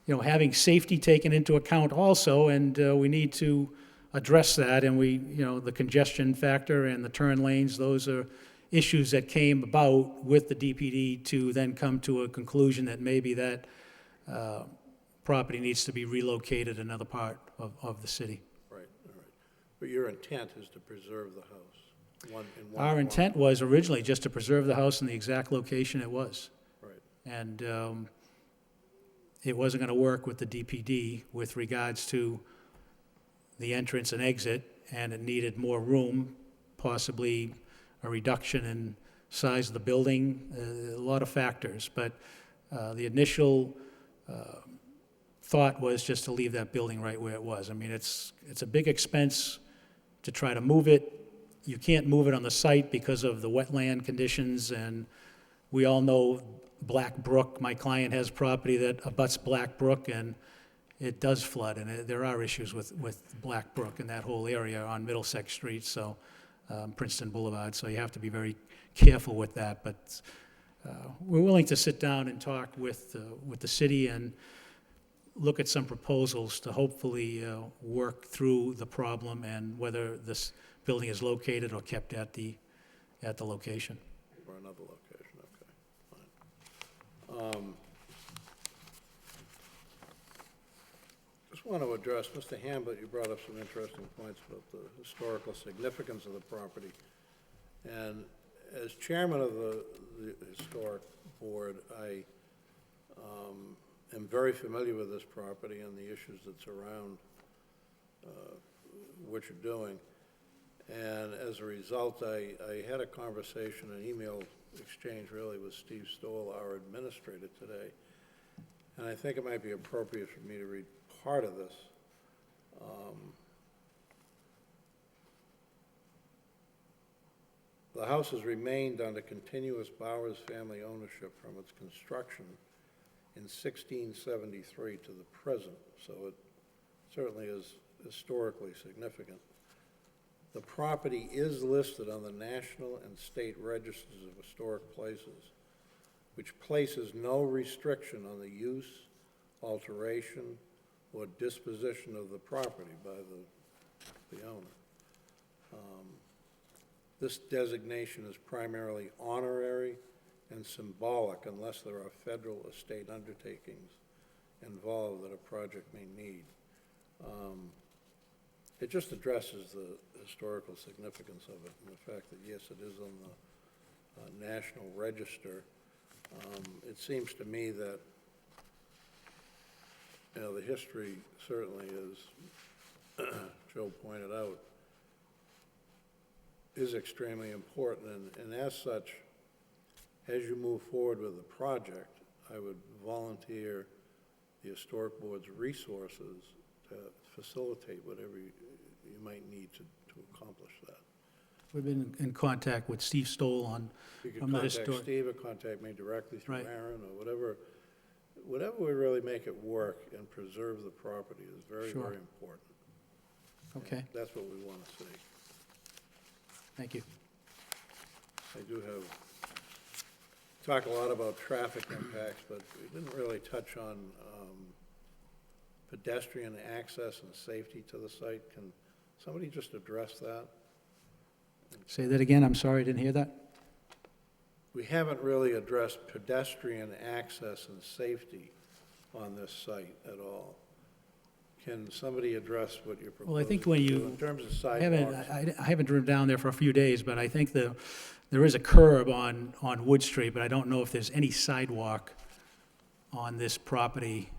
having safety taken into account also, and we need to address that, and the congestion factor and the turn lanes, those are issues that came about with the DPD to then come to a conclusion that maybe that property needs to be relocated another part of the city. Right, all right. But your intent is to preserve the house? Our intent was originally just to preserve the house in the exact location it was. Right. And it wasn't going to work with the DPD with regards to the entrance and exit, and it needed more room, possibly a reduction in size of the building, a lot of factors. But the initial thought was just to leave that building right where it was. I mean, it's a big expense to try to move it. You can't move it on the site because of the wetland conditions, and we all know Black Brook. My client has property that abuts Black Brook, and it does flood, and there are issues with Black Brook in that whole area on Middlesex Street, so Princeton Boulevard, so you have to be very careful with that. But we're willing to sit down and talk with the city and look at some proposals to hopefully work through the problem and whether this building is located or kept at the location. Or another location, okay, fine. Just want to address, Mr. Hamblett, you brought up some interesting points about the historical significance of the property. And as chairman of the Historic Board, I am very familiar with this property and the issues that surround what you're doing. And as a result, I had a conversation, an email exchange really with Steve Stoll, our administrator today. And I think it might be appropriate for me to read part of this. The house has remained under continuous Bowers family ownership from its construction in 1673 to the present, so it certainly is historically significant. The property is listed on the National and State Registers of Historic Places, which places no restriction on the use, alteration, or disposition of the property by the owner. This designation is primarily honorary and symbolic unless there are federal estate undertakings involved that a project may need. It just addresses the historical significance of it and the fact that, yes, it is on the National Register. It seems to me that you know, the history certainly is, Joe pointed out, is extremely important, and as such, as you move forward with the project, I would volunteer the Historic Board's resources to facilitate whatever you might need to accomplish that. We've been in contact with Steve Stoll on, You could from the contact historic. Steve or contact me directly through Right. Aaron or whatever. Whatever would really make it work and preserve the property is very, Sure. very important. Okay, That's what we want to see. thank you. I do have, talk a lot about traffic impacts, but we didn't really touch on pedestrian access and safety to the site. Can somebody just address that? Say that again, I'm sorry, I didn't hear that. We haven't really addressed pedestrian access and safety on this site at all. Can somebody address what you're proposing? Well, I think when to do you, in terms of I haven't, sidewalks? I haven't driven down there for a few days, but I think there is a curb on Wood Street, but I don't know if there's any sidewalk on this property.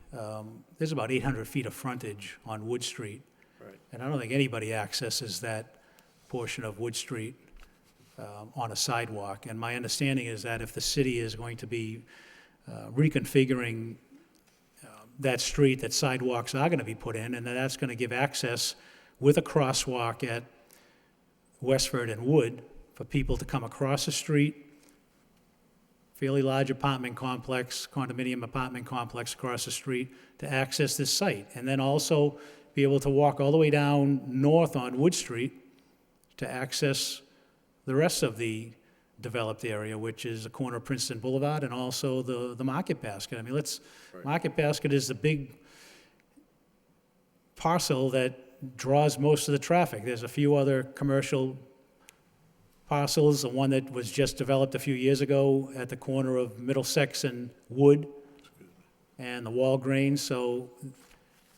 There's about 800 feet of frontage on Wood Street, Right. and I don't think anybody accesses that portion of Wood Street on a sidewalk. And my understanding is that if the city is going to be reconfiguring that street, that sidewalks are going to be put in, and that's going to give access with a crosswalk at Westford and Wood for people to come across the street, fairly large apartment complex, condominium apartment complex across the street to access this site. And then also be able to walk all the way down north on Wood Street to access the rest of the developed area, which is the corner of Princeton Boulevard and also the Market Basket. I mean, Market Basket is the big parcel that draws most of the traffic. There's a few other commercial parcels, the one that was just developed a few years ago at the corner of Middlesex and Wood and the Walgreens. So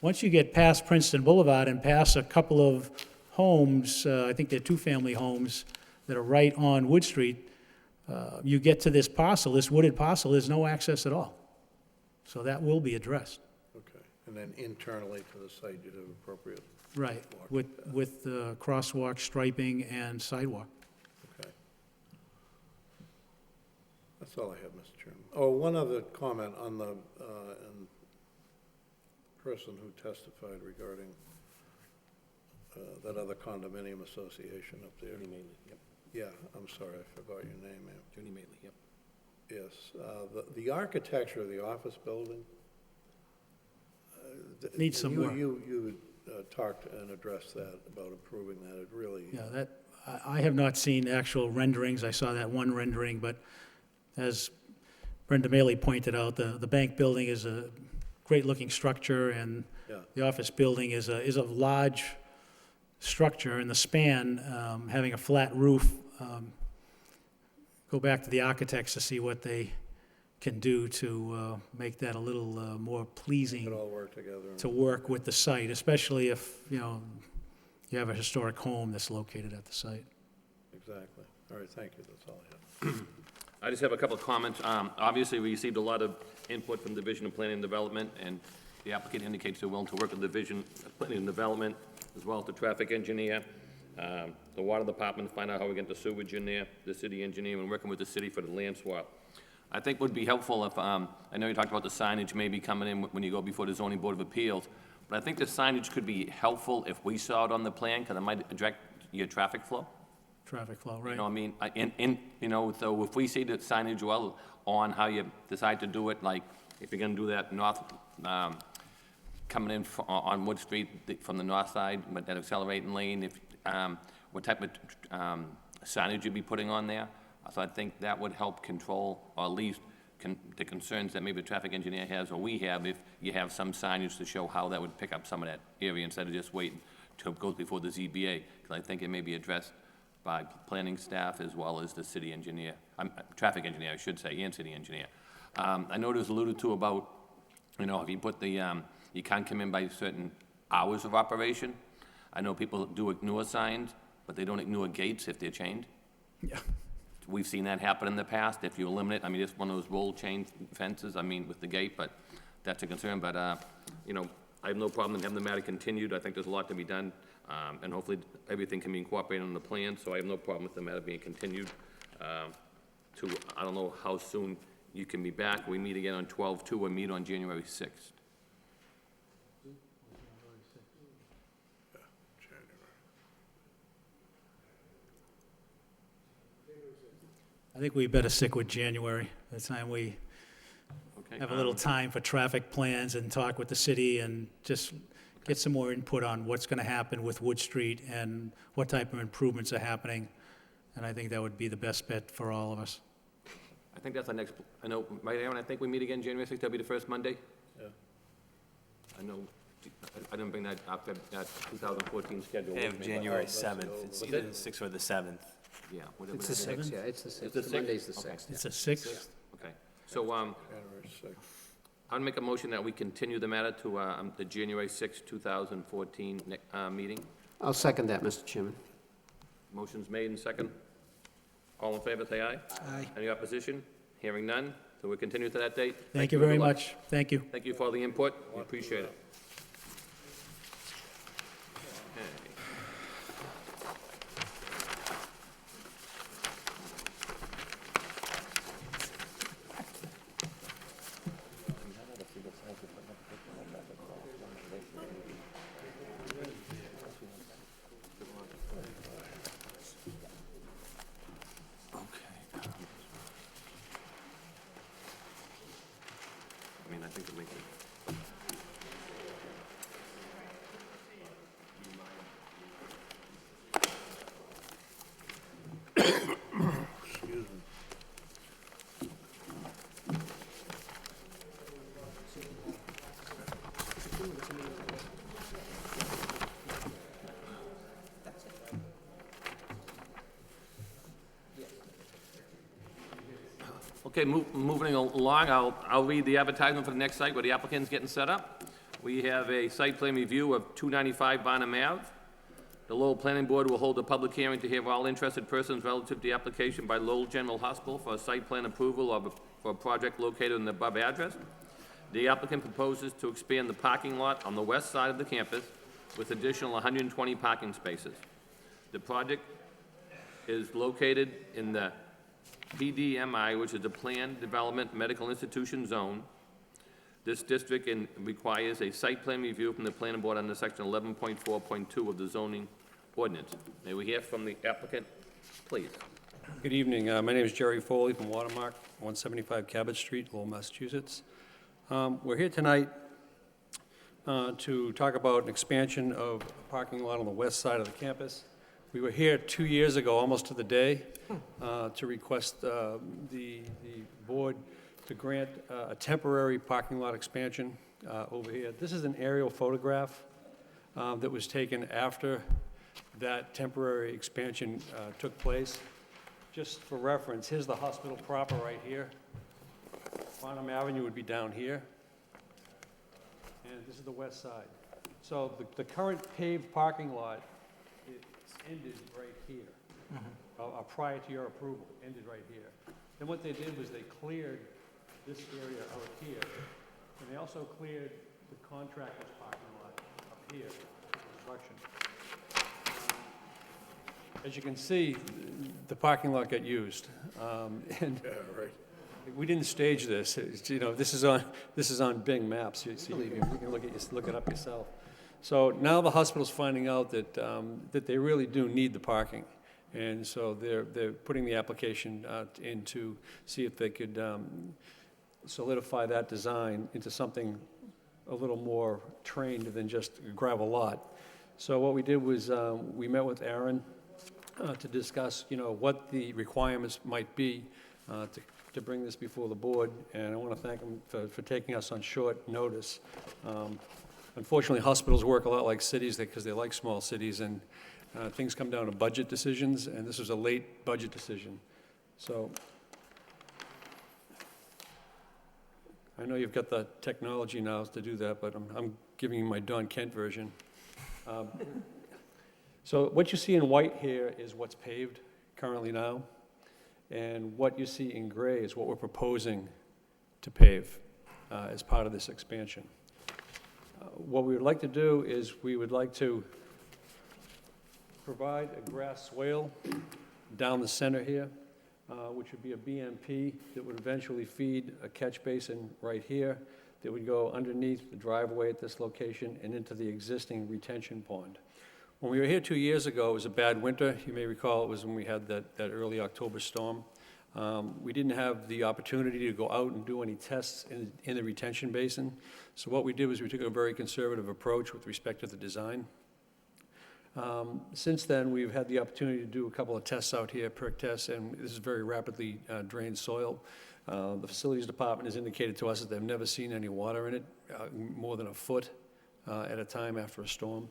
once you get past Princeton Boulevard and past a couple of homes, I think they're two-family homes that are right on Wood Street, you get to this parcel, this wooded parcel, there's no access at all. So that will be addressed. Okay. And then internally to the site, you have appropriate. Right, walking with crosswalk, striping, and sidewalk. Okay. That's all I have, Mr. Chairman. Oh, one other comment on the person who testified regarding that other condominium association up there. Judy Maley, yep. Yeah, I'm sorry, I forgot your name, ma'am. Judy Maley, yep. Yes, the architecture of the office building. Needs some work. You talked and addressed that, about improving that, it really. Yeah, I have not seen actual renderings. I saw that one rendering, but as Brenda Maley pointed out, the bank building is a great-looking structure, and Yeah. the office building is a large structure, and the span, having a flat roof, go back to the architects to see what they can do to make that a little more pleasing It all work together. to work with the site, especially if, you have a historic home that's located at the site. Exactly. All right, thank you, that's all I have. I just have a couple of comments. Obviously, we received a lot of input from Division of Planning and Development, and the applicant indicates they're willing to work with the Division of Planning and Development, as well as the traffic engineer, the water department, to find out how we get the sewage in there, the city engineer, and working with the city for the land swap. I think would be helpful if, I know you talked about the signage maybe coming in when you go before the zoning board of appeals, but I think the signage could be helpful if we saw it on the plan, because it might direct your traffic flow. Traffic flow, You right? know what I mean? So if we see the signage well on how you decide to do it, like if you're gonna do that north, coming in on Wood Street from the north side, with that accelerating lane, what type of signage you'd be putting on there. So I think that would help control, or at least the concerns that maybe the traffic engineer has, or we have, if you have some signage to show how that would pick up some of that area instead of just waiting till it goes before the ZBA, because I think it may be addressed by planning staff as well as the city engineer, traffic engineer, I should say, and city engineer. I know it was alluded to about, if you put the, you can't come in by certain hours of operation. I know people do ignore signs, but they don't ignore gates if they're chained. Yeah. We've seen that happen in the past. If you eliminate, it's one of those roll chain fences, with the gate, but that's a concern. But you know, I have no problem in having the matter continued. I think there's a lot to be done, and hopefully everything can be incorporated on the plan, so I have no problem with the matter being continued to, I don't know how soon you can be back. We meet again on 12/2, or meet on January 6th. I think we better stick with January, the time we Okay? have a little time for traffic plans and talk with the city and just get some more input on what's going to happen with Wood Street and what type of improvements are happening. And I think that would be the best bet for all of us. I think that's our next, I know, right, Aaron, I think we meet again January 6th, that'll be the first Monday? Yeah. I know, I didn't bring that up, that 2014 schedule They with have me. January 7th. It's Was either it? the 6th or the 7th. Yeah, whatever. It's the that is. 6th, yeah, it's the 6th. It's the 6th? Monday's the Okay. 6th. It's a 6th. Okay, so, January 6th. I'd make a motion that we continue the matter to, the January 6th, 2014, meeting. I'll second that, Mr. Chairman. Motion's made and second. All in favor, say aye. Aye. Any opposition? Hearing none, so we continue to that date. Thank you and very good luck. much. Thank you. Thank you for all the input, we appreciate it. Okay. I mean, I think it makes it. Okay, moving along, I'll read the advertisement for the next site where the applicant's getting set up. We have a site plan review of 295 Barnum Ave. The Lowell Planning Board will hold a public hearing to hear all interested persons relative to the application by Lowell General Hospital for a site plan approval for a project located in the above address. The applicant proposes to expand the parking lot on the west side of the campus with additional 120 parking spaces. The project is located in the PDMI, which is the Planned Development Medical Institution Zone. This district requires a site plan review from the planning board under section 11.4.2 of the zoning ordinance. May we hear from the applicant, please? Good evening. My name is Jerry Foley from Watermark, 175 Cabot Street, Lowell, Massachusetts. We're here tonight to talk about an expansion of a parking lot on the west side of the campus. We were here 2 years ago, almost to the day, to request the board to grant a temporary parking lot expansion over here. This is an aerial photograph that was taken after that temporary expansion took place. Just for reference, here's the hospital proper right here. Farnham Avenue would be down here. And this is the west side. So the current paved parking lot, it's ended right here. Prior to your approval, ended right here. Then what they did was they cleared this area out here, and they also cleared the contractor's parking lot up here for construction. As you can see, the parking lot got used. And we didn't stage this. You know, this is on Bing Maps. You can look it up yourself. So now the hospital's finding out that that they really do need the parking, and so they're putting the application in to see if they could solidify that design into something a little more trained than just a gravel lot. So what we did was we met with Aaron to discuss, you know, what the requirements might be to bring this before the board, and I want to thank him for taking us on short notice. Unfortunately, hospitals work a lot like cities because they like small cities, and things come down to budget decisions, and this was a late budget decision. So I know you've got the technology now to do that, but I'm giving you my Don Kent version. So what you see in white here is what's paved currently now, and what you see in gray is what we're proposing to pave as part of this expansion. What we would like to do is we would like to provide a grass swale down the center here, which would be a BMP that would eventually feed a catch basin right here that would go underneath the driveway at this location and into the existing retention pond. When we were here 2 years ago, it was a bad winter. You may recall it was when we had that early October storm. We didn't have the opportunity to go out and do any tests in the retention basin. So what we did was we took a very conservative approach with respect to the design. Since then, we've had the opportunity to do a couple of tests out here, perk tests, and this is very rapidly drained soil. The facilities department has indicated to us that they've never seen any water in it, more than a foot at a time after a storm.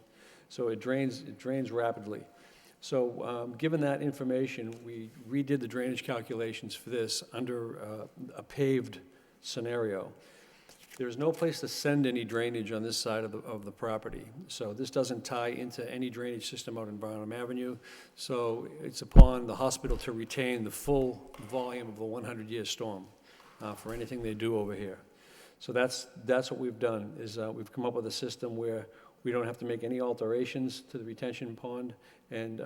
So it drains rapidly. So given that information, we redid the drainage calculations for this under a paved scenario. There's no place to send any drainage on this side of the property. So this doesn't tie into any drainage system out in Barnum Avenue. So it's upon the hospital to retain the full volume of the 100-year storm for anything they do over here. So that's what we've done, is we've come up with a system where we don't have to make any alterations to the retention pond. And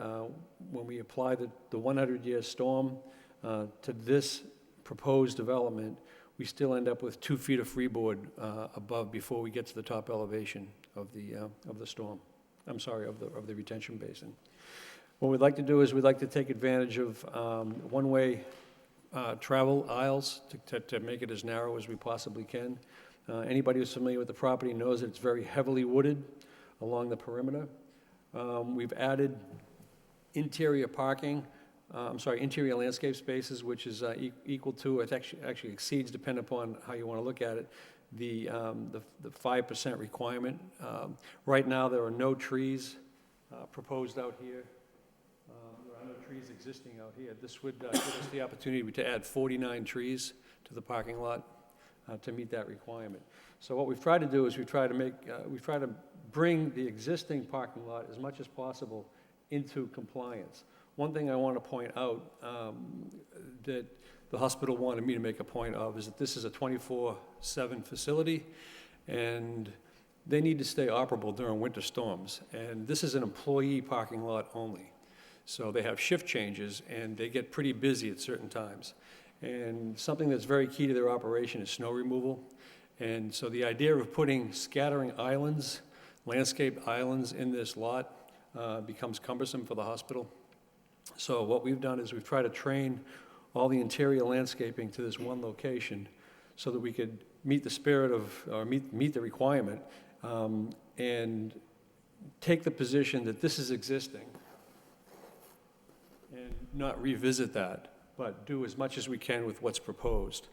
when we apply the 100-year storm to this proposed development, we still end up with 2 feet of freeboard above before we get to the top elevation of the storm. I'm sorry, of the retention basin. What we'd like to do is we'd like to take advantage of one-way travel aisles to make it as narrow as we possibly can. Anybody who's familiar with the property knows that it's very heavily wooded along the perimeter. We've added interior parking, interior landscape spaces, which is equal to, it actually exceeds, depending upon how you want to look at it, the 5% requirement. Right now, there are no trees proposed out here. There are no trees existing out here. This would give us the opportunity to add 49 trees to the parking lot to meet that requirement. So what we've tried to do is we've tried to bring the existing parking lot as much as possible into compliance. One thing I want to point out that the hospital wanted me to make a point of is that this is a 24/7 facility, and they need to stay operable during winter storms. And this is an employee parking lot only. So they have shift changes, and they get pretty busy at certain times. And something that's very key to their operation is snow removal. And so the idea of putting scattering islands, landscape islands in this lot becomes cumbersome for the hospital. So what we've done is we've tried to train all the interior landscaping to this one location so that we could meet the spirit of, or meet the requirement, and take the position that this is existing and not revisit that, but do as much as we can with what's proposed.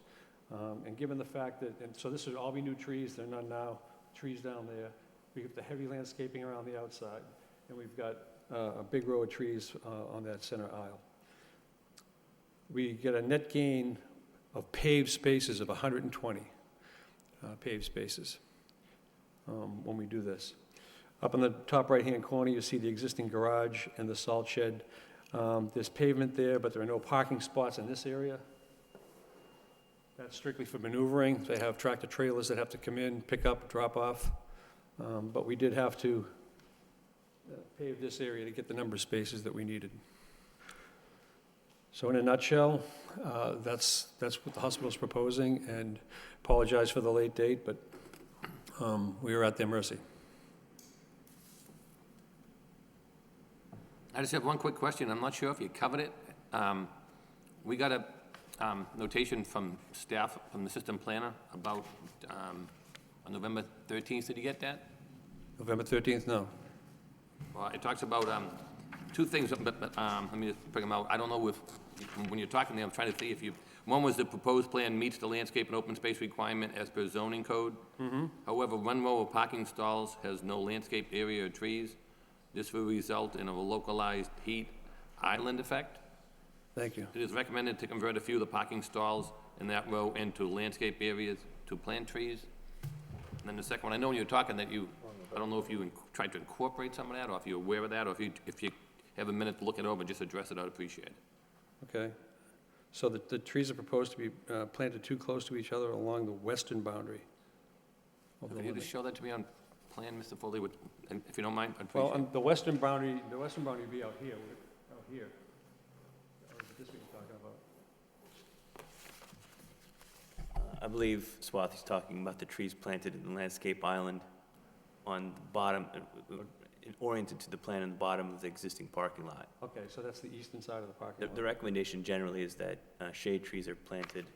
And given the fact that, and so this would all be new trees, there are none now, trees down there. We have the heavy landscaping around the outside, and we've got a big row of trees on that center aisle. We get a net gain of paved spaces of 120 paved spaces when we do this. Up in the top right-hand corner, you see the existing garage and the salt shed. There's pavement there, but there are no parking spots in this area. That's strictly for maneuvering. They have tractor trailers that have to come in, pick up, drop off. But we did have to pave this area to get the number of spaces that we needed. So in a nutshell, that's what the hospital's proposing, and apologize for the late date, but we are at their mercy. I just have one quick question. I'm not sure if you covered it. We got a notation from staff, from the system planner, about on November 13th. Did you get that? November 13th, no. Well, it talks about two things, but let me just bring them out. I don't know if, when you're talking there, I'm trying to see if you, one was the proposed plan meets the landscape and open space requirement as per zoning code. However, one row of parking stalls has no landscape area or trees. This will result in a localized heat island effect. Thank you. It is recommended to convert a few of the parking stalls in that row into landscape areas to plant trees. And then the second one, I know when you're talking that you, I don't know if you tried to incorporate some of that, or if you're aware of that, or if you have a minute to look it over, just address it, I'd appreciate it. Okay. So the trees are proposed to be planted too close to each other along the western boundary of the Can you limit. just show that to me on plan, Mr. Foley, and if you don't mind, I'd Well, appreciate it. the western boundary would be out here, out here. Or is it this what you're talking about? I believe Swathy's talking about the trees planted in the landscape island on the bottom, oriented to the plan on the bottom of the existing parking lot. Okay, so that's the eastern side of the parking lot. The recommendation generally is that shade trees are planted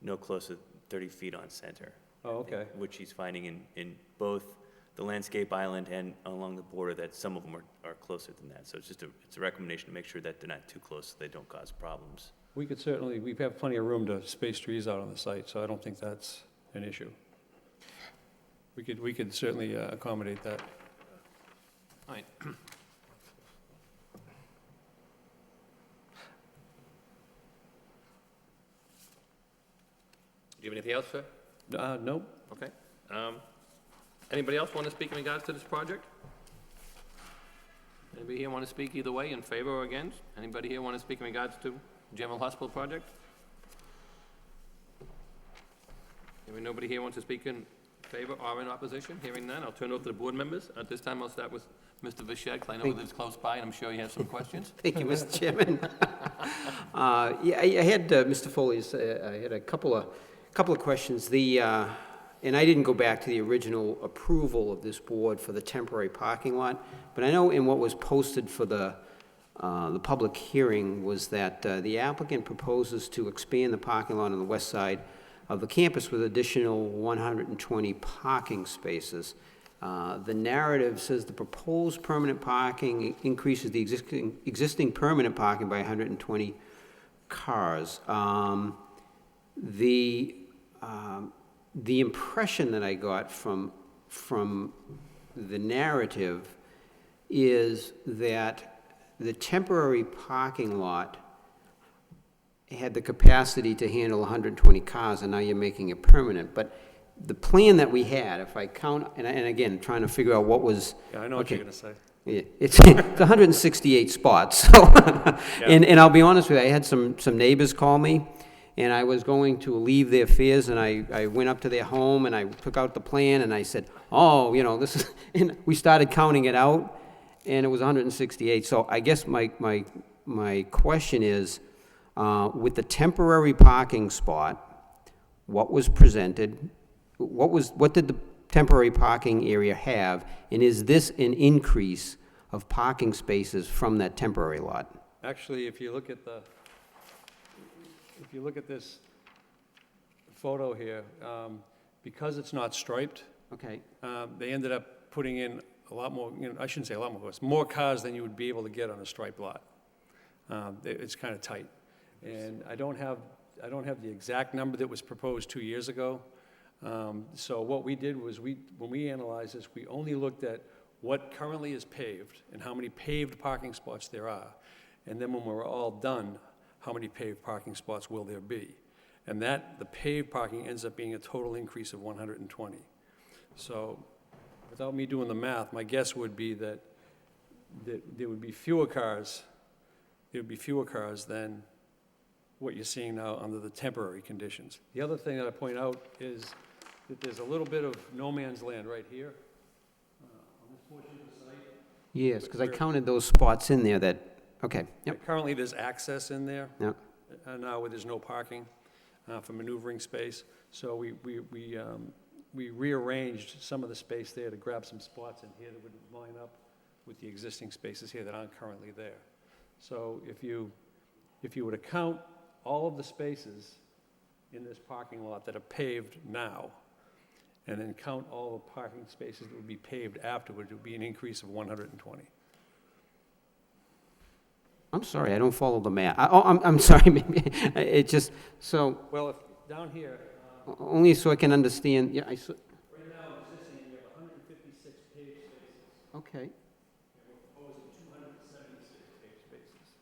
no closer than 30 feet on center. Oh, okay. Which he's finding in both the landscape island and along the border, that some of them are closer than that. So it's a recommendation to make sure that they're not too close so they don't cause problems. We could certainly, we have plenty of room to space trees out on the site, so I don't think that's an issue. We could certainly accommodate that. All right. Do you have anything else, sir? Nope. Okay. Anybody else want to speak in regards to this project? Anybody here want to speak either way, in favor or against? Anybody here want to speak in regards to General Hospital project? Nobody here wants to speak in favor or in opposition? Hearing none, I'll turn it over to the board members. At this time, I'll start with Mr. Vishek. I know he lives close by, and I'm sure you have some questions. Thank you, Mr. Chairman. Yeah, I had, Mr. Foley's, I had a couple of questions. And I didn't go back to the original approval of this board for the temporary parking lot, but I know in what was posted for the public hearing was that the applicant proposes to expand the parking lot on the west side of the campus with additional 120 parking spaces. The narrative says the proposed permanent parking increases the existing permanent parking by 120 cars. The impression that I got from the narrative is that the temporary parking lot had the capacity to handle 120 cars, and now you're making it permanent. But the plan that we had, if I count, and again, trying to figure out what was... Yeah, I know what you're going to say. Yeah, it's 168 spots, so... And I'll be honest with you, I had some neighbors call me, and I was going to alleviate their fears, and I went up to their home, and I took out the plan, and I said, oh, you know, this is... And we started counting it out, and it was 168. So I guess my question is, with the temporary parking spot, what was presented, what did the temporary parking area have, and is this an increase of parking spaces from that temporary lot? Actually, if you look at this photo here, because it's not striped, Okay. they ended up putting in a lot more, I shouldn't say a lot more cars than you would be able to get on a striped lot. It's kind of tight. And I don't have the exact number that was proposed 2 years ago. So what we did was when we analyzed this, we only looked at what currently is paved and how many paved parking spots there are. And then when we're all done, how many paved parking spots will there be? And the paved parking ends up being a total increase of 120. So without me doing the math, my guess would be that there would be fewer cars. There would be fewer cars than what you're seeing now under the temporary conditions. The other thing that I point out is that there's a little bit of no man's land right here on this portion of the site. Yes, because I counted those spots in there that, okay, yep, Currently, there's access in there. yep. Now where there's no parking for maneuvering space. So we rearranged some of the space there to grab some spots in here that would line up with the existing spaces here that aren't currently there. So if you were to count all of the spaces in this parking lot that are paved now, and then count all the parking spaces that would be paved afterward, it would be an increase of 120. I'm sorry, I don't follow the math. I'm sorry, maybe, it just, so, Well, if down here, only so I can understand, yeah, right now existing, we have 156 paved spaces. okay. And we're proposing 276 paved spaces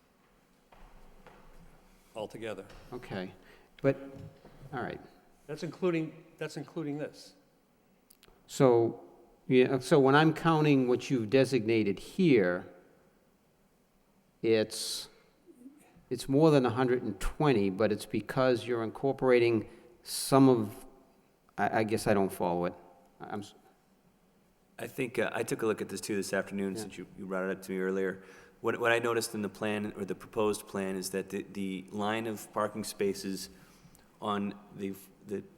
altogether. Okay, but, all right. That's including this. So, yeah, so when I'm counting what you've designated here, it's more than 120, but it's because you're incorporating some of, I guess I don't follow it. I think, I took a look at this too this afternoon, since you brought it up to me earlier. What I noticed in the plan, or the proposed plan, is that the line of parking spaces on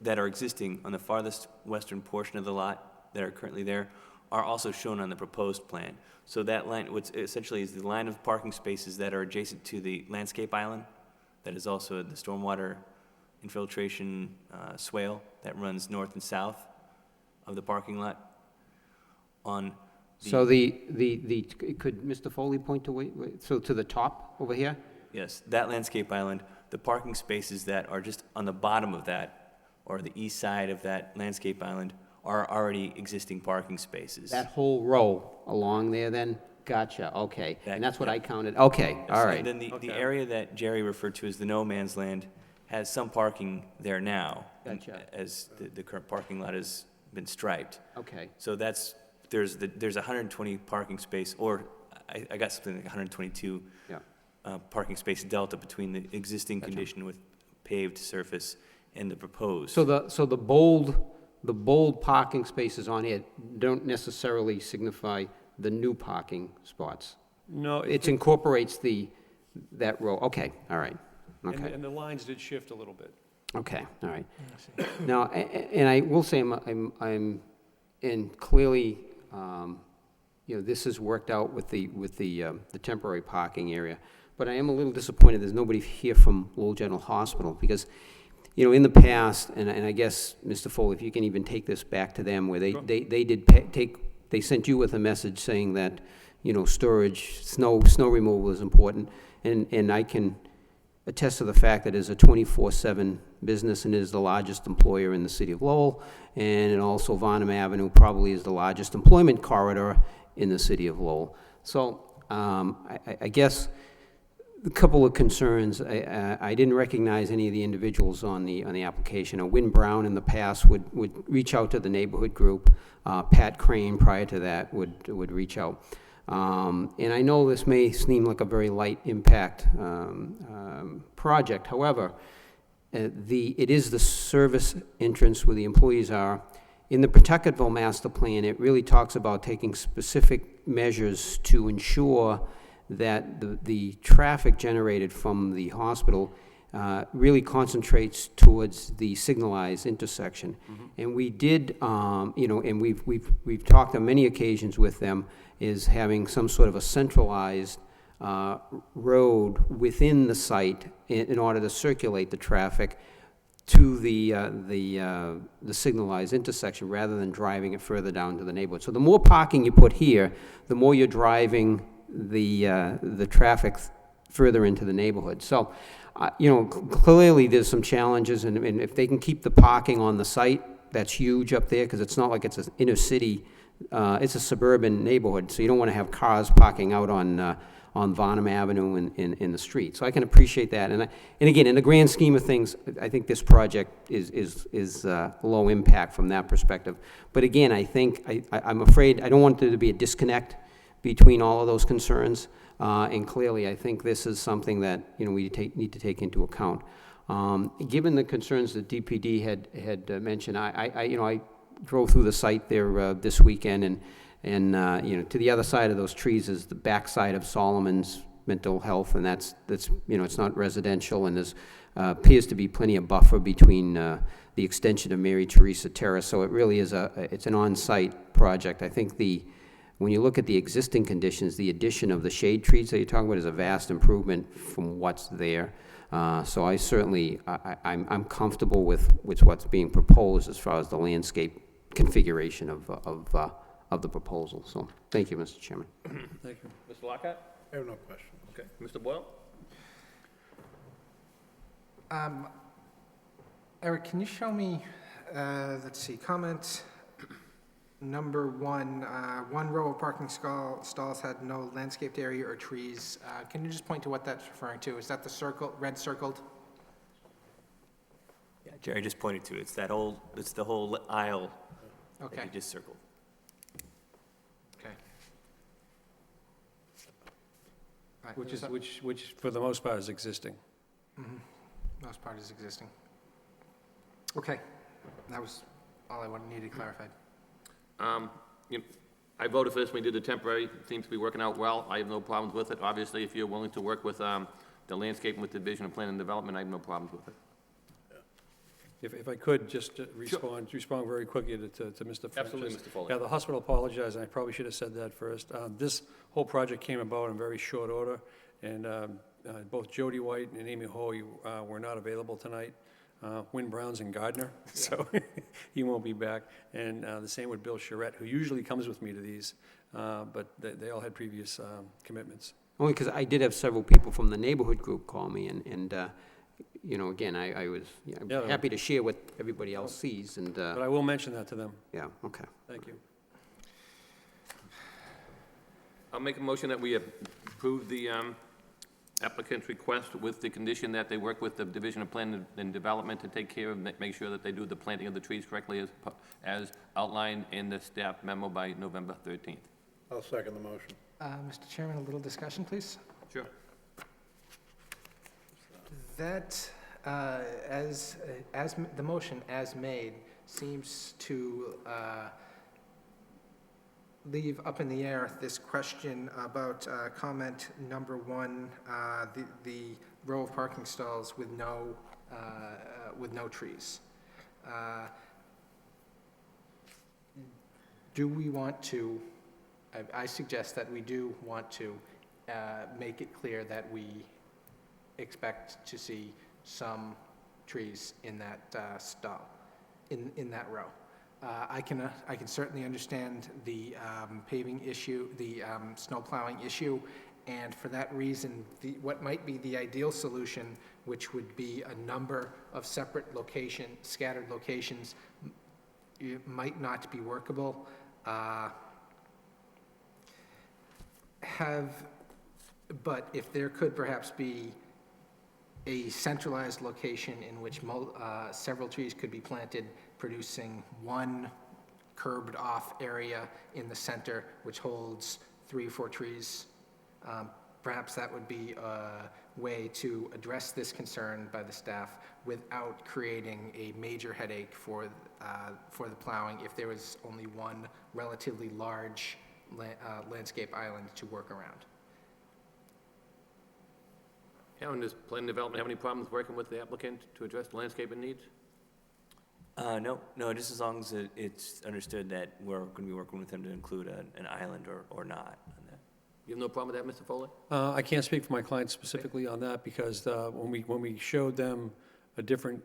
that are existing on the farthest western portion of the lot that are currently there are also shown on the proposed plan. So that line, what's essentially is the line of parking spaces that are adjacent to the landscape island, that is also the stormwater infiltration swale that runs north and south of the parking lot. On So could Mr. Foley point to, so to the top over here? Yes, that landscape island, the parking spaces that are just on the bottom of that, or the east side of that landscape island, are already existing parking spaces. That whole row along there then? Gotcha, okay. And that's what I counted, okay, all right. And then the area that Jerry referred to as the no man's land has some parking there now. Gotcha. As the current parking lot has been striped. Okay. So there's 120 parking space, or I got something like 122 parking space delta between the existing condition with paved surface and the proposed. So the bold parking spaces on here don't necessarily signify the new parking spots? No. It incorporates that row, okay, all right, okay. And the lines did shift a little bit. Okay, all right. Now, and I will say, and clearly, this has worked out with the temporary parking area, but I am a little disappointed there's nobody here from Lowell General Hospital, because, in the past, and I guess, Mr. Foley, if you can even take this back to them, where they sent you with a message saying that, storage, snow removal is important, and I can attest to the fact that it is a 24/7 business, and it is the largest employer in the city of Lowell, and also Varnum Avenue probably is the largest employment corridor in the city of Lowell. So I guess a couple of concerns. I didn't recognize any of the individuals on the application. Wynn Brown in the past would reach out to the neighborhood group. Pat Crane prior to that would reach out. And I know this may seem like a very light impact project. However, it is the service entrance where the employees are. In the Pawtucketville Master Plan, it really talks about taking specific measures to ensure that the traffic generated from the hospital really concentrates towards the signalized intersection. And we did, and we've talked on many occasions with them, is having some sort of a centralized road within the site in order to circulate the traffic to the signalized intersection rather than driving it further down to the neighborhood. So the more parking you put here, the more you're driving the traffic further into the neighborhood. So, clearly there's some challenges, and if they can keep the parking on the site, that's huge up there, because it's not like it's an inner city, it's a suburban neighborhood, so you don't want to have cars parking out on Varnum Avenue in the street. So I can appreciate that, and again, in the grand scheme of things, I think this project is low impact from that perspective. But again, I'm afraid, I don't want there to be a disconnect between all of those concerns, and clearly, I think this is something that, we need to take into account. Given the concerns that DPD had mentioned, I drove through the site there this weekend, and to the other side of those trees is the backside of Solomon's Mental Health, and that's it's not residential, and there's appears to be plenty of buffer between the extension of Mary Teresa Terrace, so it really is it's an on-site project. I think when you look at the existing conditions, the addition of the shade trees that you're talking about is a vast improvement from what's there. So I certainly, I'm comfortable with what's being proposed as far as the landscape configuration of the proposal. So, thank you, Mr. Chairman. Thank you. Mr. Lockhart? I have no question. Okay. Mr. Boyle? Eric, can you show me, let's see, comment number 1, one row of parking stalls had no landscaped area or trees. Can you just point to what that's referring to? Is that the red circled? Yeah, Jerry just pointed to it. It's the whole aisle that Okay. he just circled. Okay. All right, Which for the most part is existing. most part is existing. Okay, that was all I needed clarified. I voted for this when we did the temporary. It seems to be working out well. I have no problems with it. Obviously, if you're willing to work with the landscaping with the Division of Planning and Development, I have no problems with it. If I could, just respond very quickly to Mr. French. Absolutely, Mr. Foley. Yeah, the hospital apologized, and I probably should have said that first. This whole project came about in very short order, and both Jody White and Amy Hoy were not available tonight. Win Brown's in Gardner, so he won't be back. And the same with Bill Charette, who usually comes with me to these, but they all had previous commitments. Only because I did have several people from the neighborhood group call me, and you know, again, I was Yeah. happy to share what everybody else sees, and, But I will mention that to them. yeah, okay. Thank you. I'll make a motion that we approve the applicant's request with the condition that they work with the Division of Planning and Development to take care of, make sure that they do the planting of the trees correctly as outlined in the staff memo by November 13th. I'll second the motion. Mr. Chairman, a little discussion, please. Sure. That, the motion as made seems to leave up in the air this question about comment number 1, the row of parking stalls with no trees. Do we want to, I suggest that we do want to make it clear that we expect to see some trees in that stall, in that row. I can certainly understand the paving issue, the snow plowing issue, and for that reason, what might be the ideal solution, which would be a number of separate scattered locations, might not be workable. But if there could perhaps be a centralized location in which several trees could be planted, producing one curbed off area in the center, which holds 3 or 4 trees. Perhaps that would be a way to address this concern by the staff without creating a major headache for the plowing if there was only one relatively large landscape island to work around. Alan, does planning development have any problems working with the applicant to address the landscaping needs? No, just as long as it's understood that we're going to be working with them to include an island or not on that. You have no problem with that, Mr. Foley? I can't speak for my clients specifically on that, because when we showed them a different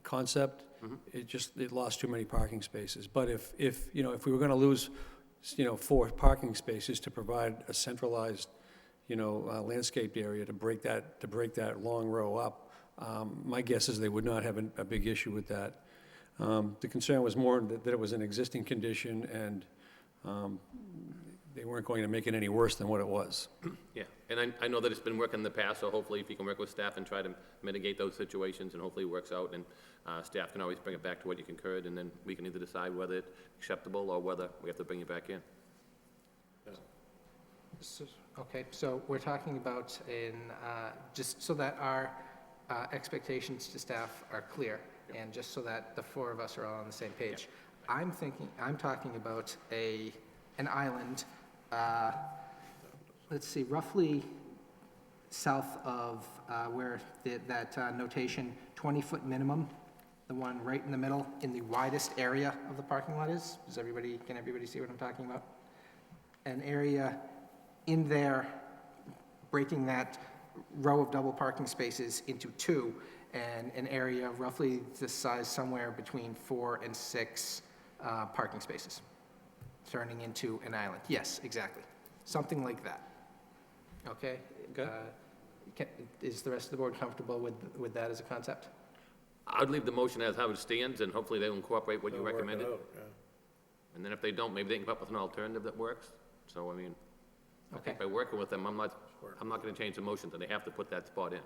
concept, it lost too many parking spaces. But if we were going to lose 4 parking spaces to provide a centralized landscaped area to break that long row up, my guess is they would not have a big issue with that. The concern was more that it was an existing condition, and they weren't going to make it any worse than what it was. Yeah, and I know that it's been working in the past, so hopefully if you can work with staff and try to mitigate those situations, and hopefully it works out, and staff can always bring it back to what you concurred, and then we can either decide whether it's acceptable or whether we have to bring it back in. Okay, so we're talking about just so that our expectations to staff are clear, and just so that the 4 of us are all on the same page. I'm talking about an island, let's see, roughly south of where that notation, 20-foot minimum, the one right in the middle, in the widest area of the parking lot is. Can everybody see what I'm talking about? An area in there, breaking that row of double parking spaces into 2, and an area roughly this size, somewhere between 4 and 6 parking spaces, turning into an island. Yes, exactly. Something like that. Okay? Okay. Is the rest of the board comfortable with that as a concept? I'd leave the motion as how it stands, and hopefully they'll incorporate what you They'll work it recommended. out, yeah. And then if they don't, maybe they can come up with an alternative that works. So, I mean, I Okay. think by working with them, I'm not going to change the motion, so they have to put that spot in.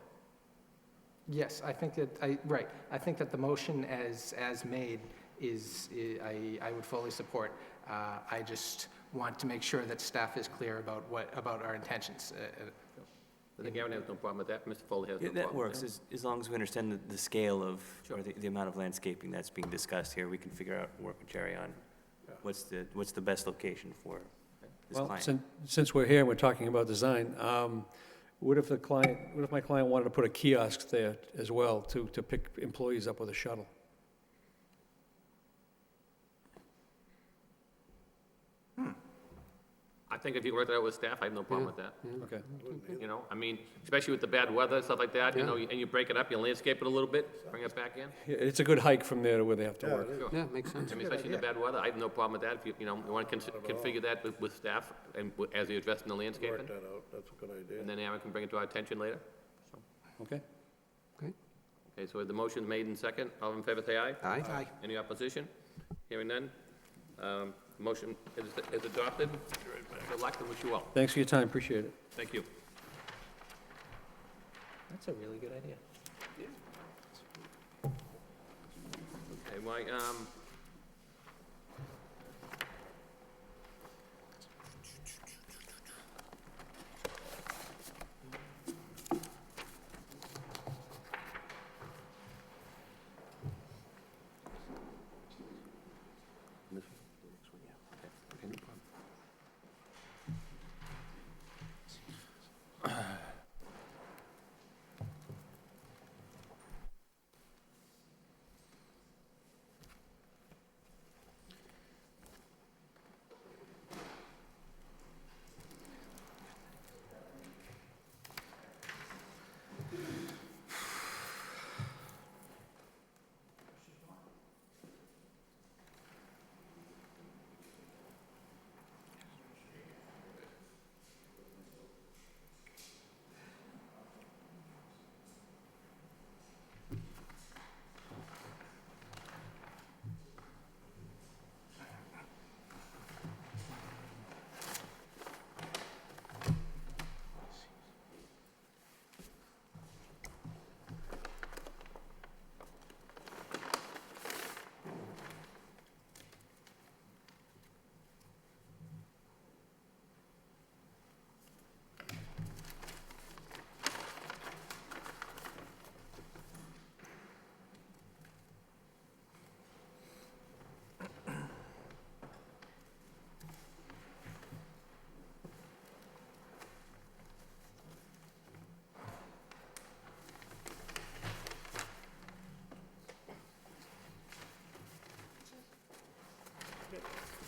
Yes, I think that, right. I think that the motion as made I would fully support. I just want to make sure that staff is clear about our intentions. I think Aaron has no problem with that. Mr. Foley has no problem. That works, as long as we understand the scale of, or the amount of landscaping that's being discussed here, we can figure out, work with Jerry on what's the best location for his Well, client. since we're here and we're talking about design, what if my client wanted to put a kiosk there as well to pick employees up with a shuttle? I think if you work that out with staff, I have no problem with that. Okay. You know, I mean, especially with the bad weather, stuff like that, you know, and you break it up, you landscape it a little bit, bring it back in. Yeah, it's a good hike from there to where they have to work. Sure. Yeah, makes sense. I mean, especially in the bad weather, I have no problem with that. If you know, you want to configure that with staff and as you're addressing the landscaping, Work that out, that's a good idea. and then Aaron can bring it to our attention later. So, Okay? Okay. okay, so the motion made in second. All in favor, say aye. Aye. Aye. Any opposition? Hearing none. Motion is adopted. Good luck and wish you well. Thanks for your time, appreciate it. Thank you. That's a really good idea. Okay, my,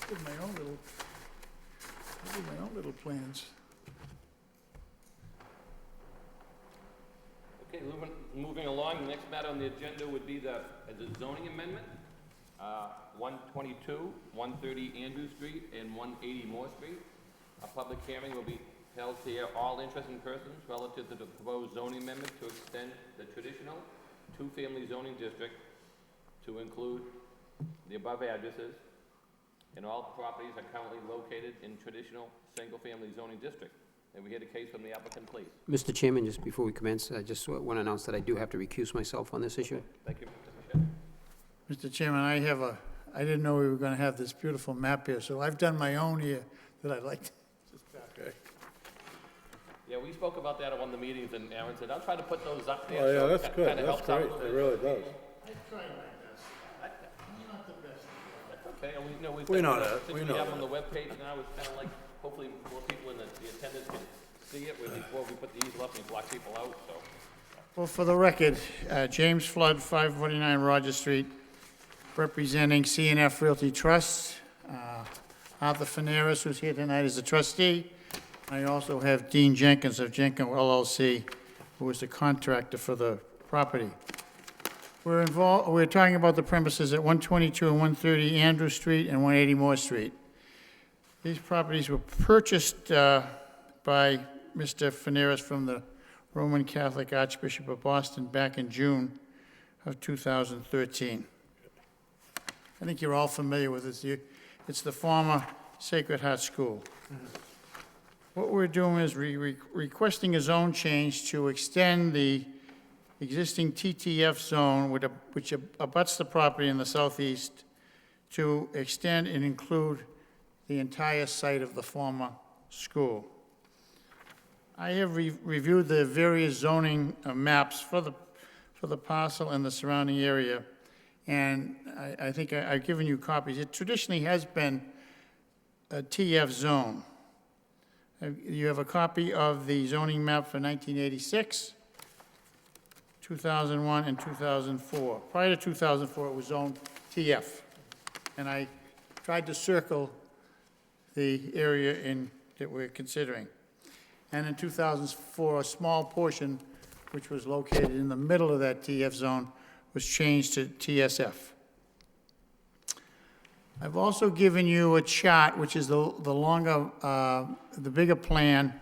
did my own little plans. okay, moving along, the next matter on the agenda would be the zoning amendment. 122, 130 Andrew Street, and 180 Moore Street. A public hearing will be held to hear all interested persons relative to the proposed zoning amendment to extend the traditional two-family zoning district to include the above addresses, and all properties are currently located in traditional single-family zoning district. And we hear the case from the applicant, please. Mr. Chairman, just before we commence, I just want to announce that I do have to recuse myself on this issue. Thank you, Mr. Machado. Mr. Chairman, I didn't know we were going to have this beautiful map here, so I've done my own here that I'd like to. Okay. Yeah, we spoke about that at one of the meetings, and Aaron said, I'll try to put those up there. Oh, yeah, so it that's good, kinda that's helps out a great, little it bit. really does. I tried my best. I'm not the best. Okay, and we know, We know that, we since know we have that. on the webpage now, it's kind of like, hopefully more people in the attendance can see it, before we put the easel up and block people out, so. Well, for the record, James Flood, 549 Rogers Street, representing CNF Realty Trust. Arthur Fanaras, who's here tonight, is a trustee. I also have Dean Jenkins of Jenkins LLC, who is the contractor for the property. We're talking about the premises at 122 and 130 Andrew Street and 180 Moore Street. These properties were purchased by Mr. Fanaras from the Roman Catholic Archbishop of Boston back in June of 2013. I think you're all familiar with this. It's the former Sacred Heart School. What we're doing is requesting a zone change to extend the existing TTF zone, which abuts the property in the southeast, to extend and include the entire site of the former school. I have reviewed the various zoning maps for the parcel and the surrounding area, and I think I've given you copies. It traditionally has been a TF zone. You have a copy of the zoning map for 1986, 2001, and 2004. Prior to 2004, it was zoned TF, and I tried to circle the area that we're considering. And in 2004, a small portion, which was located in the middle of that TF zone, was changed to TSF. I've also given you a chart, which is the longer, the bigger plan,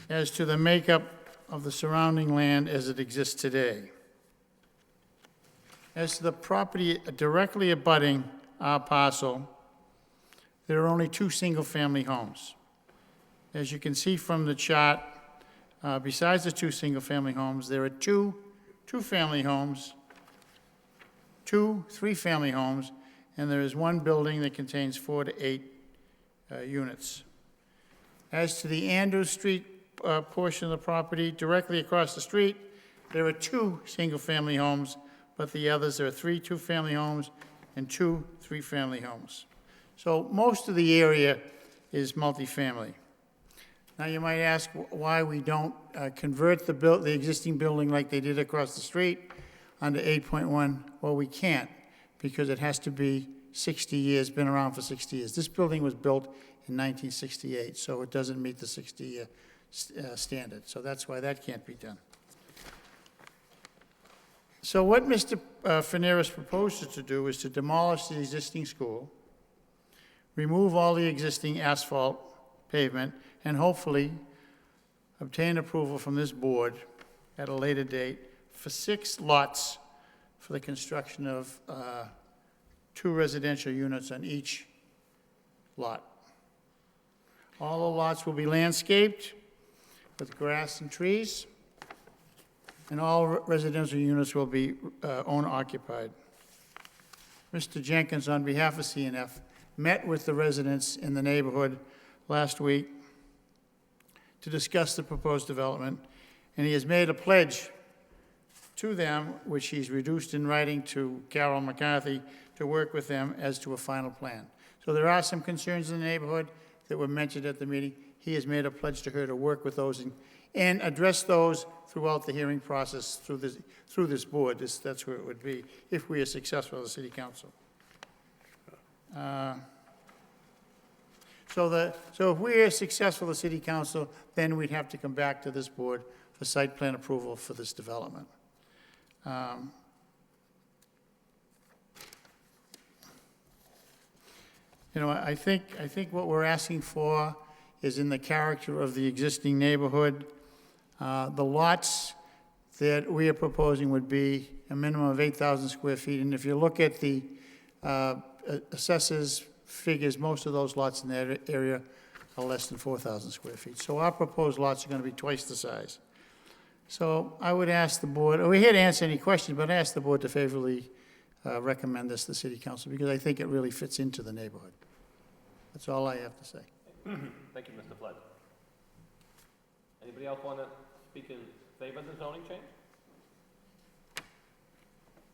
as to the makeup of the surrounding land as it exists today. As to the property directly abutting our parcel, there are only 2 single-family homes. As you can see from the chart, besides the 2 single-family homes, there are 2 two-family homes, 2 three-family homes, and there is 1 building that contains 4 to 8 units. As to the Andrews Street portion of the property, directly across the street, there are 2 single-family homes, but the others, there are 3 two-family homes and 2 three-family homes. So most of the area is multifamily. Now, you might ask why we don't convert the existing building like they did across the street under 8.1. Well, we can't, because it has to be 60 years, been around for 60 years. This building was built in 1968, so it doesn't meet the 60-year standard. So that's why that can't be done. So what Mr. Fanaras proposes to do is to demolish the existing school, remove all the existing asphalt pavement, and hopefully obtain approval from this board at a later date for 6 lots for the construction of 2 residential units on each lot. All the lots will be landscaped with grass and trees, and all residential units will be owner-occupied. Mr. Jenkins, on behalf of CNF, met with the residents in the neighborhood last week to discuss the proposed development, and he has made a pledge to them, which he's reduced in writing to Carol McCarthy, to work with them as to a final plan. So there are some concerns in the neighborhood that were mentioned at the meeting. He has made a pledge to her to work with those and address those throughout the hearing process through this board. That's where it would be if we are successful as a city council. So if we are successful as city council, then we'd have to come back to this board for site plan approval for this development. You know, I think what we're asking for is in the character of the existing neighborhood. The lots that we are proposing would be a minimum of 8,000 square feet, and if you look at the assessors' figures, most of those lots in that area are less than 4,000 square feet. So our proposed lots are going to be twice the size. So I would ask the board, we're here to answer any questions, but I ask the board to favorably recommend this to the city council, because I think it really fits into the neighborhood. That's all I have to say. Thank you, Mr. Flood. Anybody else want to speak in favor of the zoning change?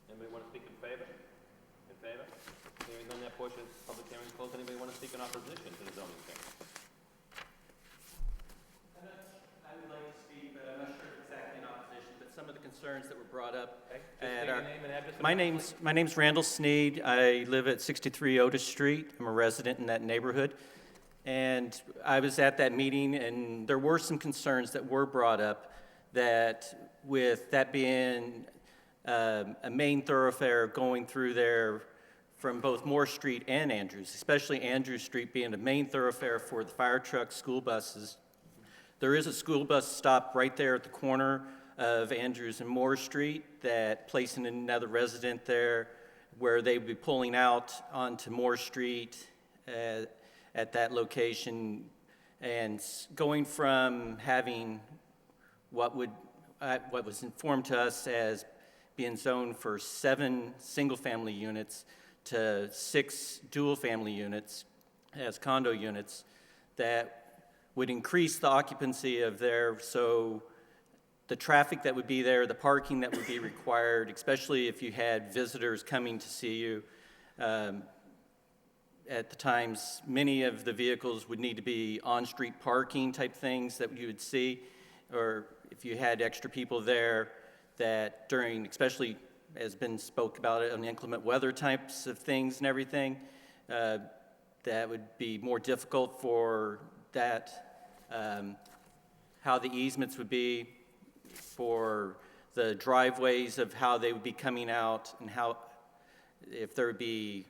Anybody want to speak in favor? In favor? Hearing on that portion, public hearing closed. Anybody want to speak in opposition to the zoning change? I would like to speak, but I'm not sure if exactly in opposition, but some of the concerns that were brought up. Okay. Just state your name and address. My name's Randall Sneed. I live at 63 Otis Street. I'm a resident in that neighborhood. And I was at that meeting, and there were some concerns that were brought up that with that being a main thoroughfare going through there from both Moore Street and Andrews, especially Andrews Street being a main thoroughfare for the fire trucks, school buses. There is a school bus stop right there at the corner of Andrews and Moore Street that placing another resident there where they would be pulling out onto Moore Street at that location and going from having what was informed to us as being zoned for 7 single-family units to 6 dual-family units as condo units that would increase the occupancy of there. So the traffic that would be there, the parking that would be required, especially if you had visitors coming to see you. At the times, many of the vehicles would need to be on-street parking type things that you would see, or if you had extra people there that during, especially as been spoke about it on inclement weather types of things and everything, that would be more difficult for that, how the easements would be, for the driveways of how they would be coming out, and how, if there would be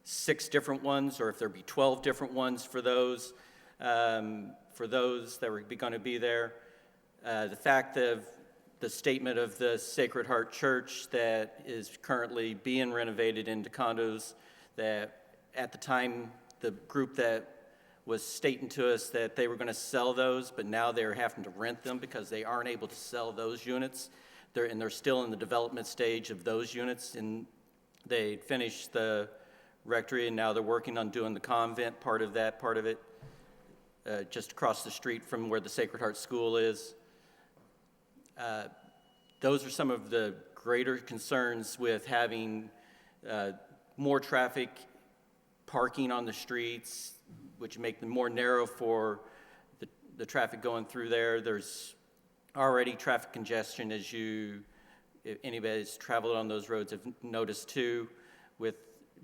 6 different ones, or if there'd be 12 different ones for those that were going to be there. The fact of the statement of the Sacred Heart Church that is currently being renovated into condos, that at the time, the group that was stating to us that they were going to sell those, but now they're having to rent them because they aren't able to sell those units. They're still in the development stage of those units, and they finished the rectory, and now they're working on doing the convent part of it, just across the street from where the Sacred Heart School is. Those are some of the greater concerns with having more traffic, parking on the streets, which make them more narrow for the traffic going through there. There's already traffic congestion, as if anybody's traveled on those roads have noticed too,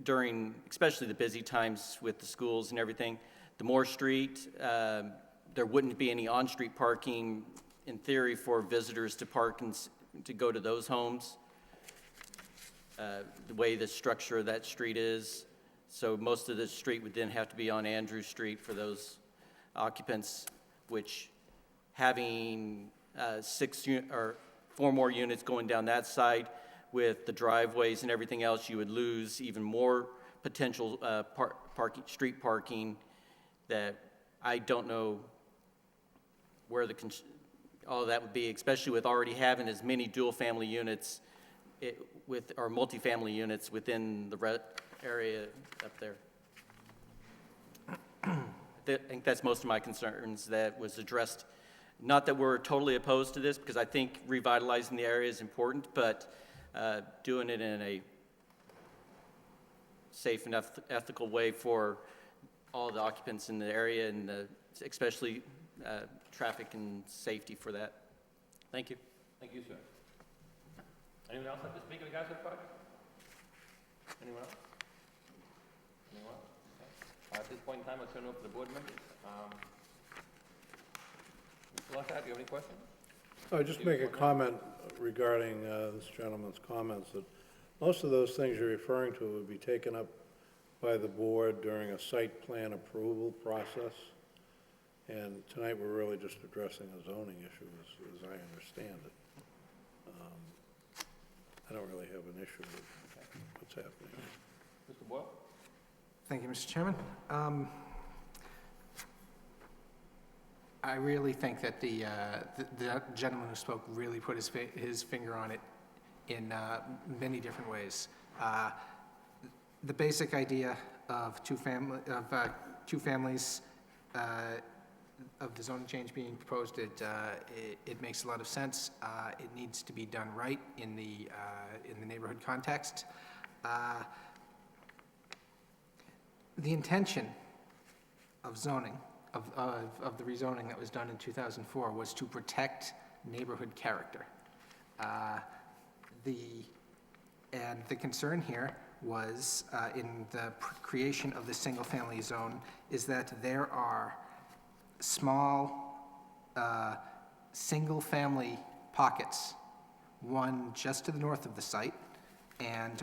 during especially the busy times with the schools and everything. The Moore Street, there wouldn't be any on-street parking in theory for visitors to park and to go to those homes, the way the structure of that street is. So most of the street would then have to be on Andrew Street for those occupants, which having 4 more units going down that side with the driveways and everything else, you would lose even more potential street parking that I don't know where all that would be, especially with already having as many dual-family units or multifamily units within the area up there. I think that's most of my concerns that was addressed. Not that we're totally opposed to this, because I think revitalizing the area is important, but doing it in a safe and ethical way for all the occupants in the area, and especially traffic and safety for that. Thank you. Thank you, sir. Anyone else like to speak in regards to the project? Anyone else? Anyone else? Okay. At this point in time, I'll turn it over to the board members. Mr. Lockhart, do you have any questions? I'll just make a comment regarding this gentleman's comments, that most of those things you're referring to would be taken up by the board during a site plan approval process. And tonight, we're really just addressing a zoning issue, as I understand it. I don't really have an issue with what's happening. Mr. Boyle? Thank you, Mr. Chairman. I really think that the gentleman who spoke really put his finger on it in many different ways. The basic idea of two families of the zoning change being proposed, it makes a lot of sense. It needs to be done right in the neighborhood context. The intention of zoning, of the rezoning that was done in 2004, was to protect neighborhood character. And the concern here was in the creation of the single-family zone is that there are small single-family pockets, one just to the north of the site and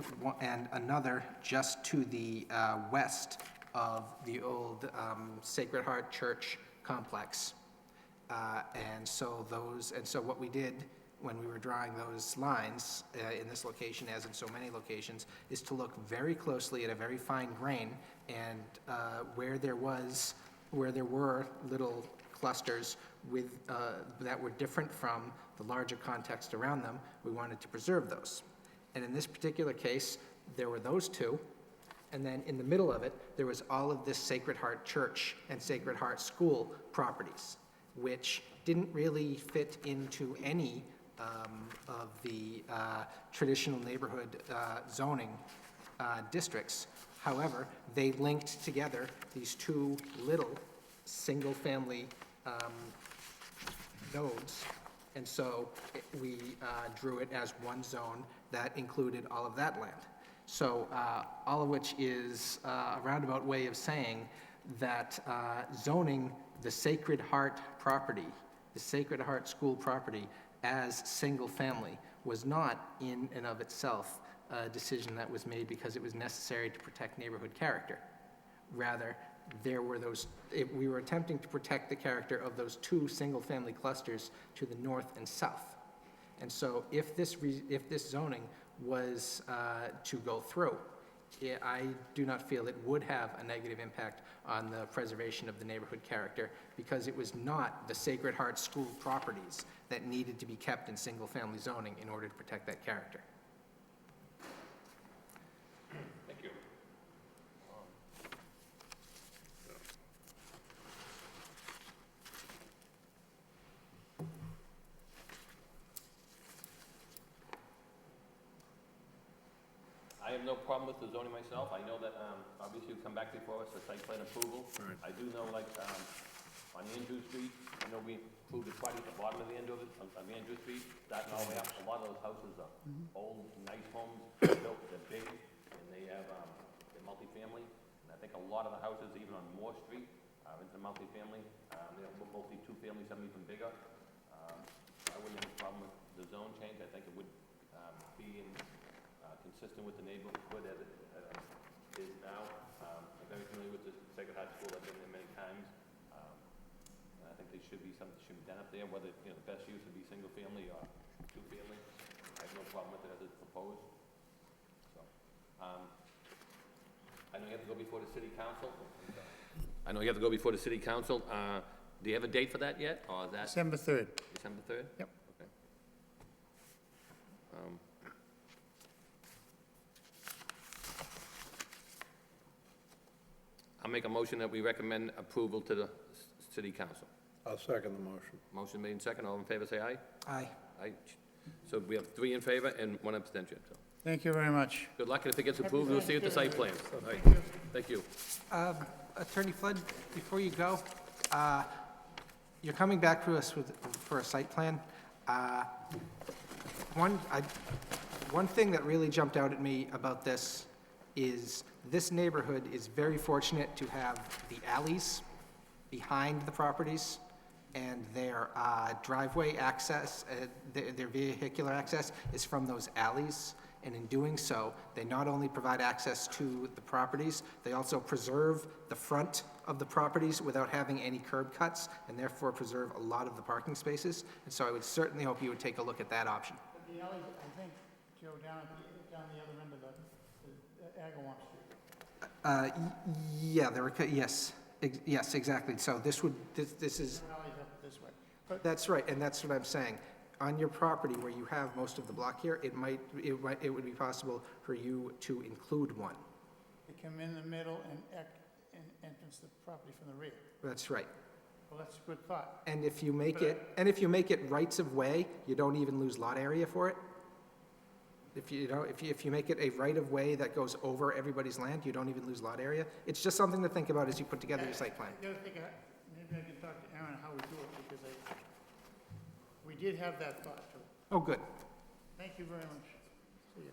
another just to the west of the old Sacred Heart Church complex. And so what we did when we were drawing those lines in this location, as in so many locations, is to look very closely at a very fine grain, and where there were little clusters that were different from the larger context around them, we wanted to preserve those. And in this particular case, there were those two, and then in the middle of it, there was all of this Sacred Heart Church and Sacred Heart School properties, which didn't really fit into any of the traditional neighborhood zoning districts. However, they linked together these two little single-family nodes, and so we drew it as one zone that included all of that land. So all of which is a roundabout way of saying that zoning the Sacred Heart property, the Sacred Heart School property, as single-family was not in and of itself a decision that was made because it was necessary to protect neighborhood character. Rather, there were we were attempting to protect the character of those two single-family clusters to the north and south. And so if this zoning was to go through, I do not feel it would have a negative impact on the preservation of the neighborhood character because it was not the Sacred Heart School properties that needed to be kept in single-family zoning in order to protect that character. Thank you. I have no problem with the zoning myself. I know that, obviously you come back before us for site plan approval. I do know, like, on Andrew Street, I know we approved the party at the bottom of the end of it, on Andrew Street, that and all the way up, a lot of those houses are old, nice homes, built, they're big, and they have, they're multifamily. And I think a lot of the houses, even on Moore Street, are into multifamily. They're mostly two-family, some even bigger. I wouldn't have a problem with the zone change. I think it would be consistent with the neighborhood as it is now. I'm very familiar with the Sacred Heart School. I've been there many times. And I think there should be something that should be done up there, whether, you know, the best use would be single-family or two-family. I have no problem with it as it's proposed. So, I know you have to go before the city council. I know you have to go before the city council. Do you have a date for that yet, or is that? December 3rd. December 3rd? Yep. Okay. I'll make a motion that we recommend approval to the city council. I'll second the motion. Motion made in second. All in favor, say aye. Aye. Aye. So we have 3 in favor and 1 abstention. So Thank you very much. good luck, and if it gets approved, we'll see you at the site plan. All right. Thank you. Attorney Flood, before you go, you're coming back to us for a site plan. One thing that really jumped out at me about this is this neighborhood is very fortunate to have the alleys behind the properties and their driveway access, their vehicular access is from those alleys. And in doing so, they not only provide access to the properties, they also preserve the front of the properties without having any curb cuts, and therefore preserve a lot of the parking spaces. And so I would certainly hope you would take a look at that option. The alley, I think, Joe, down the other end of the Agawam Street. Yeah, there were, yes, yes, exactly. So this is, Alley's up this way. But that's right, and that's what I'm saying. On your property where you have most of the block here, it would be possible for you to include one. they come in the middle and entrance the property from the rear. That's right. Well, that's a good thought. And if you make it rights of way, you don't even lose lot area for it. If you make it a right of way that goes over everybody's land, you don't even lose lot area. It's just something to think about as you put together your site plan. I gotta think, maybe I can talk to Aaron how we do it, because we did have that thought, too. Oh, good. Thank you very much. See you.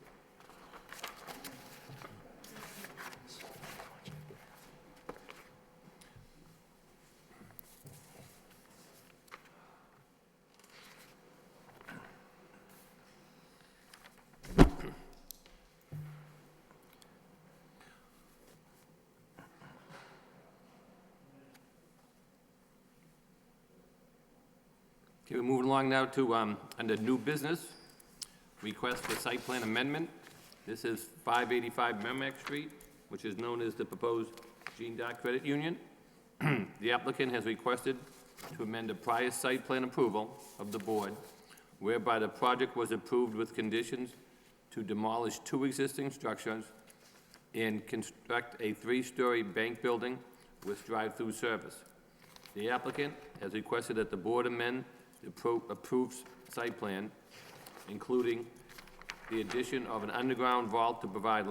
Okay, we're moving along now to, under new business, request for site plan amendment. This is 585 Merrimack Street, which is known as the proposed Gene Dart Credit Union. The applicant has requested to amend a prior site plan approval of the board, whereby the project was approved with conditions to demolish 2 existing structures and construct a 3-story bank building with drive-through service. The applicant has requested that the board amend the approved site plan, including the addition of an underground vault to provide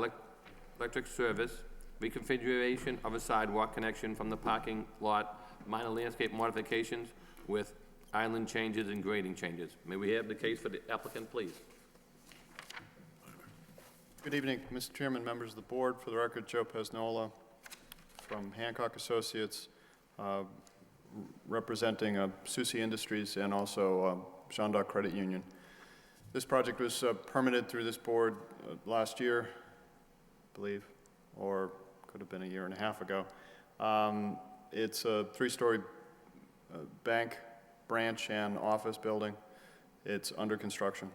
electric service, reconfiguration of a sidewalk connection from the parking lot, minor landscape modifications with island changes and grading changes. May we have the case for the applicant, please? Good evening, Mr. Chairman, members of the board. For the record, Joe Pesnola from Hancock Associates, representing Susi Industries and also Shondock Credit Union. This project was permitted through this board last year, I believe, or could have been a year and a half ago. It's a 3-story bank, branch, and office building. It's under construction.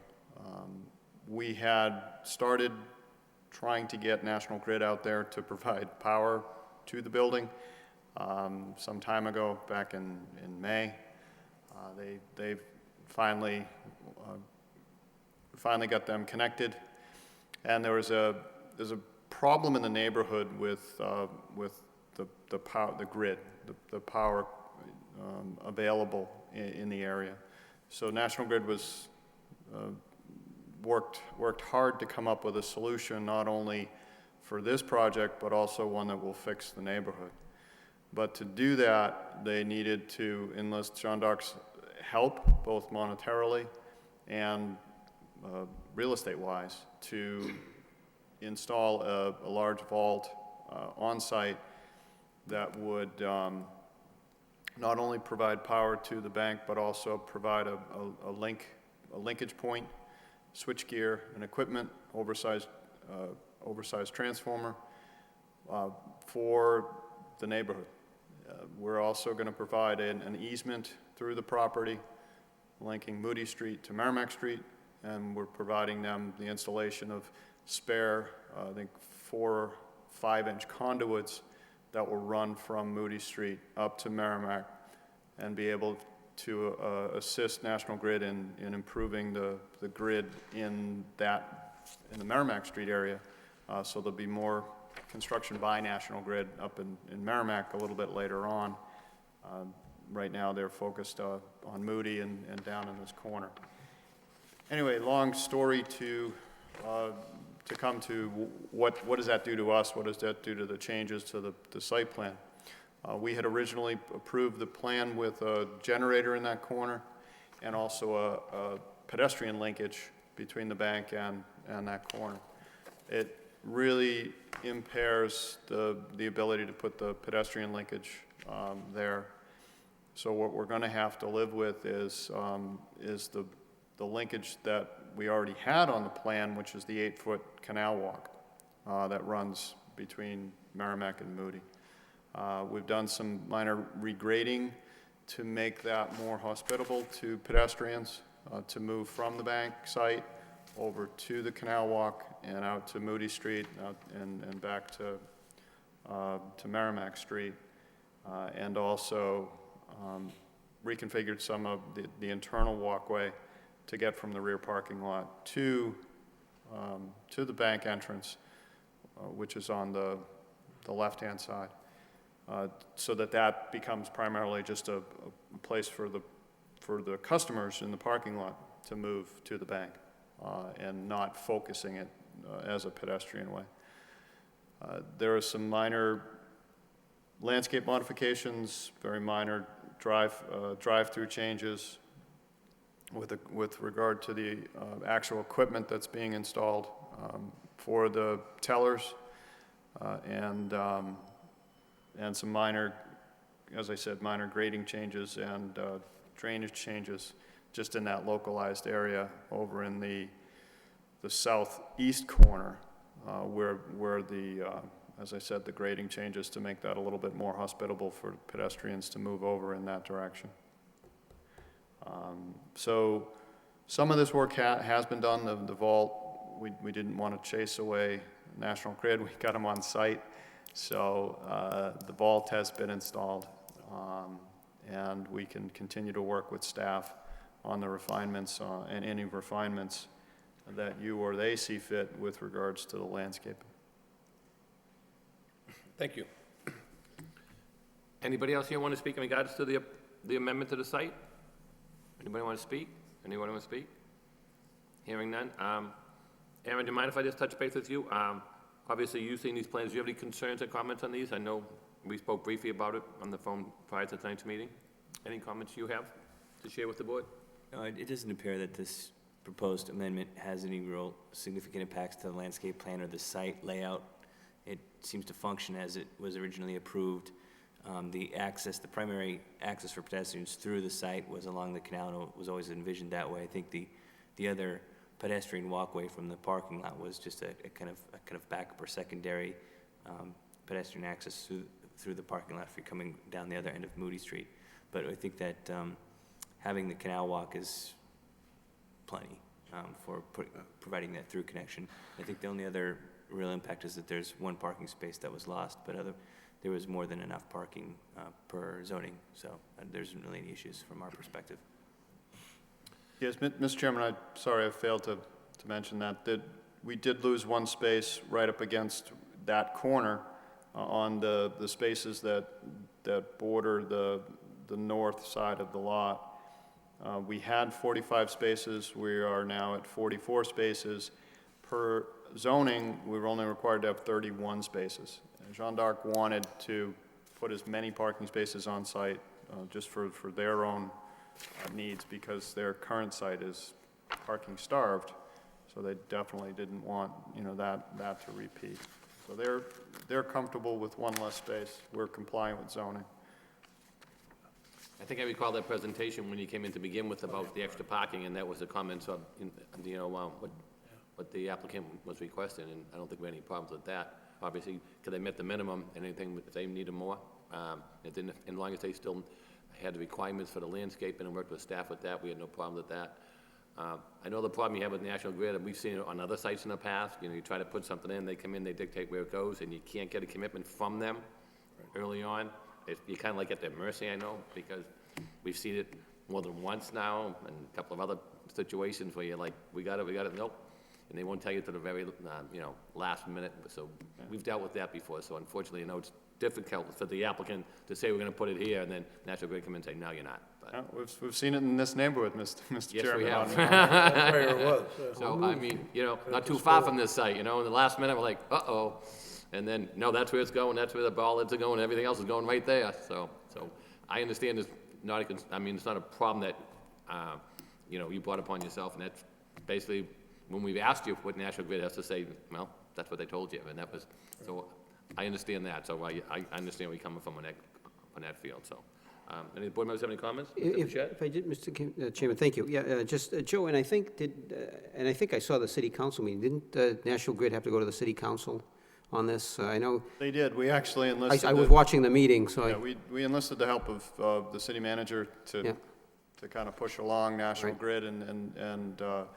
We had started trying to get National Grid out there to provide power to the building some time ago, back in May. They finally got them connected, and there's a problem in the neighborhood with the grid, the power available in the area. So National Grid was worked hard to come up with a solution, not only for this project, but also one that will fix the neighborhood. But to do that, they needed to enlist Shondock's help, both monetarily and real estate-wise, to install a large vault on-site that would not only provide power to the bank, but also provide a linkage point, switchgear and equipment, oversized transformer for the neighborhood. We're also going to provide an easement through the property, linking Moody Street to Merrimack Street, and we're providing them the installation of spare, I think, 4 or 5-inch conduits that will run from Moody Street up to Merrimack and be able to assist National Grid in improving the grid in the Merrimack Street area. So there'll be more construction by National Grid up in Merrimack a little bit later on. Right now they're focused on Moody and down in this corner. Anyway, long story to come to what does that do to us? What does that do to the changes to the site plan? We had originally approved the plan with a generator in that corner and also a pedestrian linkage between the bank and that corner. It really impairs the ability to put the pedestrian linkage there. So what we're going to have to live with is the linkage that we already had on the plan, which is the 8-foot canal walk that runs between Merrimack and Moody. We've done some minor regrading to make that more hospitable to pedestrians to move from the bank site over to the canal walk and out to Moody Street and back to Merrimack Street, and also reconfigured some of the internal walkway to get from the rear parking lot to the bank entrance, which is on the left-hand side, so that becomes primarily just a place for the customers in the parking lot to move to the bank, and not focusing it as a pedestrian way. There are some minor landscape modifications, very minor drive-through changes with regard to the actual equipment that's being installed for the tellers, and some minor, as I said, minor grading changes and drainage changes just in that localized area over in the southeast corner, where as I said, the grading changes to make that a little bit more hospitable for pedestrians to move over in that direction. So some of this work has been done. The vault, we didn't want to chase away National Grid. We got them on site. So the vault has been installed, and we can continue to work with staff on the refinements and any refinements that you or they see fit with regards to the landscape. Thank you. Anybody else here want to speak in regards to the amendment to the site? Anybody want to speak? Anyone want to speak? Hearing none. Aaron, do you mind if I just touch base with you? Obviously, you've seen these plans. Do you have any concerns or comments on these? I know we spoke briefly about it on the phone prior to tonight's meeting. Any comments you have to share with the board? No, it doesn't appear that this proposed amendment has any real significant impacts to the landscape plan or the site layout. It seems to function as it was originally approved. The primary access for pedestrians through the site was along the canal, and it was always envisioned that way. I think the other pedestrian walkway from the parking lot was just a kind of backup or secondary pedestrian access through the parking lot if you're coming down the other end of Moody Street. But I think that having the canal walk is plenty for providing that through connection. I think the only other real impact is that there's one parking space that was lost, but there was more than enough parking per zoning, so there isn't really any issues from our perspective. Yes, Mr. Chairman, I'm sorry I failed to mention that we did lose one space right up against that corner on the spaces that border the north side of the lot. We had 45 spaces. We are now at 44 spaces. Per zoning, we were only required to have 31 spaces. And Jean d'Arc wanted to put as many parking spaces on site just for their own needs, because their current site is parking starved, so they definitely didn't want that to repeat. So they're comfortable with one less space. We're compliant with zoning. I think I recall that presentation when you came in to begin with about the extra parking, and that was the comments of, what the applicant was requesting, and I don't think we had any problems with that. Obviously, because they met the minimum, and anything, if they needed more, it didn't, as long as they still had the requirements for the landscape and worked with staff with that, we had no problem with that. I know the problem you have with National Grid, and we've seen it on other sites in the past, you try to put something in, they come in, they dictate where it goes, and you can't get a commitment from them early on. You're kind of like at their mercy, I know, because we've seen it more than once now, and a couple of other situations where you're like, we got it, nope. And they won't tell you to the very, last minute, so we've dealt with that before, so unfortunately, it's difficult for the applicant to say we're gonna put it here, and then National Grid come in and say, no, you're not. But Yeah, we've seen it in this neighborhood, Mr. yes, Chairman. we have. That's where it was. So, I mean, not too far from this site, in the last minute, we're like, uh-oh. And then, no, that's where it's going, that's where the bollards are going, everything else is going right there. So I understand it's not it's not a problem that, you brought upon yourself, and that's basically, when we've asked you what National Grid has to say, well, that's what they told you, and that was, so I understand that, so I understand where you're coming from on that field, so. Any board members have any comments? If I did, Mr. Chairman, thank you. Yeah, just, Joe, and I think I saw the city council meeting. Didn't National Grid have to go to the city council on this? I know. They did. We actually enlisted. I was watching the meeting, so yeah, we enlisted the help of the city manager to kind of push along National Grid, and Mr.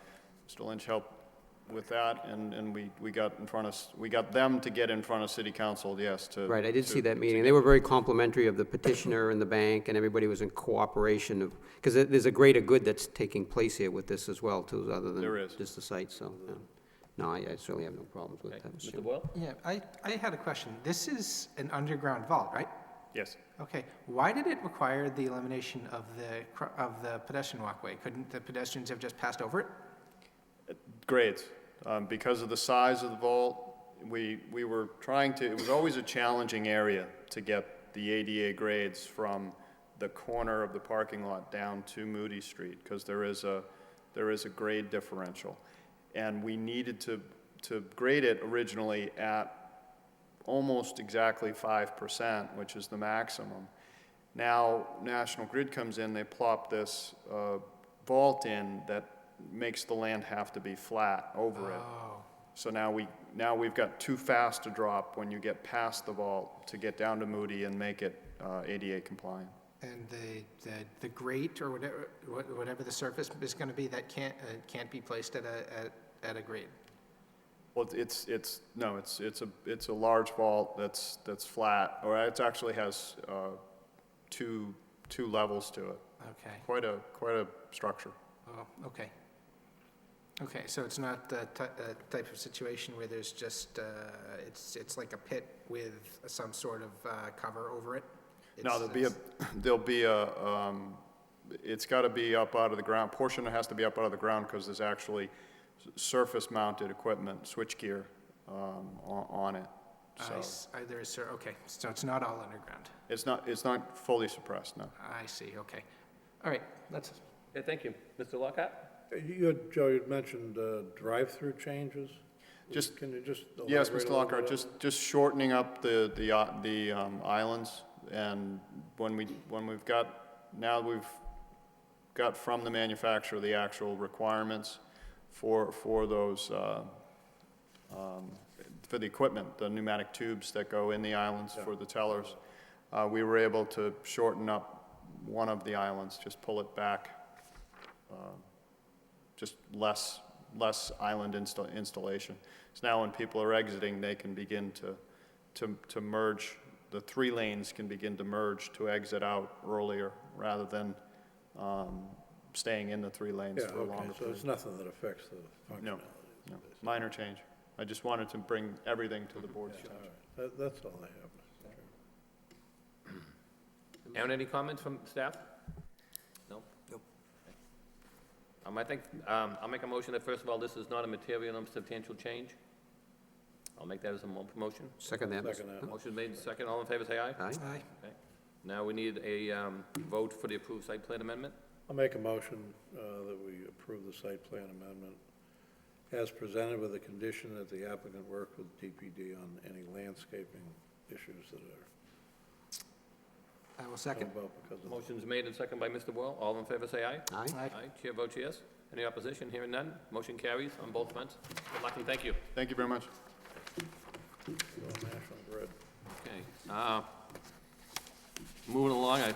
Lynch helped with that, and we got them to get in front of city council, yes, to. Right, I did see that meeting. They were very complimentary of the petitioner and the bank, and everybody was in cooperation of, because there's a greater good that's taking place here with this as well, too, other than just the site, so, yeah. No, I certainly have no problems with that. Mr. Boyle? Yeah, I had a question. This is an underground vault, right? Yes. Okay, why did it require the elimination of the pedestrian walkway? Couldn't the pedestrians have just passed over it? Grades. Because of the size of the vault, we were trying to, it was always a challenging area to get the ADA grades from the corner of the parking lot down to Moody Street, because there is a grade differential. And we needed to grade it originally at almost exactly 5%, which is the maximum. Now, National Grid comes in, they plop this vault in that makes the land have to be flat over it. So now we've got too fast a drop when you get past the vault to get down to Moody and make it ADA compliant. And the grate or whatever the surface is going to be, that can't be placed at a grade. Well, it's a large vault that's flat, or it actually has two levels to it. Okay. Quite a structure. Oh, okay. Okay, so it's not the type of situation where there's just, it's like a pit with some sort of cover over it? No, there'll be a it's got to be up out of the ground, portion has to be up out of the ground because there's actually surface-mounted equipment, switchgear on it. So There is, sir, okay, so it's not all underground. it's not fully suppressed, no. I see, okay. All right, that's, Yeah, thank you. Mr. Lockhart? Joe, you'd mentioned drive-through changes? Can you just Yes, elaborate a Mr. little Lockhart, bit? just shortening up the islands, and when we've got from the manufacturer the actual requirements for those, for the equipment, the pneumatic tubes that go in the islands for the tellers, we were able to shorten up one of the islands, just pull it back, just less island installation. So now when people are exiting, they can begin to merge, the 3 lanes can begin to merge to exit out earlier rather than staying in the 3 lanes for a longer So period. it's nothing that affects the functionality? No, minor change. I just wanted to bring everything to the board's All attention. right. That's all I have, Mr. Chairman. Aaron, any comments from staff? No? Nope. I think, I'll make a motion that, first of all, this is not a material and substantial change. I'll make that as a motion. Second that. Second that. Motion made, second, all in favor, say aye. Aye. aye. Okay. Now we need a vote for the approved site plan amendment. I'll make a motion that we approve the site plan amendment as presented with the condition that the applicant work with DPD on any landscaping issues that are I will come second. about because of. Motion's made and second by Mr. Well. All in favor, say aye. Aye. Aye. Chair votes yes. Any opposition? Hearing none. Motion carries on both fronts. Good luck and thank you. Thank you very much. National Grid. Okay. Moving along, I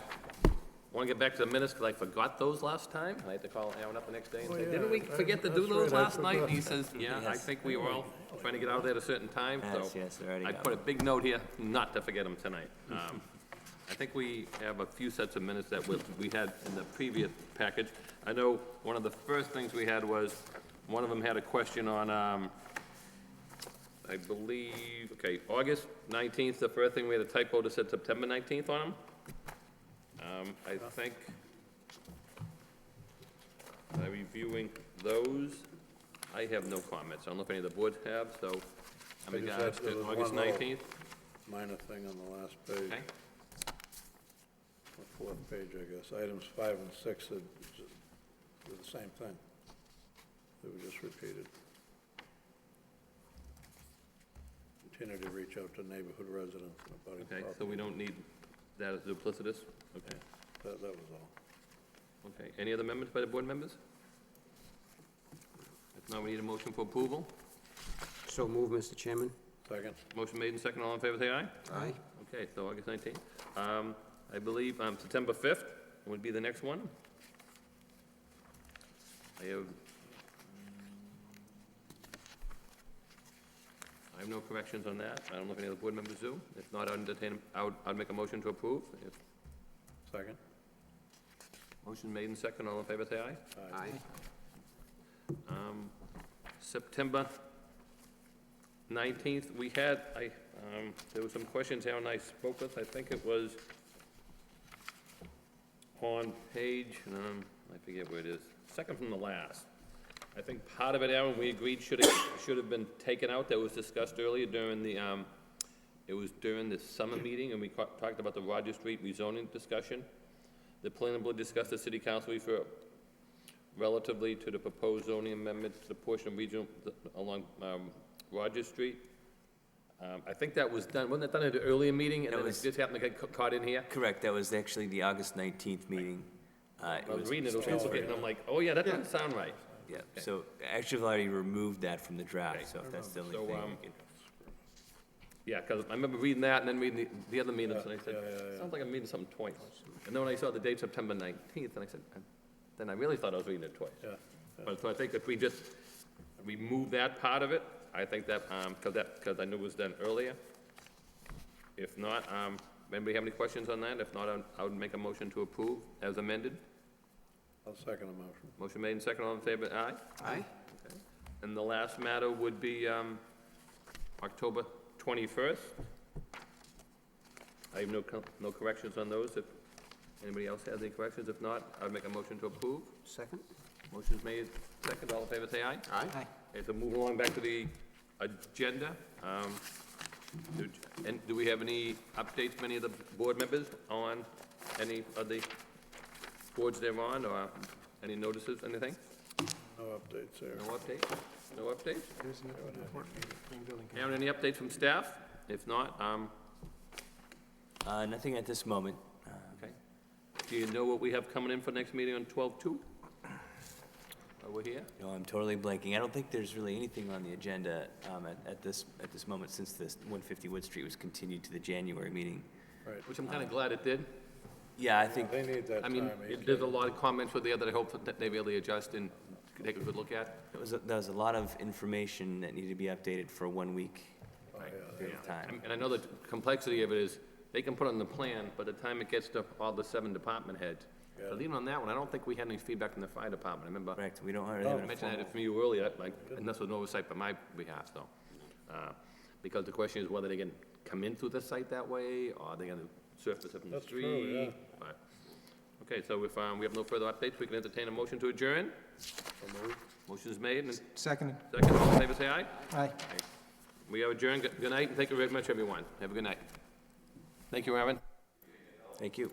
want to get back to the minutes because I forgot those last time. I had to call Aaron up the next day and Oh, say, yeah, didn't we forget to do that's those right, I last night? And he forgot. says, yeah, I Yes. think we were all trying to get out there at a certain time, so. Yes, I already I got put a one. big note here not to forget them tonight. I think we have a few sets of minutes that we had in the previous package. I know one of the first things we had was, one of them had a question on, I believe, okay, August 19th, the first thing, we had a typo that said September 19th on them. I think, by reviewing those, I have no comments. I don't know if any of the board have, so I'm I going just to had- ask there was August one little 19th. Minor thing on the last page, Okay. the 4th page, I guess. Items 5 and 6 are the same thing. They were just repeated. Continue to reach out to neighborhood residents and abutting Okay, so property. we don't need that as duplicitous? Okay. That was all. Okay, any other amendments by the board members? If not, we need a motion for approval. So move, Mr. Chairman. Second? Motion made and second, all in favor, say aye. Aye. Okay, so August 19th. I believe September 5th would be the next one. I have no corrections on that. I don't know if any other board members do. If not, I'd make a motion to approve. If Second? motion made and second, all in favor, say aye. Aye. September 19th, we had, there were some questions Aaron and I spoke with. I think it was on page, I forget where it is, second from the last. I think part of it, Aaron, we agreed should have been taken out. That was discussed earlier during the, it was during the summer meeting, and we talked about the Roger Street rezoning discussion. The planning board discussed the city council refer relatively to the proposed zoning amendment to the portion of regional along Roger Street. I think that was done, wasn't that done at an earlier meeting, and That then it was- just happened to get caught in here? Correct, that was actually the August 19th meeting. I was reading it, and I'm like, oh yeah, that doesn't sound right. Yeah, so actually I've already removed that from the draft, so if that's the only So, thing. we can- Yeah, because I remember reading that and then reading the other minutes, and I said, sounds like I'm reading something twice. And then when I saw the date September 19th, and I said, then I really thought I was reading it twice. Yeah. But so I think if we just remove that part of it, I think that, because I knew it was done earlier. If not, anybody have any questions on that? If not, I would make a motion to approve as amended. I'll second the motion. Motion made and second, all in favor, aye? Aye. Okay. And the last matter would be October 21st. I have no corrections on those. If Anybody else has any questions? If not, I'd make a motion to approve. Second? Motion's made, second, all in favor, say aye. Aye. Okay, so moving along back to the agenda. And do we have any updates from any of the board members on any of the boards they're on, or any notices, anything? No updates there. No updates? No updates? Aaron, any updates from staff? If not, Nothing at this moment. okay. Do you know what we have coming in for next meeting on 12/2? We're here? No, I'm totally blanking. I don't think there's really anything on the agenda at this moment, since this 150 Wood Street was continued to the January meeting. Right. Which I'm kind of glad it did. Yeah, I think, They need that I time. mean, there's a lot of comments with there that I hope that they really adjust and take a good look at. there was a lot of information that needed to be updated for 1 week period of time. And I know the complexity of it is, they can put on the plan, but the time it gets to all the 7 department heads. But even on that one, I don't think we had any feedback from the fire department. I remember Correct, we don't have I a mentioned that from you earlier, like, and this was an oversight by my behalf, though. Because the question is whether they can come in through the site that way, or are they gonna surface it from the That's true, street? yeah. But- Okay, so if we have no further updates, we can entertain a motion to adjourn. Motion is made, and Second. second, all in favor, say aye. Aye. We are adjourned. Good night, and thank you very much, everyone. Have a good night. Thank you, Aaron. Thank you.